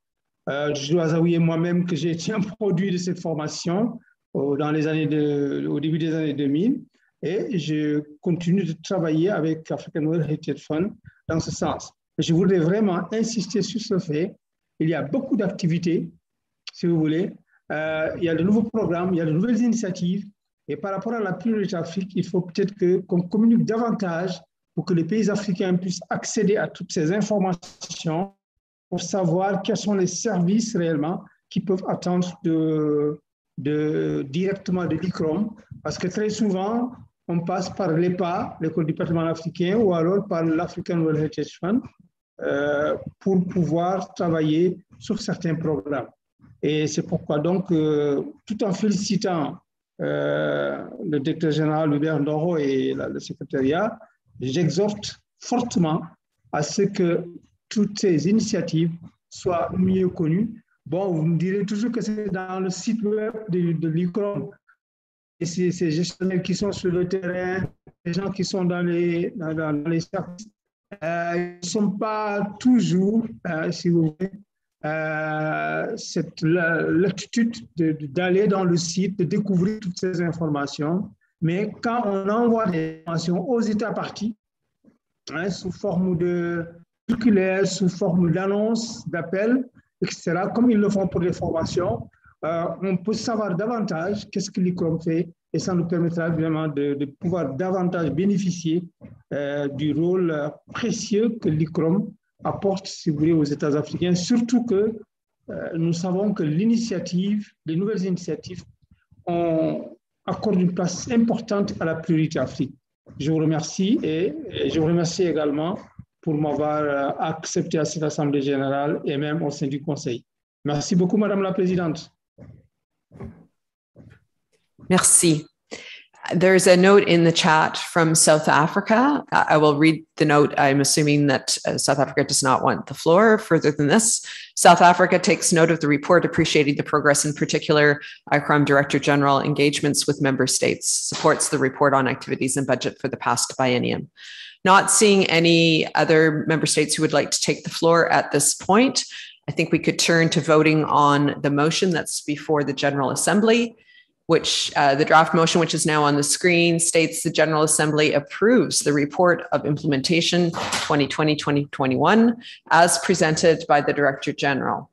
Je dois avouer moi-même que j'ai été un produit de cette formation au début des années 2000 et je continue de travailler avec African World Heritage Fund dans ce sens. Je voudrais vraiment insister sur ce fait. Il y a beaucoup d'activités, si vous voulez. Il y a de nouveaux programmes, il y a de nouvelles initiatives. Et par rapport à la priorité Afrique, il faut peut-être qu'on communique davantage pour que les pays africains puissent accéder à toutes ces informations pour savoir quels sont les services réellement qui peuvent attendre directement de l'ICCROM. Parce que très souvent, on passe par l'EPA, l'École du patrimoine africain, ou alors par l'African World Heritage Fund pour pouvoir travailler sur certains programmes. Et c'est pourquoi donc, tout en félicitant le directeur général Hubert Ndoro et le secrétariat, j'exhorte fortement à ce que toutes ces initiatives soient mieux connues. Bon, vous me direz toujours que c'est dans le site web de l'ICCROM. Et ces gestionnaires qui sont sur le terrain, les gens qui sont dans les services, ils ne sont pas toujours, si vous voulez, l'attitude d'aller dans le site, de découvrir toutes ces informations. Mais quand on envoie des informations aux États parties, sous forme de circulaires, sous forme d'annonces, d'appels, etc., comme ils le font pour les formations, on peut savoir davantage qu'est-ce que l'ICCROM fait et ça nous permettra vraiment de pouvoir davantage bénéficier du rôle précieux que l'ICCROM apporte, si vous voulez, aux États africains, surtout que nous savons que les nouvelles initiatives accordent une place importante à la priorité Afrique. Je vous remercie et je vous remercie également pour m'avoir accepté à cette Assemblée générale et même au sein du Conseil. Merci beaucoup, Madame la Présidente. Merci. There's a note in the chat from South Africa. I will read the note. I'm assuming that South Africa does not want the floor further than this. South Africa takes note of the report, appreciating the progress, in particular, ICCROM Director General engagements with member states, supports the report on activities and budget for the past biennium. Not seeing any other member states who would like to take the floor at this point, I think we could turn to voting on the motion that's before the General Assembly, which the draft motion, which is now on the screen, states the General Assembly approves the report of implementation 2020-2021 as presented by the Director General.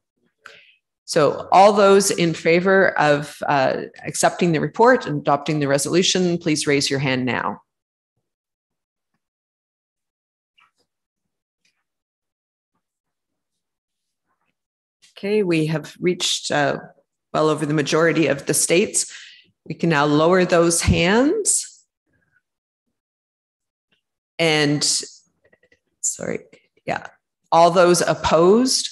So all those in favor of accepting the report and adopting the resolution, please raise your hand now. Okay, we have reached well over the majority of the states. We can now lower those hands. And sorry, yeah, all those opposed.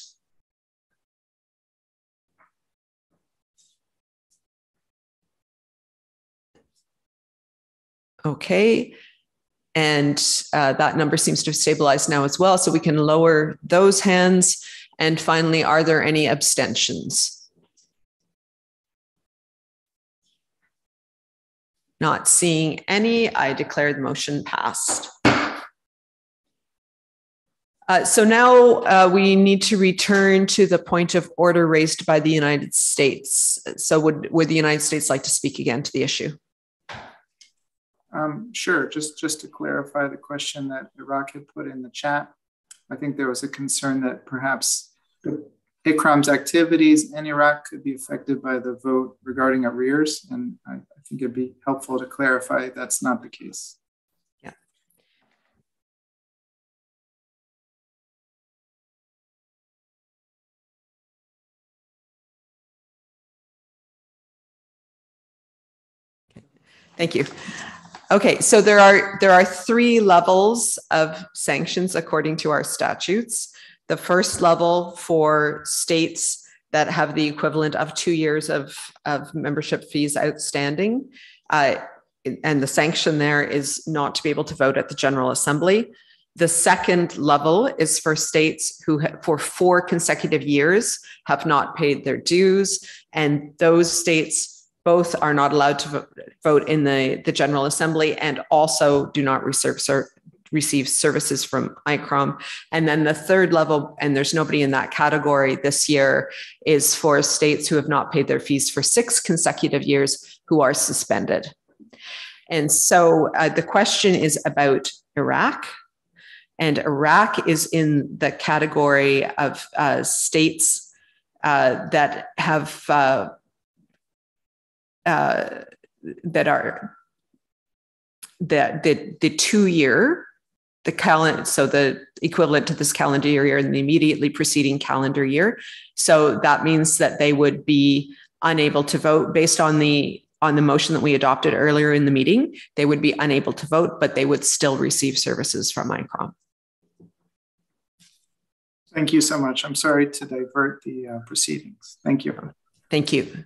Okay, and that number seems to have stabilized now as well. So we can lower those hands. And finally, are there any abstentions? Not seeing any, I declare the motion passed. So now we need to return to the point of order raised by the United States. So would the United States like to speak again to the issue? Sure, just to clarify the question that Iraq had put in the chat. I think there was a concern that perhaps ICCROM's activities in Iraq could be affected by the vote regarding arrears, and I think it'd be helpful to clarify that's not the case. Yeah. Okay. Thank you. Okay, so there are three levels of sanctions according to our statutes. The first level for states that have the equivalent of 2 years of membership fees outstanding. And the sanction there is not to be able to vote at the General Assembly. The second level is for states who for 4 consecutive years have not paid their dues. And those states both are not allowed to vote in the General Assembly and also do not receive services from ICCROM. And then the third level, and there's nobody in that category this year, is for states who have not paid their fees for 6 consecutive years who are suspended. And so the question is about Iraq. And Iraq is in the category of states that have that are the 2 year, the calendar, so the equivalent to this calendar year and the immediately preceding calendar year. So that means that they would be unable to vote based on the motion that we adopted earlier in the meeting. They would be unable to vote, but they would still receive services from ICCROM. Thank you so much. I'm sorry to divert the proceedings. Thank you. Thank you.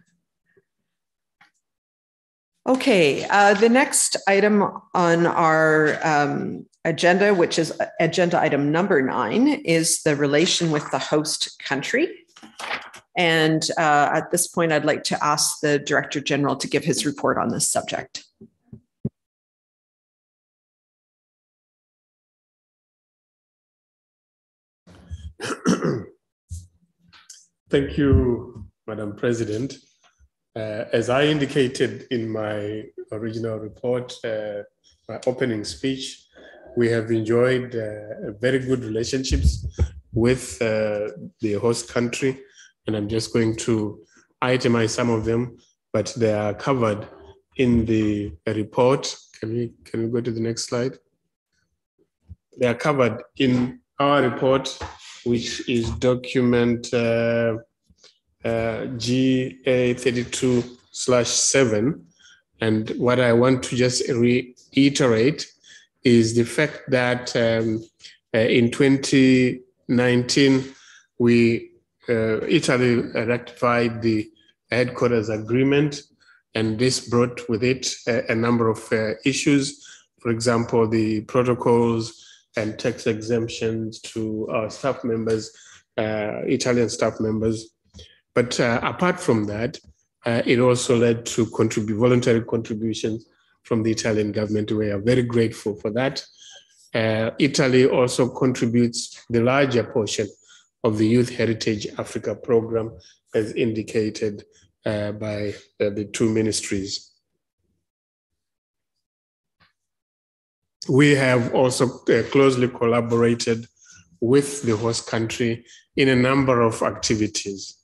Okay, the next item on our agenda, which is agenda item number 9, is the relation with the host country. And at this point, I'd like to ask the Director General to give his report on this subject. Thank you, Madam President. As I indicated in my original report, my opening speech, we have enjoyed very good relationships with the host country, and I'm just going to itemize some of them, but they are covered in the report. Can we go to the next slide? They are covered in our report, which is document GA32/7. And what I want to just reiterate is the fact that in 2019, Italy ratified the headquarters agreement And this brought with it a number of issues. For example, the protocols and tax exemptions to our staff members, Italian staff members. But apart from that, it also led to voluntary contributions from the Italian government. We are very grateful for that. Italy also contributes the larger portion of the Youth Heritage Africa program, as indicated by the two ministries. We have also closely collaborated with the host country in a number of activities.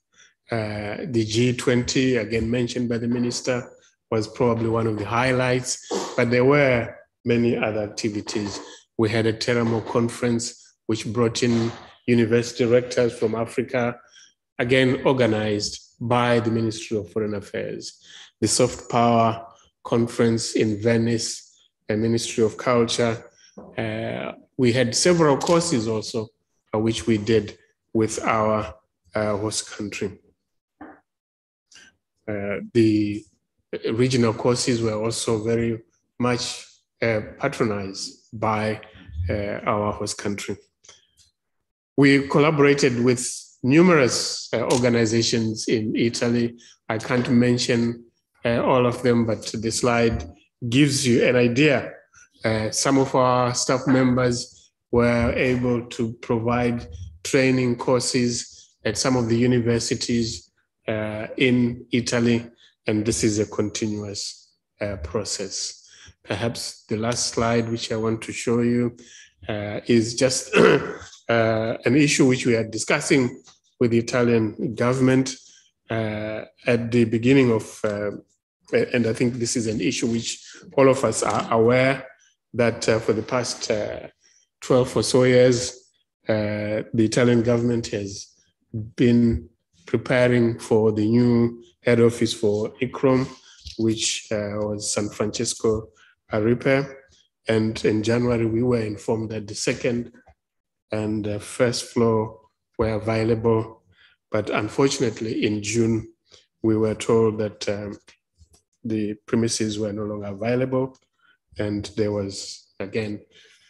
The G20, again mentioned by the minister, was probably one of the highlights, but there were many other activities. We had a Teramo conference, which brought in university rectors from Africa, again organized by the Ministry of Foreign Affairs. The Soft Power Conference in Venice, the Ministry of Culture. We had several courses also, which we did with our host country. The regional courses were also very much patronized by our host country. We collaborated with numerous organizations in Italy. I can't mention all of them, but the slide gives you an idea. Some of our staff members were able to provide training courses at some of the universities in Italy, and this is a continuous process. Perhaps the last slide, which I want to show you, is just an issue which we are discussing with the Italian government at the beginning of, and I think this is an issue which all of us are aware that for the past 12 or so years, the Italian government has been preparing for the new head office for ICCROM, which was San Francesco Aripe. And in January, we were informed that the second and the first floor were available. But unfortunately, in June, we were told that the premises were no longer available. And there was, again,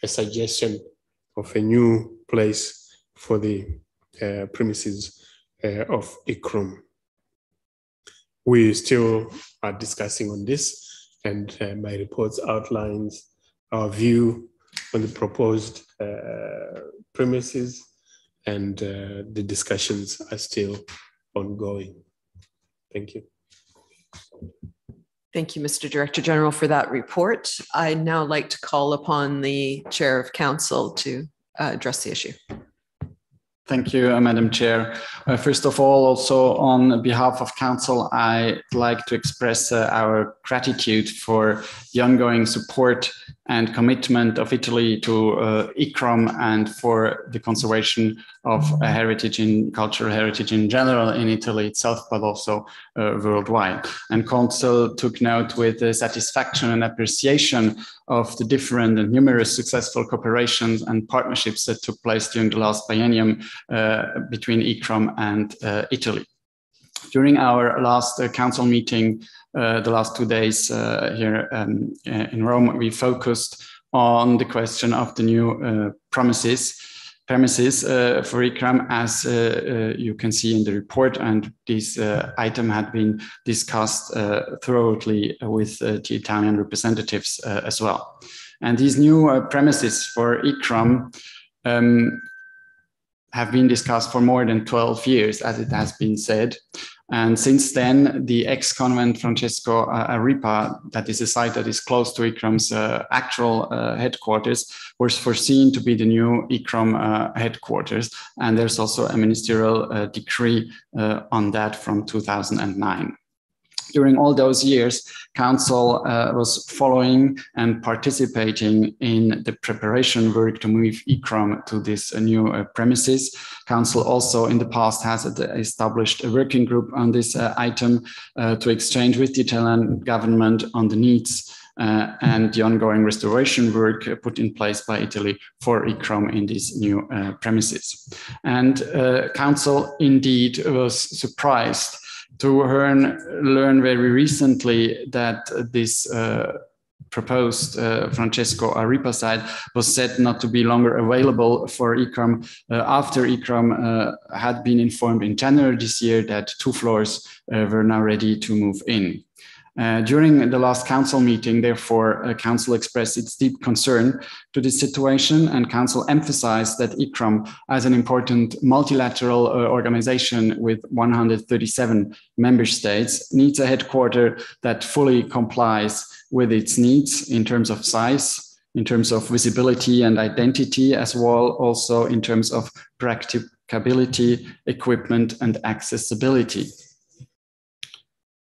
a suggestion of a new place for the premises of ICCROM. We still are discussing on this, and my report outlines our view on the proposed premises, and the discussions are still ongoing. Thank you. Thank you, Mr. Director General, for that report. I'd now like to call upon the Chair of Council to address the issue. Thank you, Madam Chair. First of all, also on behalf of Council, I'd like to express our gratitude for the ongoing support and commitment of Italy to ICCROM and for the conservation of heritage and cultural heritage in general in Italy itself, but also worldwide. And Council took note with satisfaction and appreciation of the different and numerous successful cooperations and partnerships that took place during the last biennium between ICCROM and Italy. During our last council meeting, the last 2 days here in Rome, we focused on the question of the new premises for ICCROM, as you can see in the report, and this item had been discussed thoroughly with the Italian representatives as well. And these new premises for ICCROM have been discussed for more than 12 years, as it has been said. And since then, the ex-convent Francesco Aripa, that is a site that is close to ICCROM's actual headquarters, was foreseen to be the new ICCROM headquarters. And there's also a ministerial decree on that from 2009. During all those years, Council was following and participating in the preparation work to move ICCROM to this new premises. Council also in the past has established a working group on this item to exchange with the Italian government on the needs and the ongoing restoration work put in place by Italy for ICCROM in these new premises. And Council indeed was surprised to learn very recently that this proposed Francesco Aripa site was said not to be longer available for ICCROM after ICCROM had been informed in January this year that 2 floors were now ready to move in. During the last council meeting, therefore, council expressed its deep concern to this situation, and council emphasized that ICCROM, as an important multilateral organization with 137 member states, needs a headquarter that fully complies with its needs in terms of size, in terms of visibility and identity, as well also in terms of practicability, equipment, and accessibility.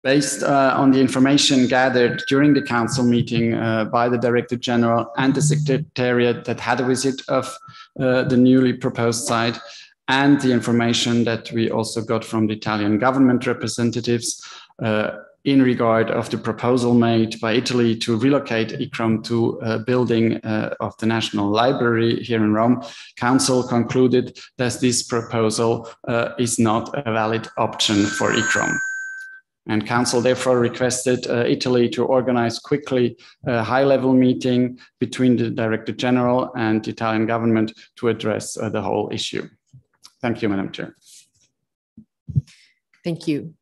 Based on the information gathered during the council meeting by the Director General and the Secretariat that had a visit of the newly proposed site, and the information that we also got from the Italian government representatives in regard of the proposal made by Italy to relocate ICCROM to a building of the National Library here in Rome, Council concluded that this proposal is not a valid option for ICCROM. And Council therefore requested Italy to organize quickly a high-level meeting between the Director General and the Italian government to address the whole issue. Thank you, Madam Chair. Thank you.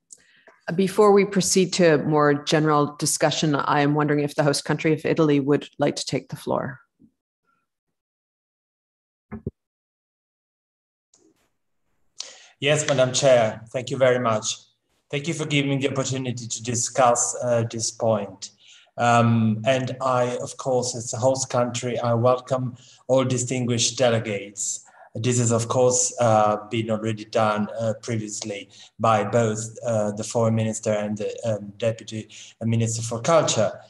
Before we proceed to more general discussion, I am wondering if the host country of Italy would like to take the floor. Yes, Madam Chair, thank you very much. Thank you for giving me the opportunity to discuss this point. And I, of course, as a host country, I welcome all distinguished delegates. This has, of course, been already done previously by both the Foreign Minister and the Deputy Minister for Culture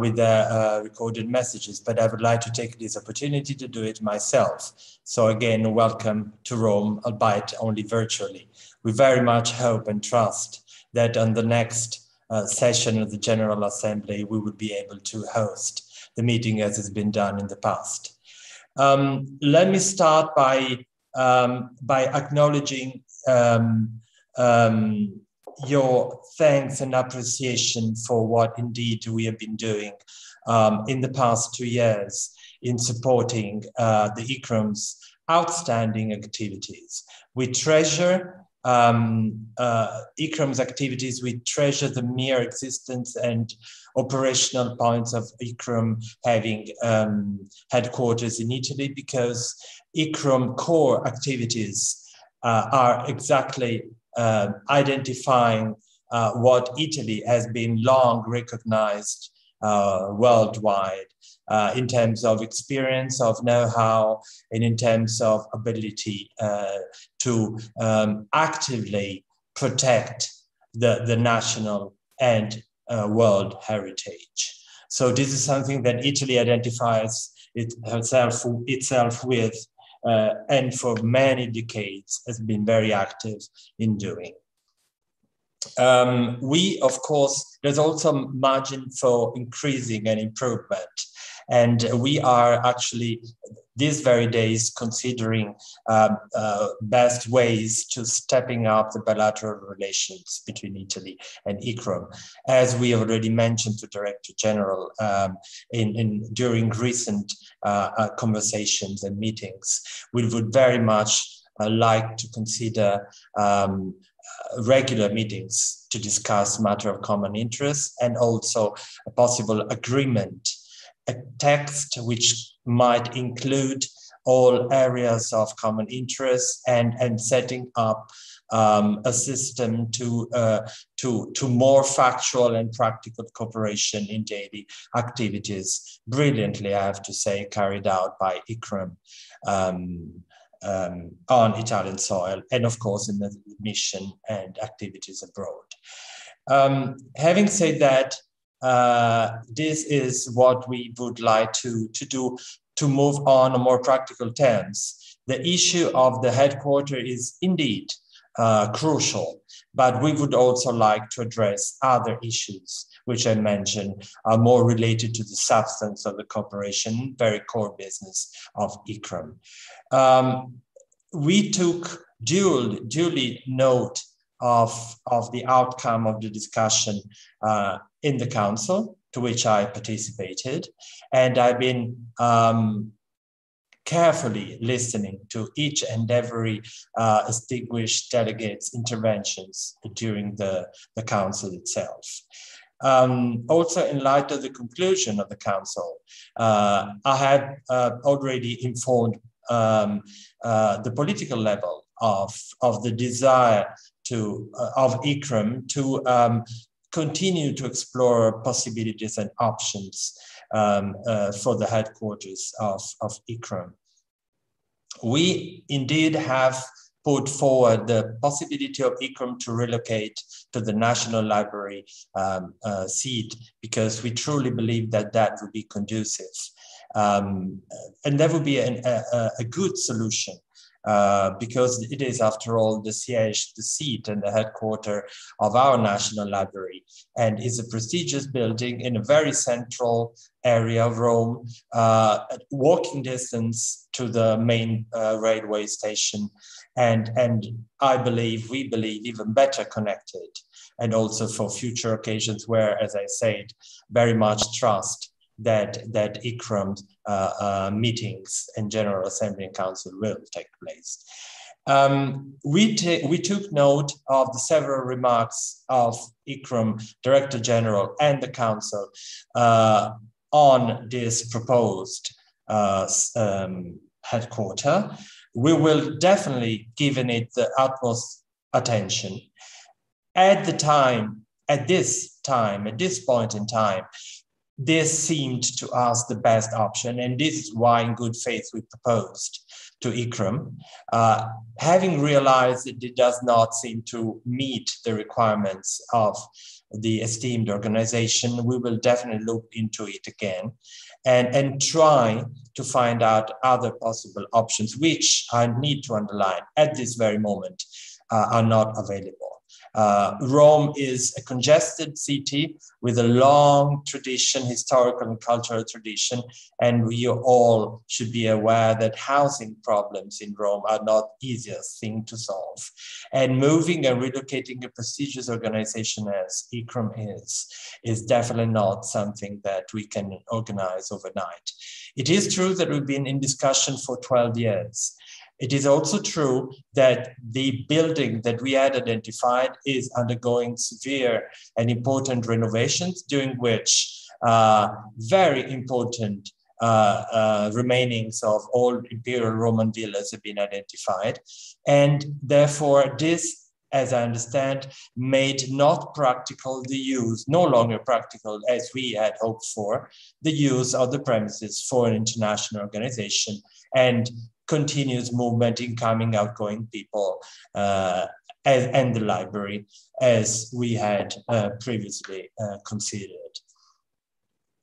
with their recorded messages. But I would like to take this opportunity to do it myself. So again, welcome to Rome, albeit only virtually. We very much hope and trust that on the next session of the General Assembly, we will be able to host the meeting as has been done in the past. Let me start by acknowledging your thanks and appreciation for what indeed we have been doing in the past 2 years in supporting the ICCROM's outstanding activities. We treasure ICCROM's activities. We treasure the mere existence and operational points of ICCROM having headquarters in Italy, because ICCROM core activities are exactly identifying what Italy has been long recognized worldwide in terms of experience, of know-how, and in terms of ability to actively protect the national and world heritage. So this is something that Italy identifies itself with and for many decades has been very active in doing. We, of course, there's also margin for increasing and improvement. And we are actually these very days considering best ways to stepping up the bilateral relations between Italy and ICCROM. As we already mentioned to Director General during recent conversations and meetings, we would very much like to consider regular meetings to discuss matter of common interest, and also a possible agreement, a text which might include all areas of common interest, and setting up a system to more factual and practical cooperation in daily activities, brilliantly, I have to say, carried out by ICCROM on Italian soil, and of course in the mission and activities abroad. Having said that, this is what we would like to do to move on more practical terms. The issue of the headquarters is indeed crucial, but we would also like to address other issues which I mentioned are more related to the substance of the cooperation, very core business of ICCROM. We took duly note of the outcome of the discussion in the council, to which I participated, and I've been carefully listening to each and every distinguished delegate's interventions during the council itself. Also, in light of the conclusion of the council, I had already informed the political level of the desire of ICCROM to continue to explore possibilities and options for the headquarters of ICCROM. We indeed have put forward the possibility of ICCROM to relocate to the National Library seat, because we truly believe that that would be conducive. And that would be a good solution. Because it is, after all, the siège, the seat and the headquarters of our National Library, and is a prestigious building in a very central area of Rome, walking distance to the main railway station, and I believe, we believe, even better connected, and also for future occasions where, as I said, very much trust that ICCROM meetings and General Assembly and Council will take place. We took note of the several remarks of ICCROM Director General and the Council on this proposed headquarter. We will definitely give it the utmost attention. At this point in time, this seemed to us the best option, and this is why, in good faith, we proposed to ICCROM. Having realized that it does not seem to meet the requirements of the esteemed organization, we will definitely look into it again and try to find out other possible options, which I need to underline at this very moment are not available. Rome is a congested city with a long tradition, historical and cultural tradition, and we all should be aware that housing problems in Rome are not the easiest thing to solve. And moving and relocating a prestigious organization as ICCROM is definitely not something that we can organize overnight. It is true that we've been in discussion for 12 years. It is also true that the building that we had identified is undergoing severe and important renovations, during which very important remainings of old Imperial Roman villas have been identified. And therefore, this, as I understand, made not practical the use, no longer practical as we had hoped for, the use of the premises for an international organization and continuous movement, incoming, outgoing people, and the library, as we had previously considered.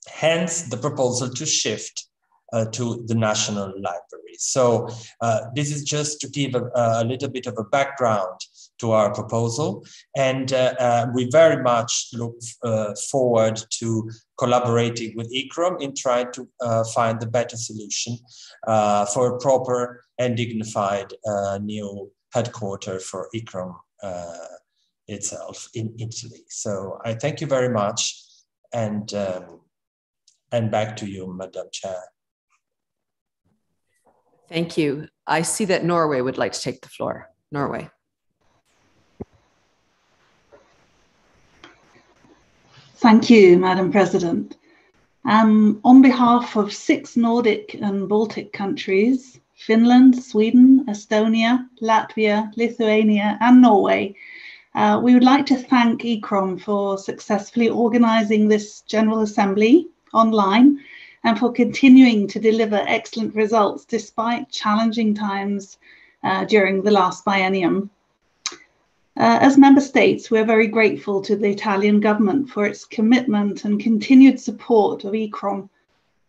Hence, the proposal to shift to the National Library. So this is just to give a little bit of a background to our proposal, and we very much look forward to collaborating with ICCROM in trying to find the better solution for a proper and dignified new headquarters for ICCROM itself in Italy. So I thank you very much, and back to you, Madam Chair. Thank you. I see that Norway would like to take the floor. Norway. Thank you, Madam President. On behalf of 6 Nordic and Baltic countries, Finland, Sweden, Estonia, Latvia, Lithuania, and Norway, we would like to thank ICCROM for successfully organizing this General Assembly online and for continuing to deliver excellent results despite challenging times during the last biennium. As member states, we're very grateful to the Italian government for its commitment and continued support of ICCROM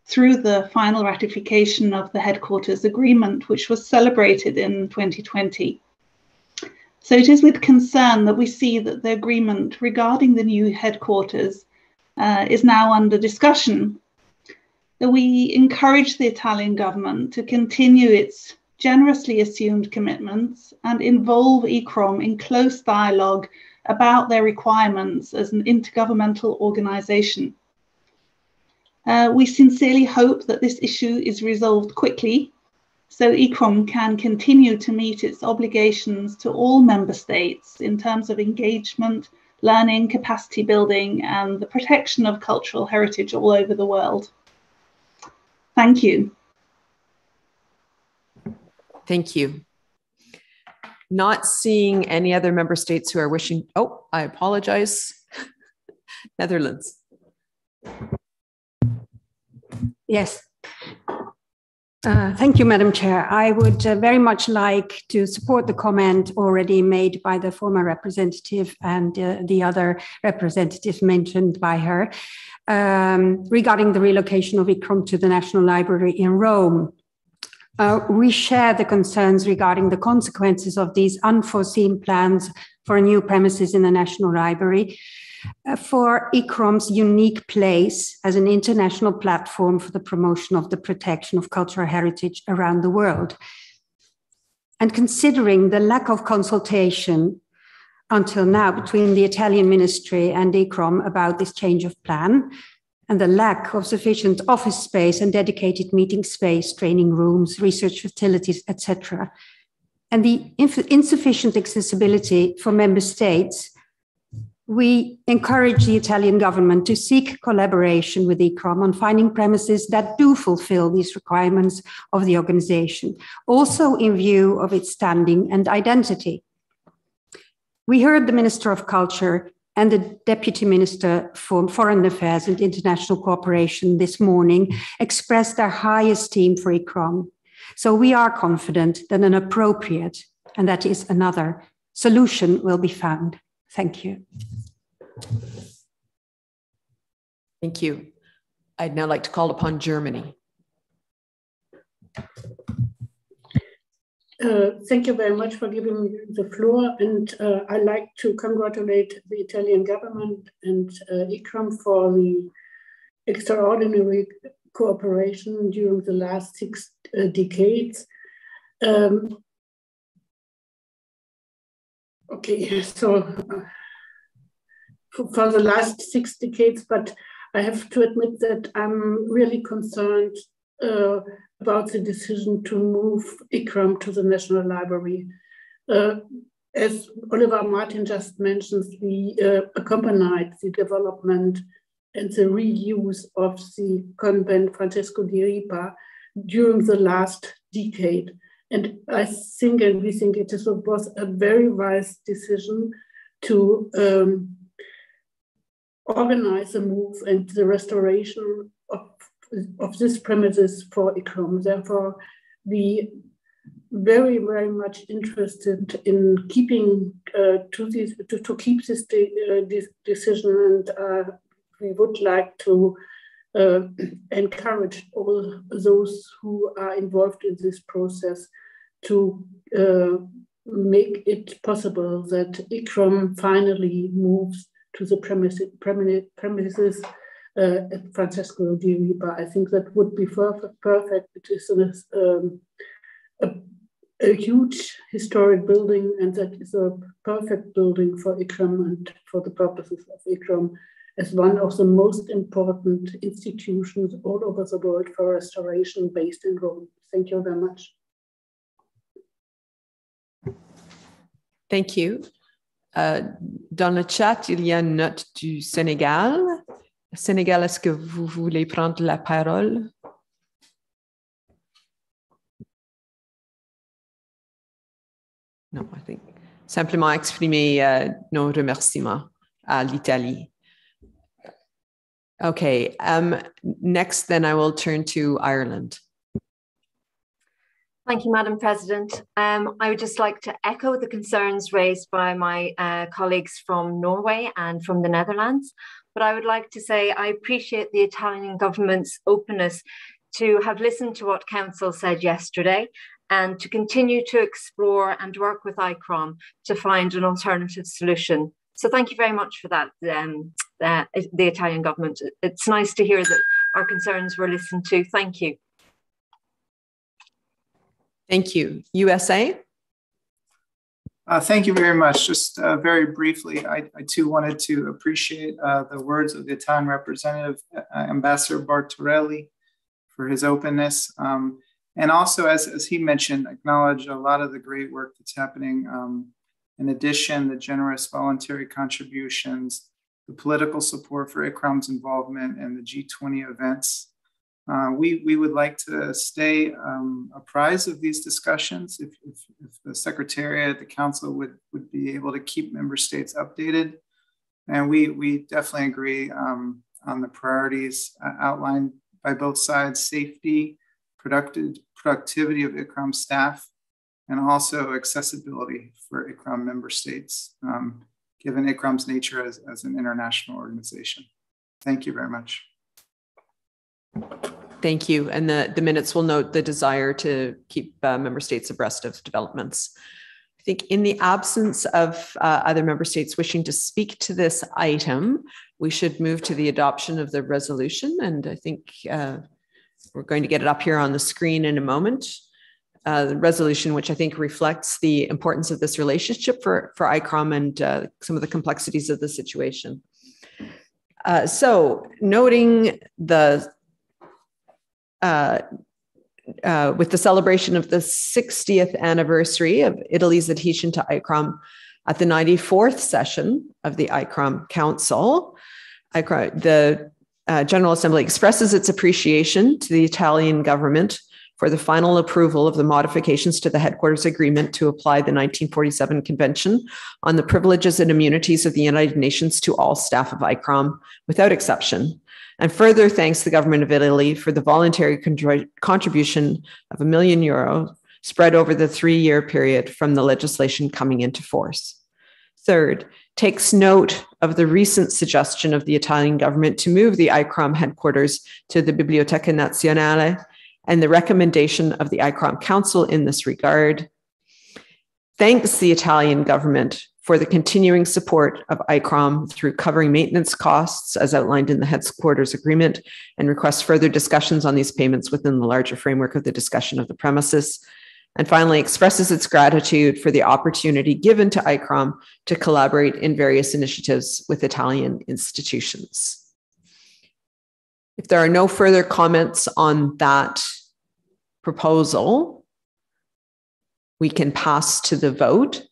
through the final ratification of the headquarters agreement, which was celebrated in 2020. So it is with concern that we see that the agreement regarding the new headquarters is now under discussion. We encourage the Italian government to continue its generously assumed commitments and involve ICCROM in close dialogue about their requirements as an intergovernmental organisation. We sincerely hope that this issue is resolved quickly so ICCROM can continue to meet its obligations to all member states in terms of engagement, learning, capacity building, and the protection of cultural heritage all over the world. Thank you. Thank you. Not seeing any other member states who are wishing, oh, I apologize. Netherlands. Yes. Thank you, Madam Chair. I would very much like to support the comment already made by the former representative and the other representatives mentioned by her regarding the relocation of ICCROM to the National Library in Rome. We share the concerns regarding the consequences of these unforeseen plans for new premises in the National Library, for ICCROM's unique place as an international platform for the promotion of the protection of cultural heritage around the world. And considering the lack of consultation until now between the Italian Ministry and ICCROM about this change of plan, and the lack of sufficient office space and dedicated meeting space, training rooms, research facilities, etc., and the insufficient accessibility for member states, we encourage the Italian government to seek collaboration with ICCROM on finding premises that do fulfill these requirements of the organization, also in view of its standing and identity. We heard the Minister of Culture and the Deputy Minister for Foreign Affairs and International Cooperation this morning express their high esteem for ICCROM. So we are confident that an appropriate, and that is another, solution will be found. Thank you. Thank you. I'd now like to call upon Germany. Thank you very much for giving me the floor, and I'd like to congratulate the Italian government and ICCROM for the extraordinary cooperation during the last 6 decades. Okay, so for the last 6 decades, but I have to admit that I'm really concerned about the decision to move ICCROM to the National Library. As Oliver Martin just mentioned, we accompanied the development and the reuse of the convent Francesco di Ripa during the last decade. And I think, and we think it was a very wise decision to organize the move and the restoration of this premises for ICCROM. Therefore, we very, very much interested in keeping to keep this decision, and we would like to encourage all those who are involved in this process to make it possible that ICCROM finally moves to the premises at Francesco di Ripa. I think that would be perfect. It is a huge historic building, and that is a perfect building for ICCROM and for the purposes of ICCROM as one of the most important institutions all over the world for restoration based in Rome. Thank you very much. Thank you. Dans le chat, il y a une note du Sénégal. Sénégal, est-ce que vous voulez prendre la parole? Non, I think. Simplement exprimer nos remerciements à l'Italie. Okay, next then I will turn to Ireland. Thank you, Madam President. I would just like to echo the concerns raised by my colleagues from Norway and from the Netherlands. But I would like to say I appreciate the Italian government's openness to have listened to what Council said yesterday and to continue to explore and work with ICCROM to find an alternative solution. So thank you very much for that, the Italian government. It's nice to hear that our concerns were listened to. Thank you. Thank you. USA? Thank you very much. Just very briefly, I too wanted to appreciate the words of the Italian representative, Ambassador Bartorelli, for his openness. And also, as he mentioned, acknowledge a lot of the great work that's happening. In addition, the generous voluntary contributions, the political support for ICCROM's involvement in the G20 events. We would like to stay apprised of these discussions if the Secretariat, the Council would be able to keep member states updated. And we definitely agree on the priorities outlined by both sides: safety, productivity of ICCROM staff, and also accessibility for ICCROM member states, given ICCROM's nature as an international organization. Thank you very much. Thank you. And the minutes will note the desire to keep member states abreast of developments. I think in the absence of other member states wishing to speak to this item, we should move to the adoption of the resolution. And I think we're going to get it up here on the screen in a moment. The resolution, which I think reflects the importance of this relationship for ICCROM and some of the complexities of the situation. So noting the with the celebration of the 60th anniversary of Italy's adhesion to ICCROM at the 94th session of the ICCROM Council, the General Assembly expresses its appreciation to the Italian government for the final approval of the modifications to the headquarters agreement to apply the 1947 Convention on the Privileges and Immunities of the United Nations to all staff of ICCROM without exception, and further thanks the government of Italy for the voluntary contribution of €1 million spread over the 3-year period from the legislation coming into force. Third, takes note of the recent suggestion of the Italian government to move the ICCROM headquarters to the Biblioteca Nazionale and the recommendation of the ICCROM Council in this regard. Thanks the Italian government for the continuing support of ICCROM through covering maintenance costs as outlined in the headquarters agreement, and requests further discussions on these payments within the larger framework of the discussion of the premises. And finally, expresses its gratitude for the opportunity given to ICCROM to collaborate in various initiatives with Italian institutions. If there are no further comments on that proposal, we can pass to the vote.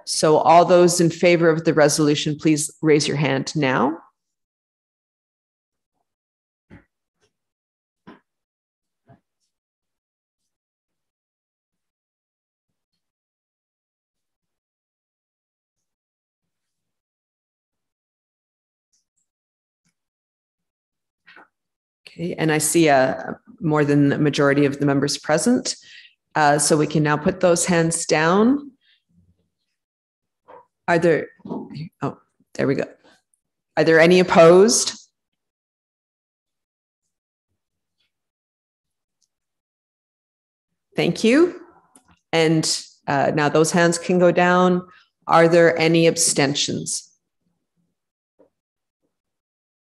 So all those in favor of the resolution, please raise your hand now. Okay, and I see more than the majority of the members present. So we can now put those hands down. Are there, oh, there we go. Are there any opposed? Thank you. And now those hands can go down. Are there any abstentions?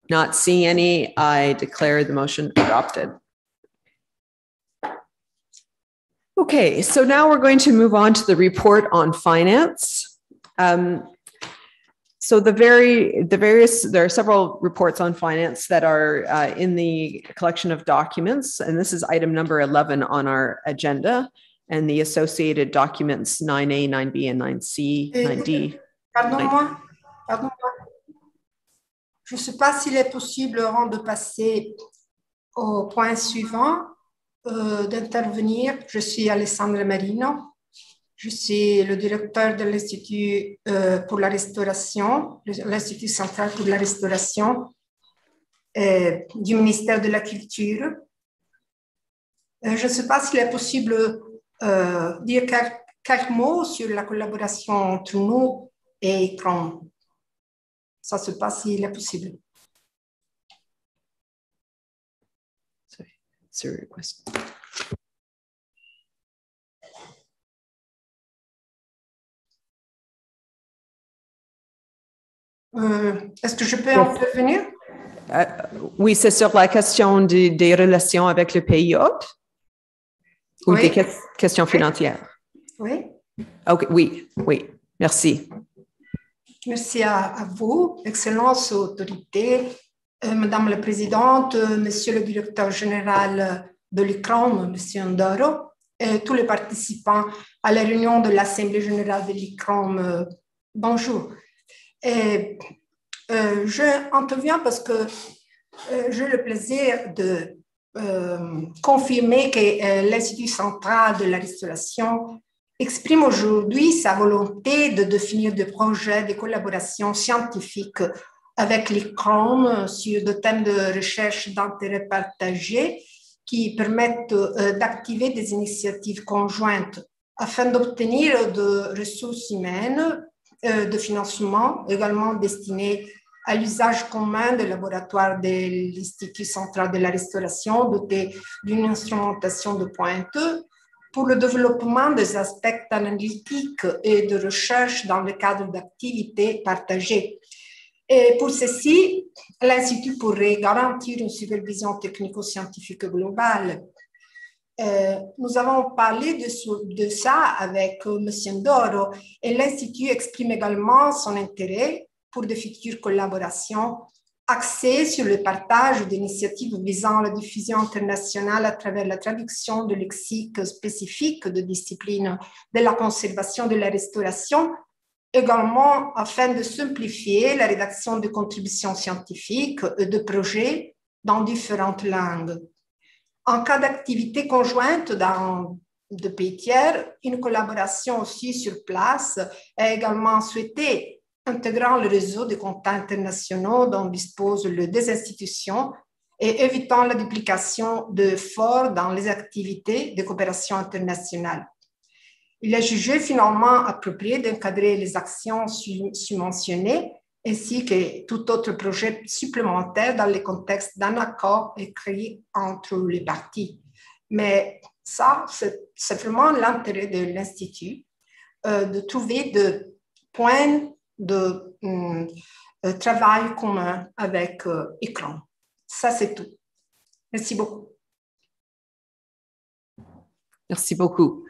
Not seeing any, I declare the motion adopted. Okay, so now we're going to move on to the report on finance. So there are several reports on finance that are in the collection of documents, and this is item number 11 on our agenda, and the associated documents 9A, 9B, and 9C, 9D. Pardon-moi. Je ne sais pas s'il est possible, avant de passer au point suivant, d'intervenir. Je suis Alessandra Marino. Je suis le directeur de l'Institut pour la restauration, l'Institut central pour la restauration du ministère de la Culture. Je ne sais pas s'il est possible de dire quelques mots sur la collaboration entre nous et ICCROM. Ça se passe s'il est possible. Sorry, request. Est-ce que je peux intervenir? Oui, c'est sur la question des relations avec le pays hôte. Ou Oui. des questions financières? Oui. OK, oui, oui. Merci. Merci à vous, Excellences, autorités, Madame la Présidente, Monsieur le Directeur général de l'ICCROM, Monsieur Ndoro, et tous les participants à la réunion de l'Assemblée générale de l'ICCROM. Bonjour. Et, je interviens parce que j'ai le plaisir de confirmer que l'Institut central de la restauration exprime aujourd'hui sa volonté de définir des projets de collaboration scientifique avec l'ICCROM sur des thèmes de recherche d'intérêt partagé qui permettent d'activer des initiatives conjointes afin d'obtenir des ressources humaines de financement également destinées à l'usage commun des laboratoires de l'Institut central de la restauration doté d'une instrumentation de pointe pour le développement des aspects analytiques et de recherche dans le cadre d'activités partagées. Et pour ceci, l'Institut pourrait garantir une supervision technico-scientifique globale. Nous avons parlé de ça avec M. Ndoro et l'Institut exprime également son intérêt pour de futures collaborations axées sur le partage d'initiatives visant la diffusion internationale à travers la traduction de lexiques spécifiques de disciplines de la conservation de la restauration, également afin de simplifier la rédaction de contributions scientifiques et de projets dans différentes langues. En cas d'activité conjointe dans de pays tiers, une collaboration aussi sur place est également souhaitée, intégrant le réseau de contacts internationaux dont disposent les deux institutions et évitant la duplication d'efforts dans les activités de coopération internationale. Il est jugé finalement approprié d'encadrer les actions subventionnées ainsi que tout autre projet supplémentaire dans le contexte d'un accord écrit entre les parties. Mais ça, c'est vraiment l'intérêt de l'Institut, de trouver des points de travail commun avec ICCROM. Ça, c'est tout. Merci beaucoup. Merci beaucoup.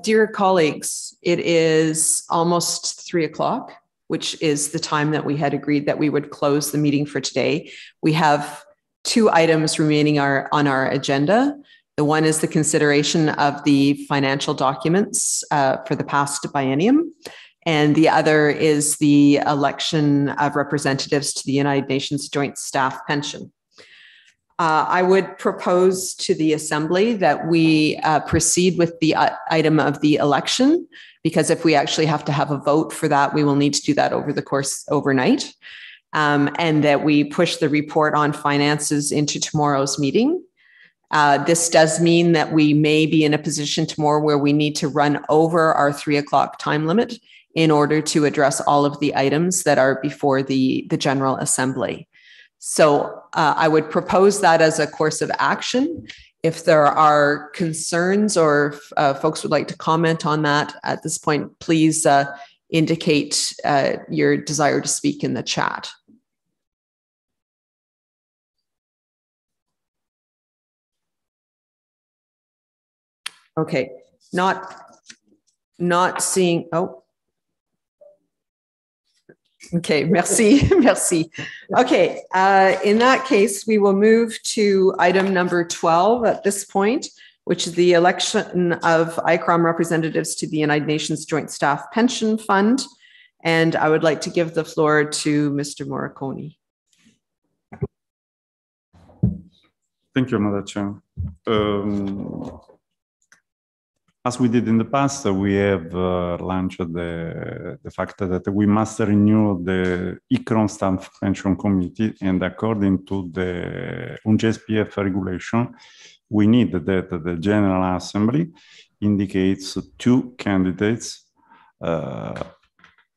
Dear colleagues, it is almost 3 o'clock, which is the time that we had agreed that we would close the meeting for today. We have 2 items remaining on our agenda. The one is the consideration of the financial documents for the past biennium. And the other is the election of representatives to the United Nations Joint Staff Pension. I would propose to the Assembly that we proceed with the item of the election, because if we actually have to have a vote for that, we will need to do that over the course overnight, and that we push the report on finances into tomorrow's meeting. This does mean that we may be in a position tomorrow where we need to run over our 3 o'clock time limit in order to address all of the items that are before the General Assembly. So I would propose that as a course of action. If there are concerns or if folks would like to comment on that at this point, please indicate your desire to speak in the chat. Okay, not seeing, oh. Okay, merci, merci. Okay, in that case, we will move to item number 12 at this point, which is the election of ICCROM representatives to the United Nations Joint Staff Pension Fund. And I would like to give the floor to Mr. Morricone. Thank you, Madam Chair. As we did in the past, we have launched the fact that we must renew the ICCROM Staff Pension Committee, and according to the UNGSPF regulation, we need that the General Assembly indicates 2 candidates,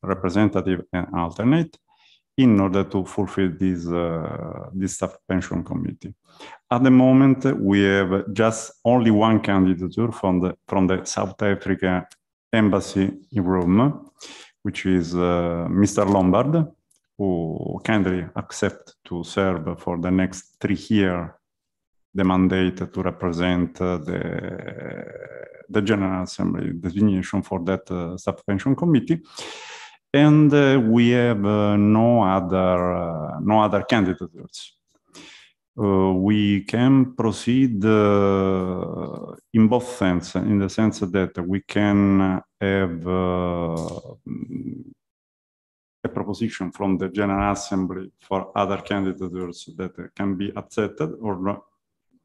representative and alternate, in order to fulfill this Staff Pension Committee. At the moment, we have just only 1 candidature from the South Africa Embassy in Rome, which is Mr. Lombard, who kindly accepted to serve for the next 3 years the mandate to represent the General Assembly designation for that staff pension committee. And we have no other candidates. We can proceed in both sense, in the sense that we can have a proposition from the General Assembly for other candidates that can be accepted, or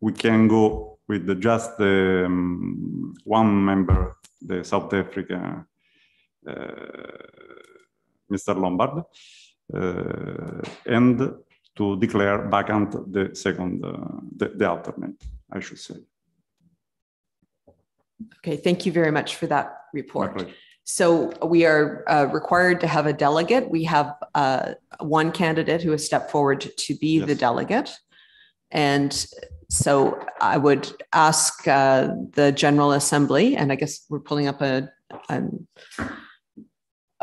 we can go with just one member, the South Africa, Mr. Lombard, and to declare vacant the second, the alternate, I should say. Okay, thank you very much for that report. So we are required to have a delegate. We have one candidate who has stepped forward to be the delegate. And so I would ask the General Assembly, and I guess we're pulling up a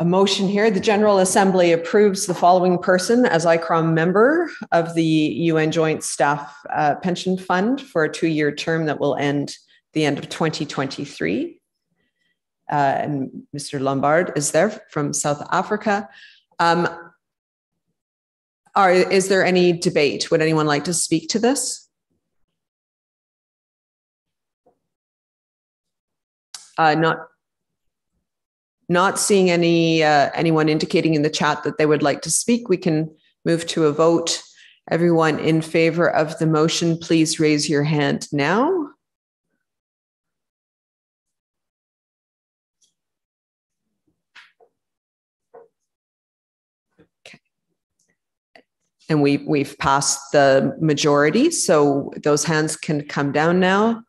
motion here. The General Assembly approves the following person as ICCROM member of the UN Joint Staff Pension Fund for a 2-year term that will end the end of 2023. And Mr. Lombard is there from South Africa. Is there any debate? Would anyone like to speak to this? Not seeing anyone indicating in the chat that they would like to speak. We can move to a vote. Everyone in favor of the motion, please raise your hand now. Okay. And we've passed the majority, so those hands can come down now.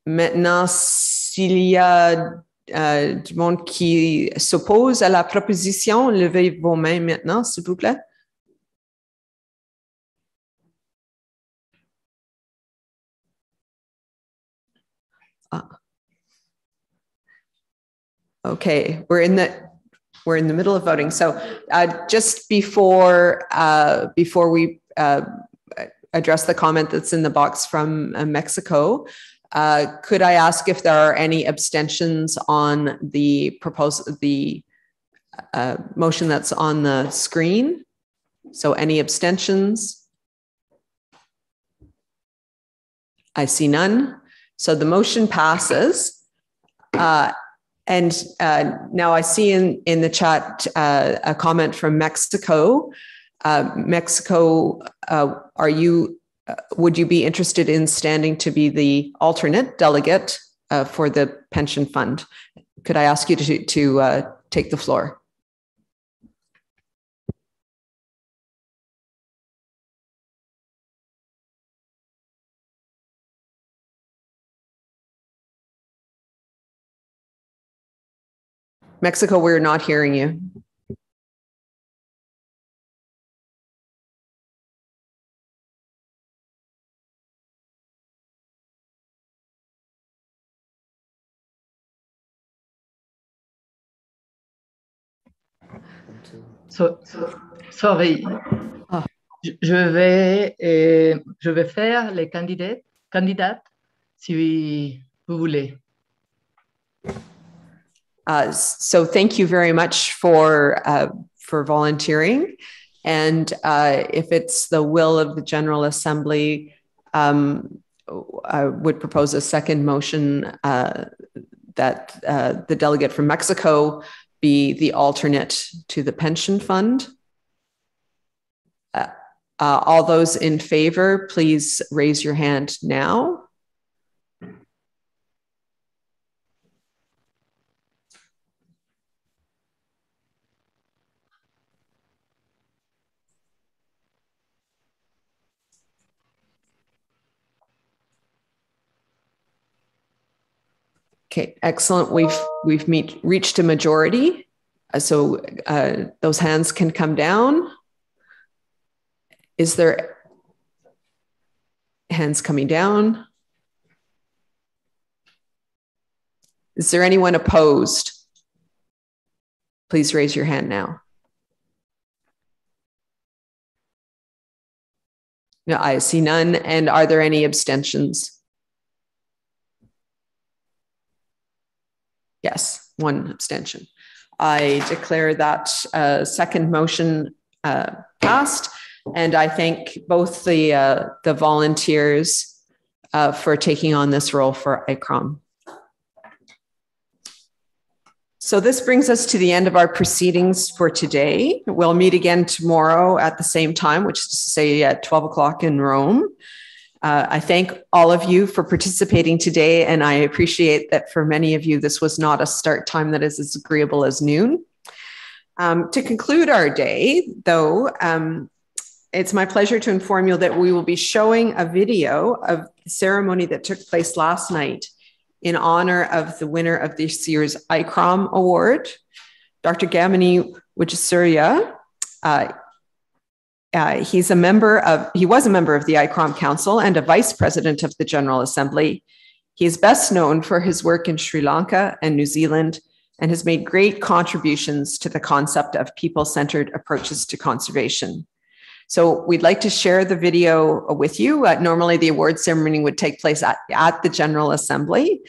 Maintenant, s'il y a du monde qui s'oppose à la proposition, levez vos mains maintenant, s'il vous plaît. Okay, we're in the middle of voting. So just before we address the comment that's in the box from Mexico, could I ask if there are any abstentions on the motion that's on the screen? So any abstentions? I see none. So the motion passes. And now I see in the chat a comment from Mexico. Mexico, would you be interested in standing to be the alternate delegate for the pension fund? Could I ask you to take the floor? Mexico, we're not hearing you. Sorry. Je vais faire les candidates si vous voulez. So thank you very much for volunteering. And if it's the will of the General Assembly, I would propose a second motion that the delegate from Mexico be the alternate to the pension fund. All those in favor, please raise your hand now. Okay, excellent. We've reached a majority. So those hands can come down. Is there hands coming down? Is there anyone opposed? Please raise your hand now. No, I see none. And are there any abstentions? Yes, one abstention. I declare that second motion passed, and I thank both the volunteers for taking on this role for ICCROM. So this brings us to the end of our proceedings for today. We'll meet again tomorrow at the same time, which is to say at 12 o'clock in Rome. I thank all of you for participating today, and I appreciate that for many of you, this was not a start time that is as agreeable as noon. To conclude our day, though, it's my pleasure to inform you that we will be showing a video of the ceremony that took place last night in honor of the winner of this year's ICCROM Award, Dr. Gamini Wijesuria. He was a member of the ICCROM Council and a vice president of the General Assembly. He is best known for his work in Sri Lanka and New Zealand and has made great contributions to the concept of people-centered approaches to conservation. So we'd like to share the video with you. Normally the award ceremony would take place at the General Assembly.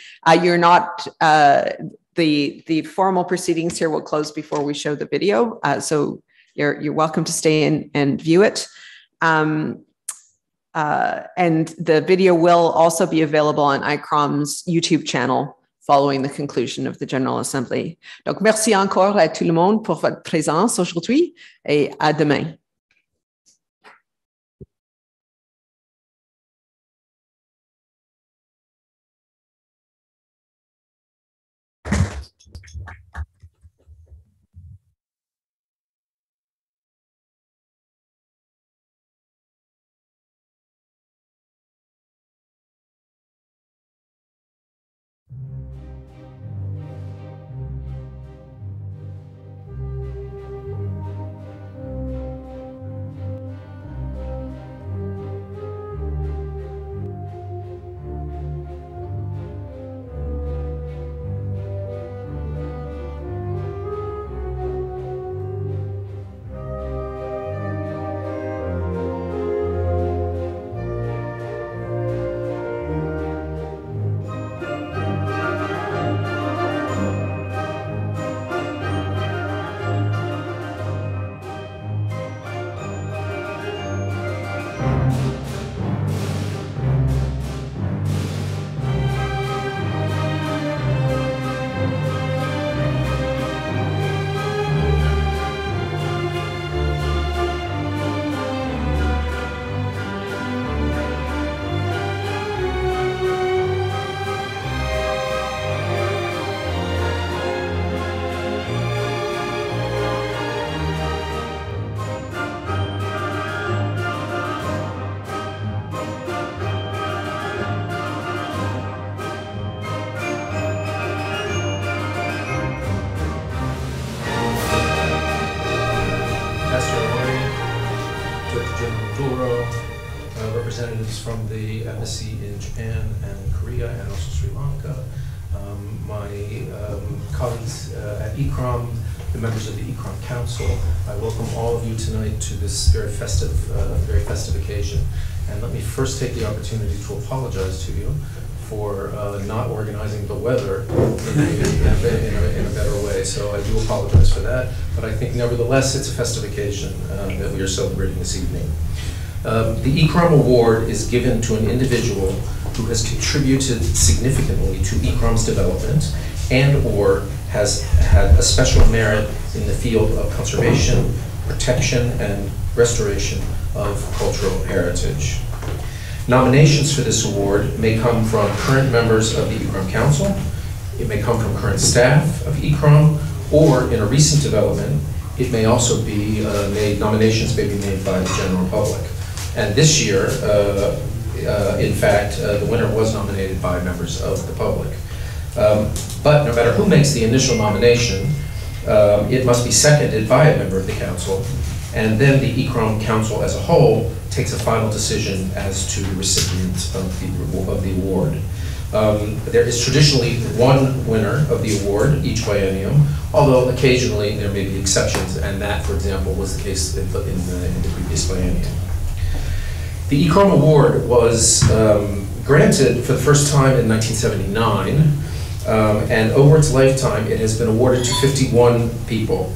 You're not, the formal proceedings here will close before we show the video. So you're welcome to stay in and view it. And the video will also be available on ICCROM's YouTube channel following the conclusion of the General Assembly. Donc, merci encore à tout le monde pour votre présence aujourd'hui et à demain. Representatives from the embassy in Japan and Korea and also Sri Lanka, my colleagues at ICCROM, the members of the ICCROM Council. I welcome all of you tonight to this very festive occasion. And let me first take the opportunity to apologize to you for not organizing the weather in a better way. So I do apologize for that, but I think nevertheless it's a festive occasion that we are celebrating this evening. The ICCROM Award is given to an individual who has contributed significantly to ICCROM's development and or has had a special merit in the field of conservation, protection, and restoration of cultural heritage. Nominations for this award may come from current members of the ICCROM Council, it may come from current staff of ICCROM, or in a recent development, it may also be nominations may be made by the general public. And this year, in fact, the winner was nominated by members of the public. But no matter who makes the initial nomination, it must be seconded by a member of the council, and then the ICCROM Council as a whole takes a final decision as to the recipient of the award. There is traditionally one winner of the award each biennium, although occasionally there may be exceptions, and that, for example, was the case in the previous biennium. The ICCROM Award was granted for the first time in 1979, and over its lifetime, it has been awarded to 51 people.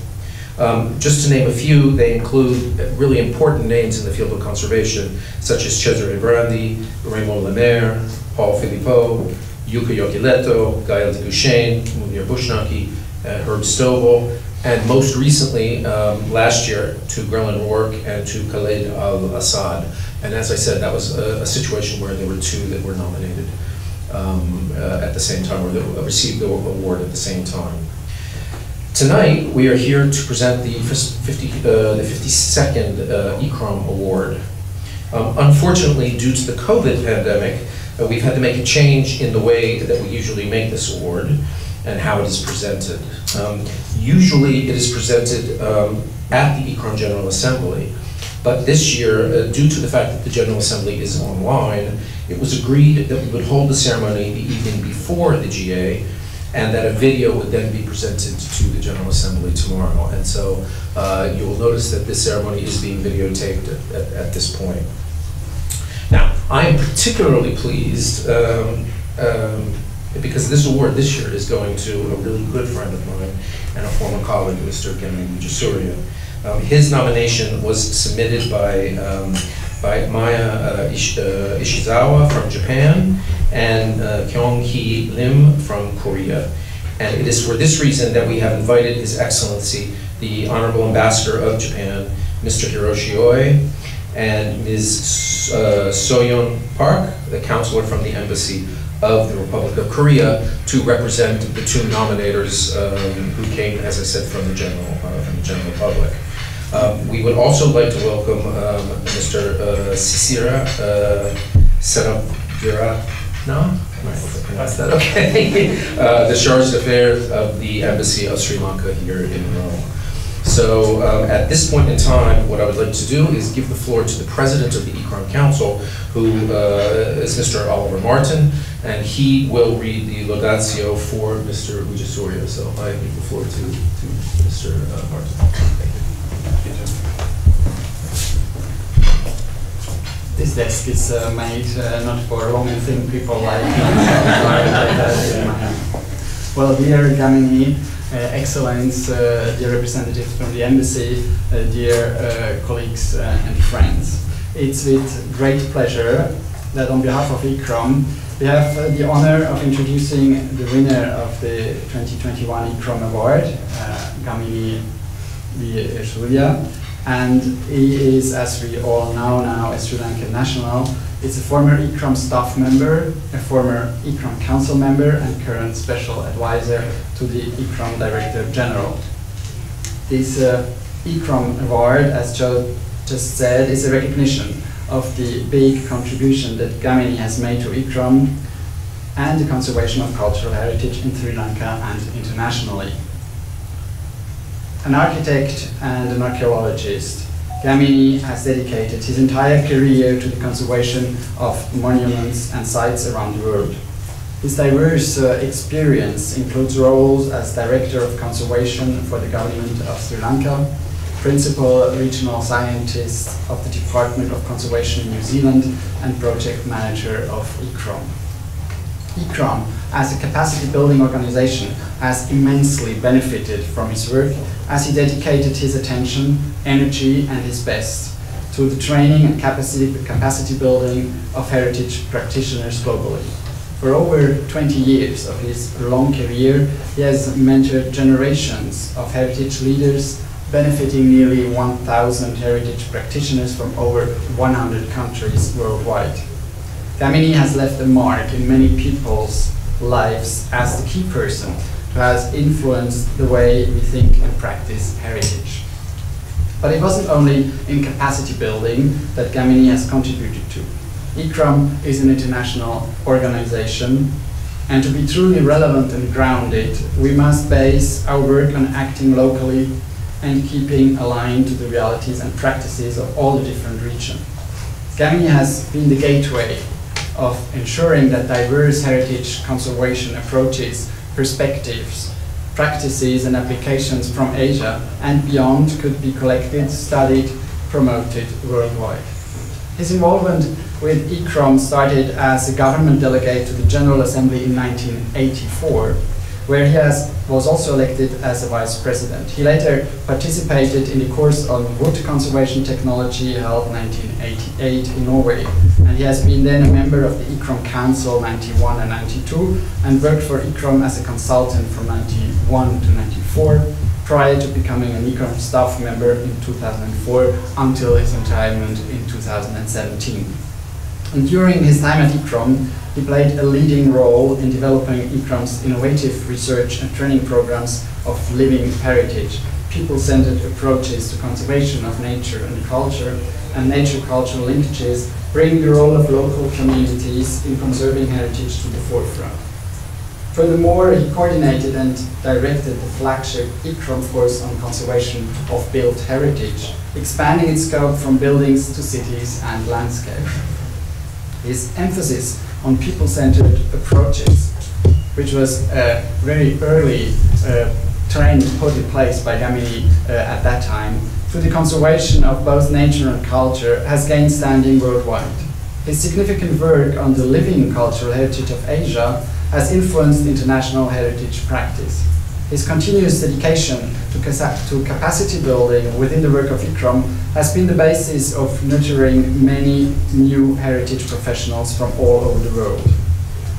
Just to name a few, they include really important names in the field of conservation, such as Cesare Brandi, Raymond Lemaire, Paul Philippot, Yuka Yokileto, Gael de Gouchain, Munir Bushnaki, Herb Stovall, and most recently, last year, to Grelin Rourke and to Khaled Al-Assad. And as I said, that was a situation where there were two that were nominated at the same time, or that received the award at the same time. Tonight, we are here to present the 52nd ICCROM Award. Unfortunately, due to the COVID pandemic, we've had to make a change in the way that we usually make this award and how it is presented. Usually, it is presented at the ICCROM General Assembly, but this year, due to the fact that the General Assembly is online, it was agreed that we would hold the ceremony the evening before the GA, and that a video would then be presented to the General Assembly tomorrow. And so you will notice that this ceremony is being videotaped at this point. Now, I am particularly pleased because this award this year is going to a really good friend of mine and a former colleague, Mr. Genmi Mujisurian. His nomination was submitted by Maya Ishizawa from Japan and Kyung-hee Lim from Korea. And it is for this reason that we have invited His Excellency, the Honorable Ambassador of Japan, Mr. Hiroshi Oe, and Ms. Soyeon Park, the counselor from the Embassy of the Republic of Korea, to represent the two nominators who came, as I said, from the general public. We would also like to welcome Mr. Sisira Seravirana, I pronounced that okay, the Charge d'Affaires of the Embassy of Sri Lanka here in Rome. So at this point in time, what I would like to do is give the floor to the President of the ICCROM Council, who is Mr. Oliver Martin, and he will read the laudatio for Mr. Ujisuria. So I give the floor to Mr. Martin. Thank you. This desk is made not for long and thin people like me. Well, dear Gamini, Excellence, dear representatives from the Embassy, dear colleagues and friends. It's with great pleasure that on behalf of ICCROM, we have the honor of introducing the winner of the 2021 ICCROM Award, Gamini Surya. And he is, as we all know now, a Sri Lankan national. He's a former ICCROM staff member, a former ICCROM council member, and current special advisor to the ICCROM Director General. This ICCROM award, as Joe just said, is a recognition of the big contribution that Gamini has made to ICCROM and the conservation of cultural heritage in Sri Lanka and internationally. An architect and an archaeologist, Gamini has dedicated his entire career to the conservation of monuments and sites around the world. His diverse experience includes roles as Director of Conservation for the government of Sri Lanka, Principal Regional Scientist of the Department of Conservation in New Zealand, and Project Manager of ICCROM. ICCROM, as a capacity building organization, has immensely benefited from his work as he dedicated his attention, energy, and his best to the training and capacity building of heritage practitioners globally. For over 20 years of his long career, he has mentored generations of heritage leaders, benefiting nearly 1,000 heritage practitioners from over 100 countries worldwide. Gamini has left a mark in many people's lives as the key person who has influenced the way we think and practice heritage. But it wasn't only in capacity building that Gamini has contributed to. ICCROM is an international organization, and to be truly relevant and grounded, we must base our work on acting locally and keeping aligned to the realities and practices of all the different regions. Gamini has been the gateway of ensuring that diverse heritage conservation approaches, perspectives, practices and applications from Asia and beyond could be collected, studied, promoted worldwide. His involvement with ICCROM started as a government delegate to the General Assembly in 1984, where he was also elected as a vice president. He later participated in the course on wood conservation technology held in 1988 in Norway, and he has been then a member of the ICCROM Council 91 and 92, and worked for ICCROM as a consultant from 91 to 94, prior to becoming an ICCROM staff member in 2004 until his retirement in 2017. And during his time at ICCROM, he played a leading role in developing ICCROM's innovative research and training programs of living heritage, people-centered approaches to conservation of nature and culture, and nature-cultural linkages, bringing the role of local communities in conserving heritage to the forefront. Furthermore, he coordinated and directed the flagship ICCROM course on conservation of built heritage, expanding its scope from buildings to cities and landscape. His emphasis on people-centered approaches, which was a very early trend put in place by Gamini at that time, to the conservation of both nature and culture, has gained standing worldwide. His significant work on the living cultural heritage of Asia has influenced international heritage practice. His continuous dedication to capacity building within the work of ICCROM has been the basis of nurturing many new heritage professionals from all over the world.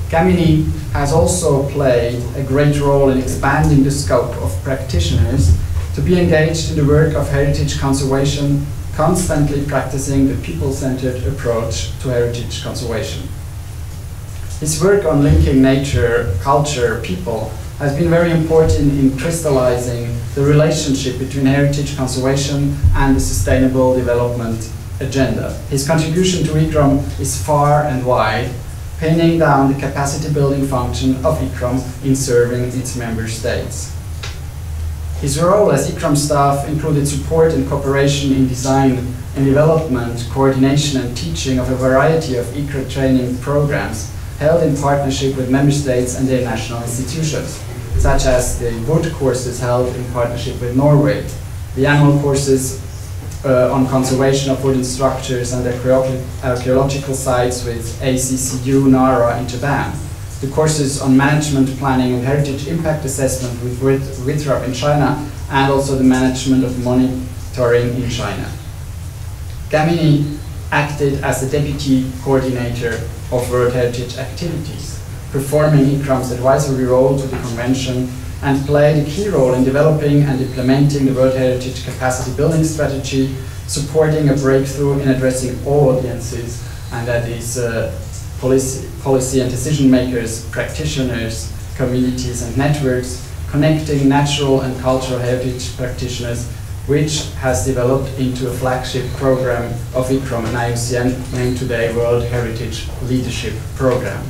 Gamini has also played a great role in expanding the scope of practitioners to be engaged in the work of heritage conservation, constantly practicing the people-centered approach to heritage conservation. His work on linking nature, culture, people has been very important in crystallizing the relationship between heritage conservation and the sustainable development agenda. His contribution to ICCROM is far and wide, pinning down the capacity building function of ICCROM in serving its member states. His role as ICCROM staff included support and cooperation in design and development, coordination and teaching of a variety of ICCROM training programs held in partnership with member states and their national institutions, such as the wood courses held in partnership with Norway, the annual courses on conservation of wooden structures and archaeological sites with ACCU NARA in Japan, the courses on management planning and heritage impact assessment with WITRAP in China, and also the management of monitoring in China. Gamini acted as the deputy coordinator of World Heritage activities, performing ICCROM's advisory role to the convention, and played a key role in developing and implementing the World Heritage capacity building strategy, supporting a breakthrough in addressing all audiences, and that is policy and decision makers, practitioners, communities and networks, connecting natural and cultural heritage practitioners, which has developed into a flagship program of ICCROM and IUCN named today World Heritage Leadership Program.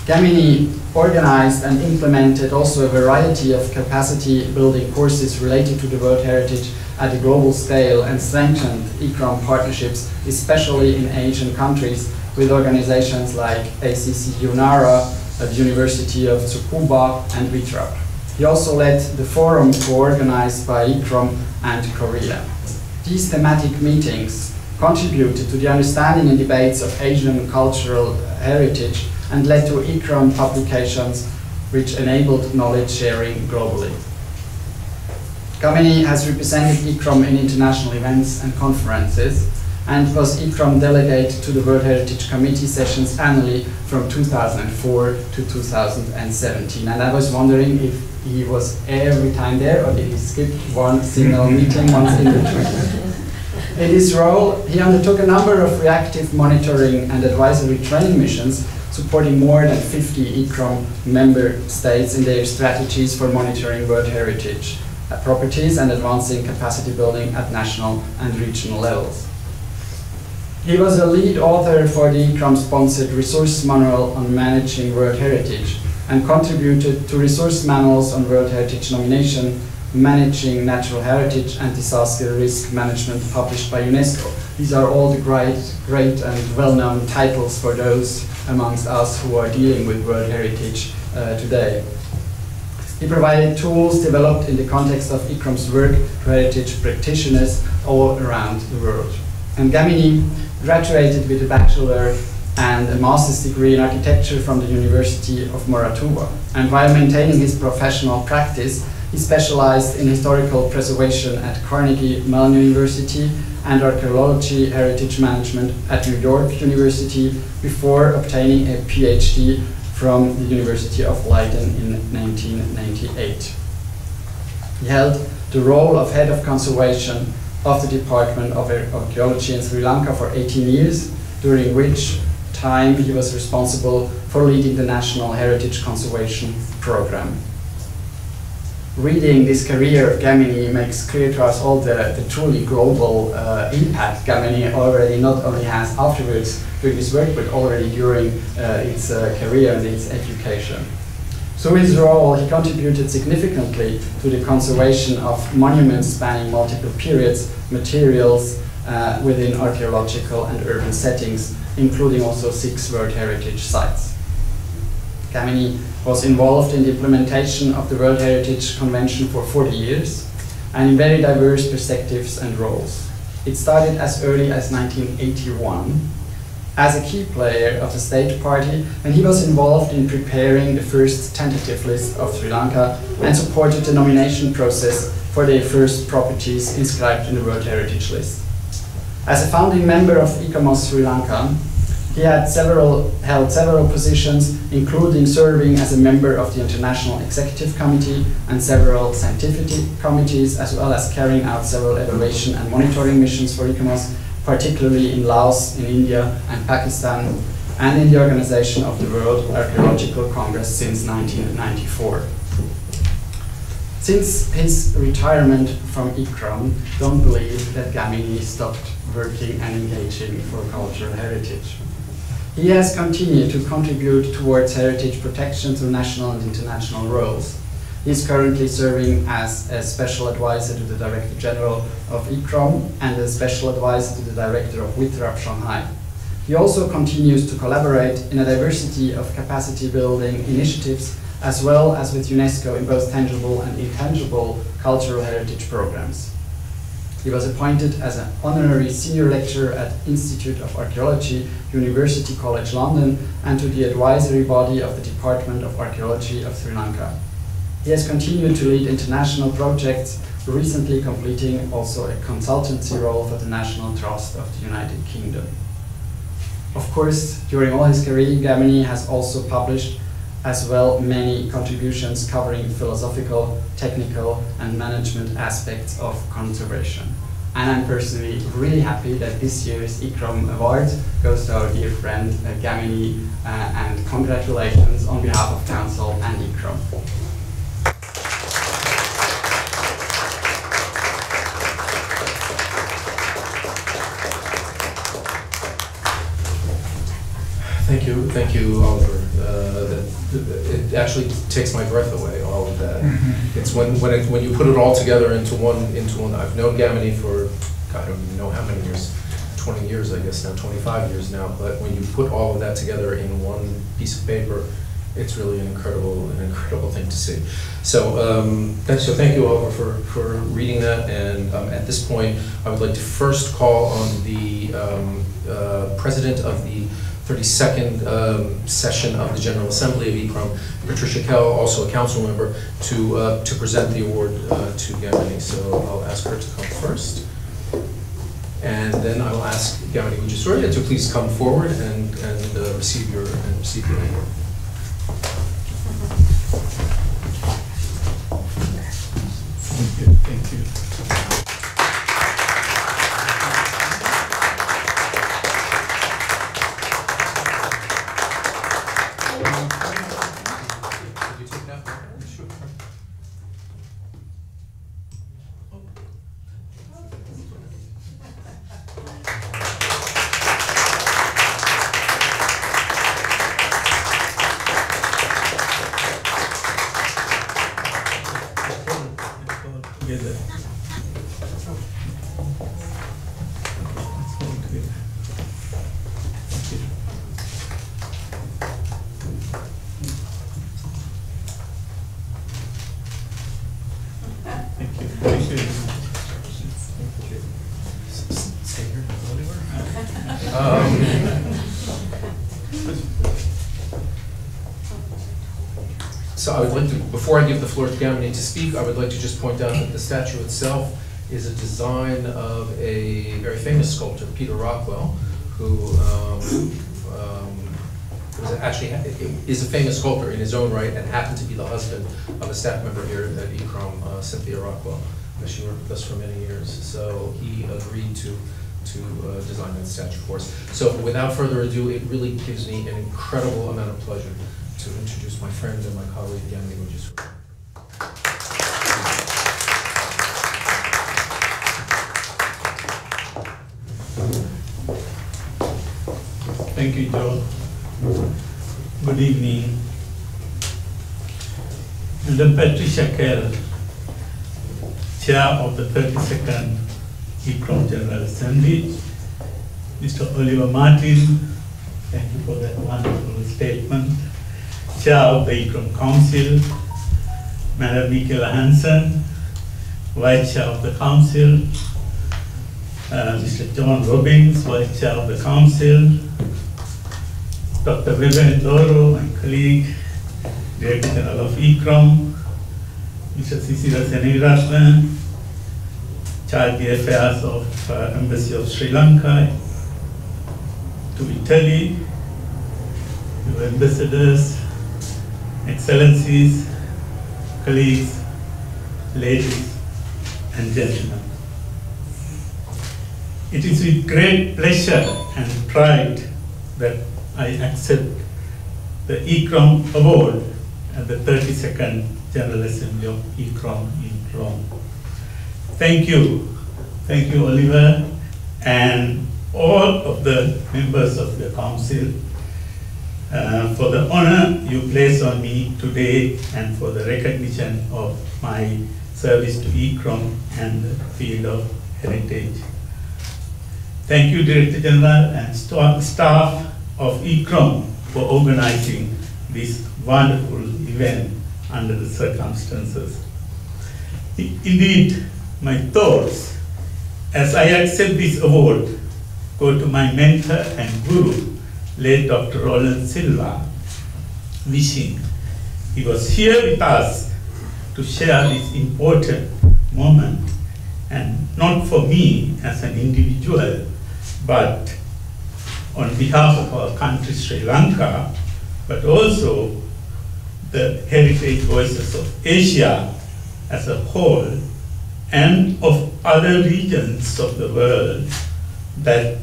Gamini organized and implemented also a variety of capacity building courses related to the World Heritage at a global scale and strengthened ICCROM partnerships, especially in Asian countries, with organizations like ACCU NARA, at the University of Tsukuba and WITRAP. He also led the forum co-organized by ICCROM and Korea. These thematic meetings contributed to the understanding and debates of Asian cultural heritage and led to ICCROM publications which enabled knowledge sharing globally. Gamini has represented ICCROM in international events and conferences and was ICCROM delegate to the World Heritage Committee sessions annually from 2004 to 2017. And I was wondering if he was every time there or did he skip one single meeting once in between. In his role, he undertook a number of reactive monitoring and advisory training missions supporting more than 50 ICCROM member states in their strategies for monitoring World Heritage properties and advancing capacity building at national and regional levels. He was a lead author for the ICCROM-sponsored resource manual on managing World Heritage and contributed to resource manuals on World Heritage nomination, managing natural heritage and disaster risk management published by UNESCO. These are all the great and well-known titles for those amongst us who are dealing with World Heritage today. He provided tools developed in the context of ICCROM's work to heritage practitioners all around the world. And Gamini graduated with a bachelor and a master's degree in architecture from the University of Moratuwa. And while maintaining his professional practice, he specialized in historical preservation at Carnegie Mellon University and archaeology heritage management at New York University before obtaining a PhD from the University of Leiden in 1998. He held the role of head of conservation of the Department of Archaeology in Sri Lanka for 18 years, during which time he was responsible for leading the National Heritage Conservation Program. Reading this career of Gamini makes clear to us all the truly global impact Gamini already not only has afterwards during his work, but already during its career and its education. Through his role, he contributed significantly to the conservation of monuments spanning multiple periods, materials within archaeological and urban settings, including also 6 World Heritage Sites. Gamini was involved in the implementation of the World Heritage Convention for 40 years, and in very diverse perspectives and roles. It started as early as 1981 as a key player of the State Party, and he was involved in preparing the first tentative list of Sri Lanka and supported the nomination process for the first properties inscribed in the World Heritage List. As a founding member of ICCROM Sri Lanka, he had held several positions, including serving as a member of the International Executive Committee and several scientific committees, as well as carrying out several evaluation and monitoring missions for ICCROM, particularly in Laos, in India and Pakistan, and in the organization of the World Archaeological Congress since 1994. Since his retirement from ICCROM, don't believe that Gamini stopped working and engaging for cultural heritage. He has continued to contribute towards heritage protection through national and international roles. He is currently serving as a special advisor to the Director General of ICCROM and a special advisor to the Director of WITRAP Shanghai. He also continues to collaborate in a diversity of capacity building initiatives, as well as with UNESCO in both tangible and intangible cultural heritage programs. He was appointed as an honorary senior lecturer at Institute of Archaeology, University College London, and to the advisory body of the Department of Archaeology of Sri Lanka. He has continued to lead international projects, recently completing also a consultancy role for the National Trust of the United Kingdom. Of course, during all his career, Gamini has also published as well many contributions covering philosophical, technical, and management aspects of conservation. And I'm personally really happy that this year's ICCROM award goes to our dear friend Gamini, and congratulations on behalf of Council and ICCROM. Thank you, Oliver. It actually takes my breath away, all of that. It's when you put it all together into one. I've known Gamini for, I don't even know how many years, 20 years, I guess now, 25 years now. But when you put all of that together in one piece of paper, it's really an incredible thing to see. So, thank you, Oliver, for reading that. And at this point, I would like to first call on the president of the 32nd session of the General Assembly of ICCROM, Patricia Kell, also a council member, to present the award to Gamini. So I'll ask her to come first. And then I will ask Gamini Wijesurya to please come forward and receive your award. Thank you. So I would like to, before I give the floor to Gamini to speak, I would like to just point out that the statue itself is a design of a very famous sculptor, Peter Rockwell, who is a famous sculptor in his own right and happened to be the husband of a staff member here at ICCROM, Cynthia Rockwell. She worked with us for many years. So he agreed to design that statue for us. So without further ado, it really gives me an incredible amount of pleasure to introduce my friend and my colleague, Gamini Mujiswa. Thank you, Joe. Good evening. Madam Patricia Kell, Chair of the 32nd ICCROM General Assembly. Mr. Oliver Martin, thank you for that wonderful statement. Chair of the ICCROM Council, Madam Michaela Hansen, Vice Chair of the Council, Mr. John Robbins, Vice Chair of the Council, Dr. Weber Doro, my colleague, Director General of ICCROM, Mr. Cecilia Seneviratne, Charge the Affairs of Embassy of Sri Lanka to Italy, your ambassadors, excellencies, colleagues, ladies and gentlemen. It is with great pleasure and pride that I accept the ICCROM Award at the 32nd General Assembly of ICCROM in Rome. Thank you, Oliver, and all of the members of the Council for the honor you place on me today and for the recognition of my service to ICCROM and the field of heritage. Thank you, Director General and staff of ICCROM for organizing this wonderful event under the circumstances. Indeed, my thoughts as I accept this award go to my mentor and guru, late Dr. Roland Silva, wishing he was here with us to share this important moment, and not for me as an individual, but on behalf of our country, Sri Lanka, but also the heritage voices of Asia as a whole and of other regions of the world that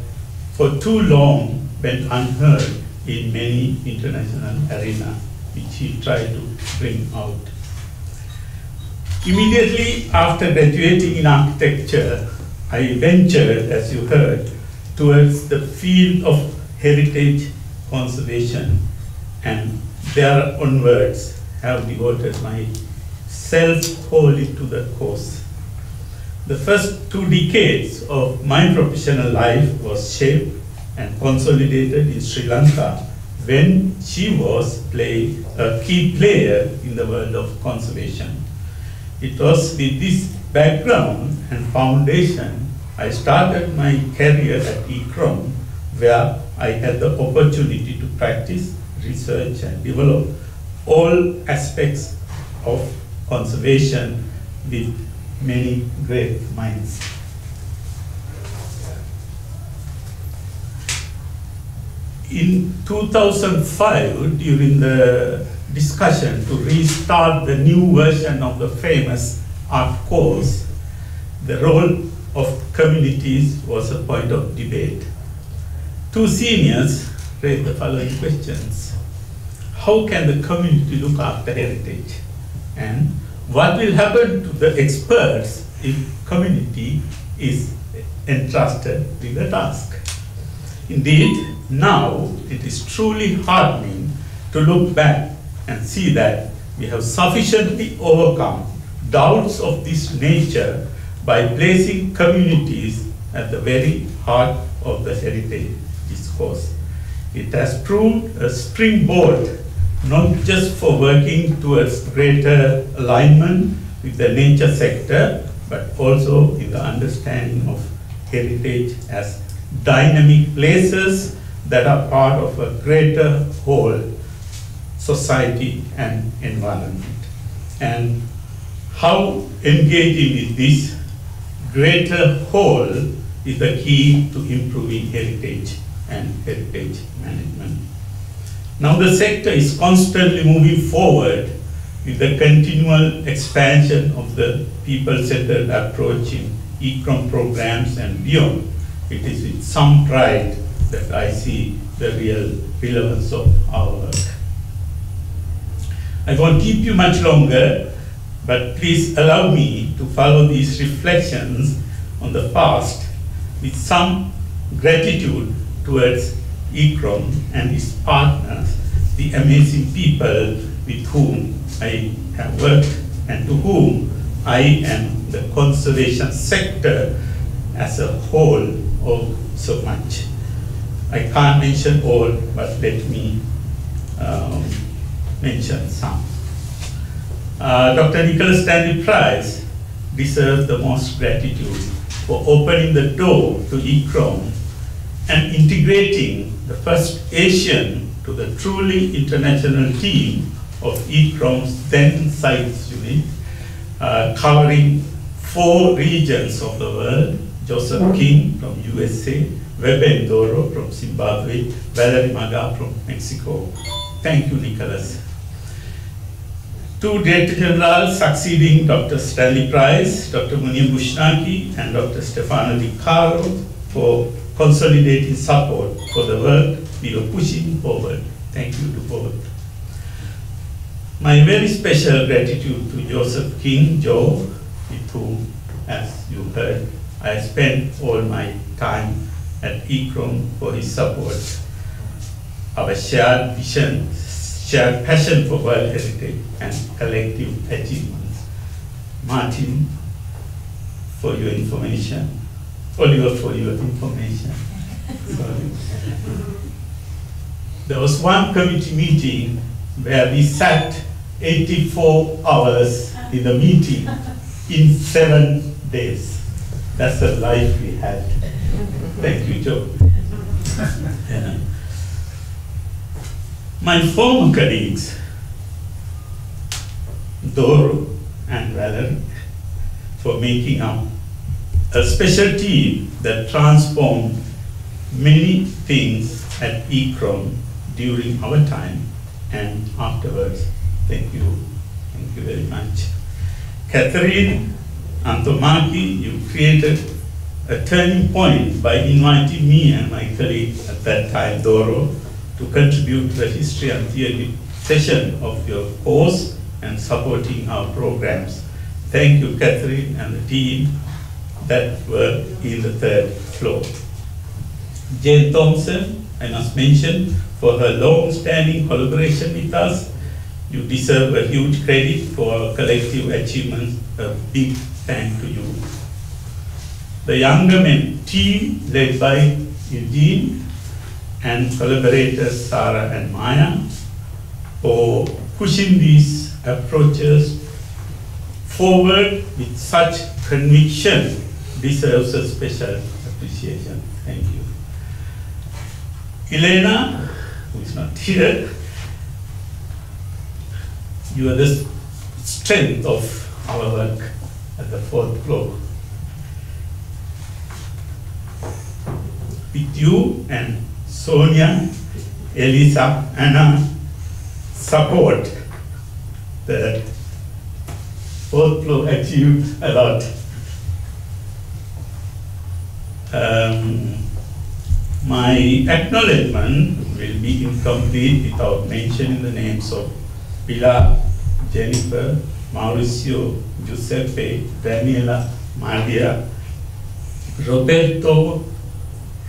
for too long went unheard in many international arenas, which he tried to bring out. Immediately after graduating in architecture, I ventured, as you heard, towards the field of heritage conservation, and there onwards have devoted myself wholly to the cause. The first 2 decades of my professional life was shaped and consolidated in Sri Lanka when she was a key player in the world of conservation. It was with this background and foundation I started my career at ICCROM, where I had the opportunity to practice, research and develop all aspects of conservation with many great minds. In 2005, during the discussion to restart the new version of the famous art course, the role of communities was a point of debate. 2 seniors raised the following questions. How can the community look after heritage? And what will happen to the experts if community is entrusted with the task? Indeed, now it is truly heartening to look back and see that we have sufficiently overcome doubts of this nature by placing communities at the very heart of the heritage discourse. It has proved a springboard not just for working towards greater alignment with the nature sector, but also in the understanding of heritage as dynamic places that are part of a greater whole, society and environment. And how engaging is this greater whole is the key to improving heritage and heritage management. Now the sector is constantly moving forward with the continual expansion of the people-centered approach in ICCROM programs and beyond. It is with some pride that I see the real relevance of our work. I won't keep you much longer, but please allow me to follow these reflections on the past with some gratitude towards ICCROM and its partners, the amazing people with whom I have worked and to whom I and the conservation sector as a whole owe so much. I can't mention all, but let me mention some. Dr. Nicholas Stanley Price deserves the most gratitude for opening the door to ICCROM and integrating the first Asian to the truly international team of ICCROM's then sites unit, covering 4 regions of the world: Joseph King from USA, Webe Ndoro from Zimbabwe, Valerie Maga from Mexico. Thank you, Nicholas. 2 Director Generals succeeding Dr. Stanley Price, Dr. Munia Bushnaki, and Dr. Stefano Di Caro for consolidating support for the work we were pushing forward. Thank you to both. My very special gratitude to Joseph King, Jour, with whom, as you heard, I spent all my time at ICCROM for his support. Our shared vision, shared passion for world heritage and collective achievements. Martin, for your information. Oliver, for your information. Sorry. There was one committee meeting where we sat 84 hours in the meeting in 7 days. That's the life we had. Thank you, Joe. Yeah. My former colleagues, Doro and Valerie, for making up a special team that transformed many things at ICCROM during our time and afterwards. Thank you very much. Catherine Antomaki, you created a turning point by inviting me and my colleague at that time, Doro, to contribute to the history and theory session of your course and supporting our programs. Thank you, Catherine and the team that were in the 3rd floor. Jane Thompson, I must mention, for her long-standing collaboration with us. You deserve a huge credit for our collective achievements. A big thank to you. The Younger Men team, led by Eugene, and collaborators Sarah and Maya, for pushing these approaches forward with such conviction, deserves a special appreciation. Thank you. Elena, who is not here, you are the strength of our work at the 4th floor. With you and Sonia, Elisa, Anna support, the 4th floor achieved a lot. My acknowledgement will be incomplete without mentioning the names of Pilar, Jennifer, Mauricio, Giuseppe, Daniela, Maria, Roberto,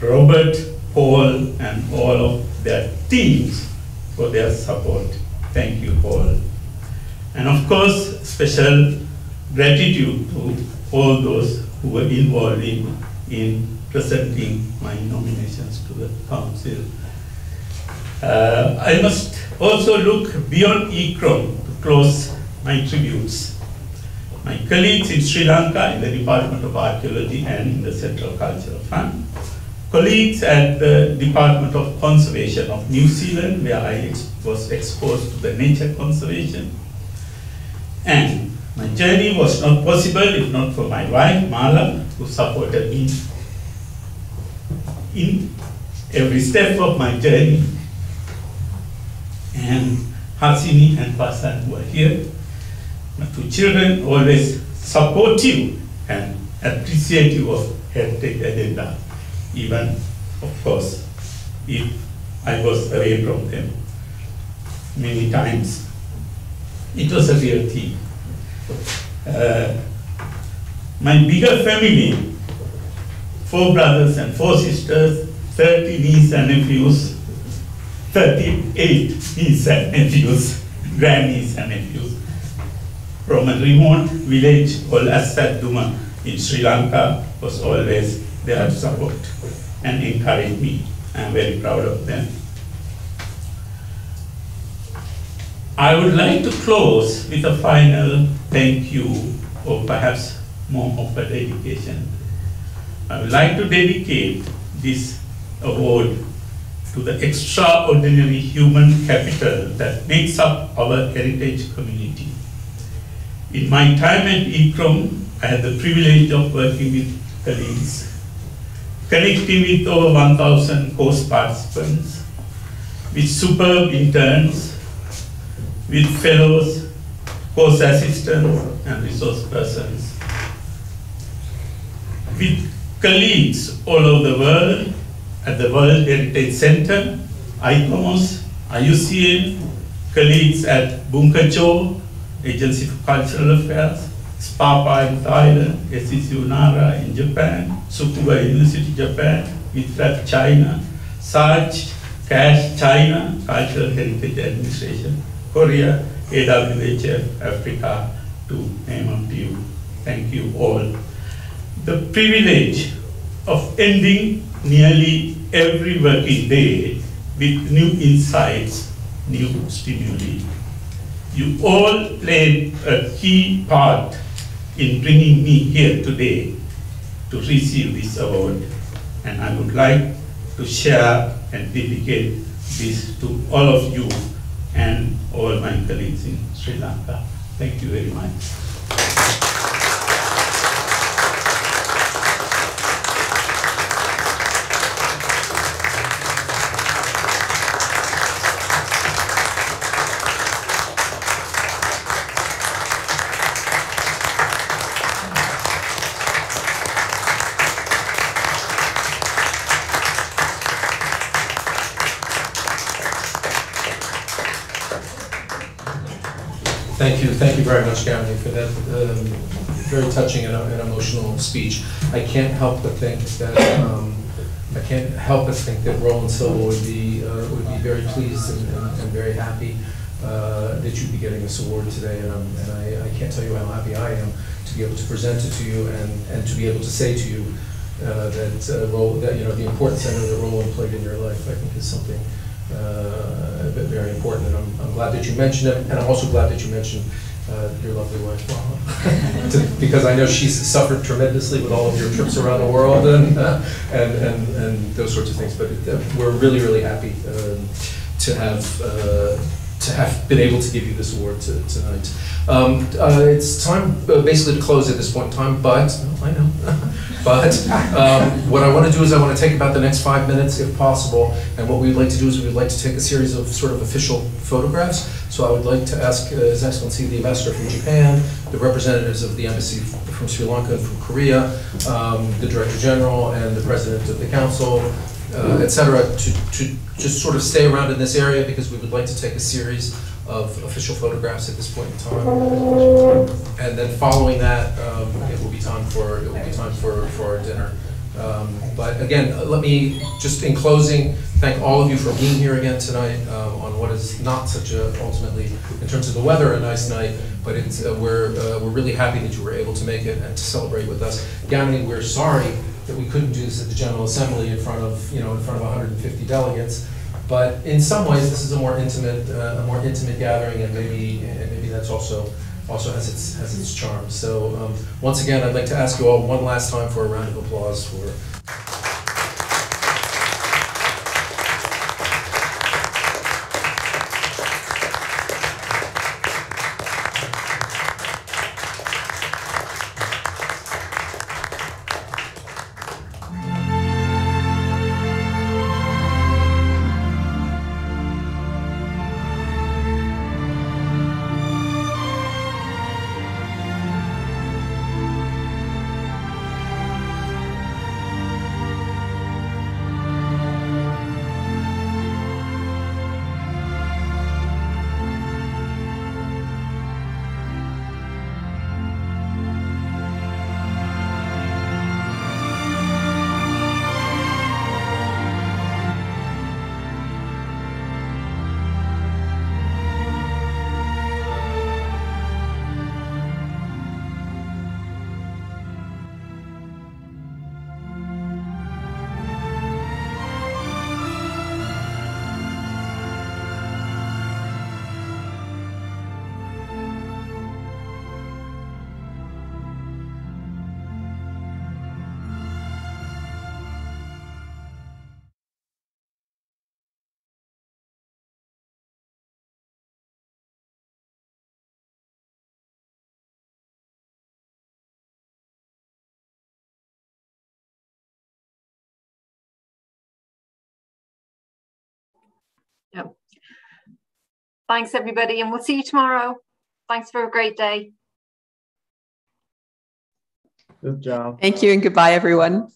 Robert, Paul, and all of their teams for their support. Thank you all. And of course, special gratitude to all those who were involved in presenting my nominations to the council. I must also look beyond ICCROM to close my tributes. My colleagues in Sri Lanka in the Department of Archaeology and in the Central Cultural Fund, colleagues at the Department of Conservation of New Zealand, where I was exposed to the nature conservation. And my journey was not possible if not for my wife, Mala, who supported me in every step of my journey. And Hasini and Pasan were here. My two children, always supportive and appreciative of heritage agenda, even, of course, if I was away from them many times. It was a real thing. My bigger family, 4 brothers and 4 sisters, 30 nieces and nephews, 38 nieces and nephews, grandnieces and nephews, from a remote village called Asaduma in Sri Lanka, was always there to support and encourage me. I'm very proud of them. I would like to close with a final thank you, or perhaps more of a dedication. I would like to dedicate this award to the extraordinary human capital that makes up our heritage community. In my time at ICCROM, I had the privilege of working with colleagues, connecting with over 1,000 course participants, with superb interns, with fellows, course assistants, and resource persons, with colleagues all over the world at the World Heritage Center, ICOMOS, IUCN, colleagues at Bunkacho, Agency for Cultural Affairs, SPAPA in Thailand, SCCU Nara in Japan, Tsukuba University, Japan, WITRAP China, SARCH, CASH China, Cultural Heritage Administration, Korea, AWHF, Africa, to name a few. Thank you all. The privilege of ending nearly every working day with new insights, new stimuli. You all played a key part in bringing me here today to receive this award. And I would like to share and dedicate this to all of you and all my colleagues in Sri Lanka. Thank you very much. Thank you very much, Gary, for that very touching and emotional speech. I can't help but think that Roland Silva would be very pleased and very happy that you'd be getting this award today. And I can't tell you how happy I am to be able to present it to you and to be able to say to you that the importance and the role played in your life, I think, is something very important, and I'm glad that you mentioned it, and I'm also glad that you mentioned your lovely wife, because I know she's suffered tremendously with all of your trips around the world and those sorts of things. But we're really, really happy to have been able to give you this award tonight. It's time basically to close at this point in time, but I know. But what I want to do is I want to take about the next 5 minutes, if possible. And what we'd like to do is we'd like to take a series of sort of official photographs. So I would like to ask His Excellency the Ambassador from Japan, the representatives of the Embassy from Sri Lanka and from Korea, the Director General and the President of the Council, etc., to just sort of stay around in this area, because we would like to take a series of official photographs at this point in time, and then following that, it will be time for our dinner. But again, let me just in closing thank all of you for being here again tonight on what is not such a, ultimately in terms of the weather, a nice night, but it's we're really happy that you were able to make it and to celebrate with us. Gamini, we're sorry that we couldn't do this at the General Assembly in front of 150 delegates. But in some ways, this is a more intimate gathering, and maybe that's also has its charm. So once again, I'd like to ask you all one last time for a round of applause for. Yeah. Thanks, everybody, and we'll see you tomorrow. Thanks for a great day. Good job. Thank you and goodbye, everyone.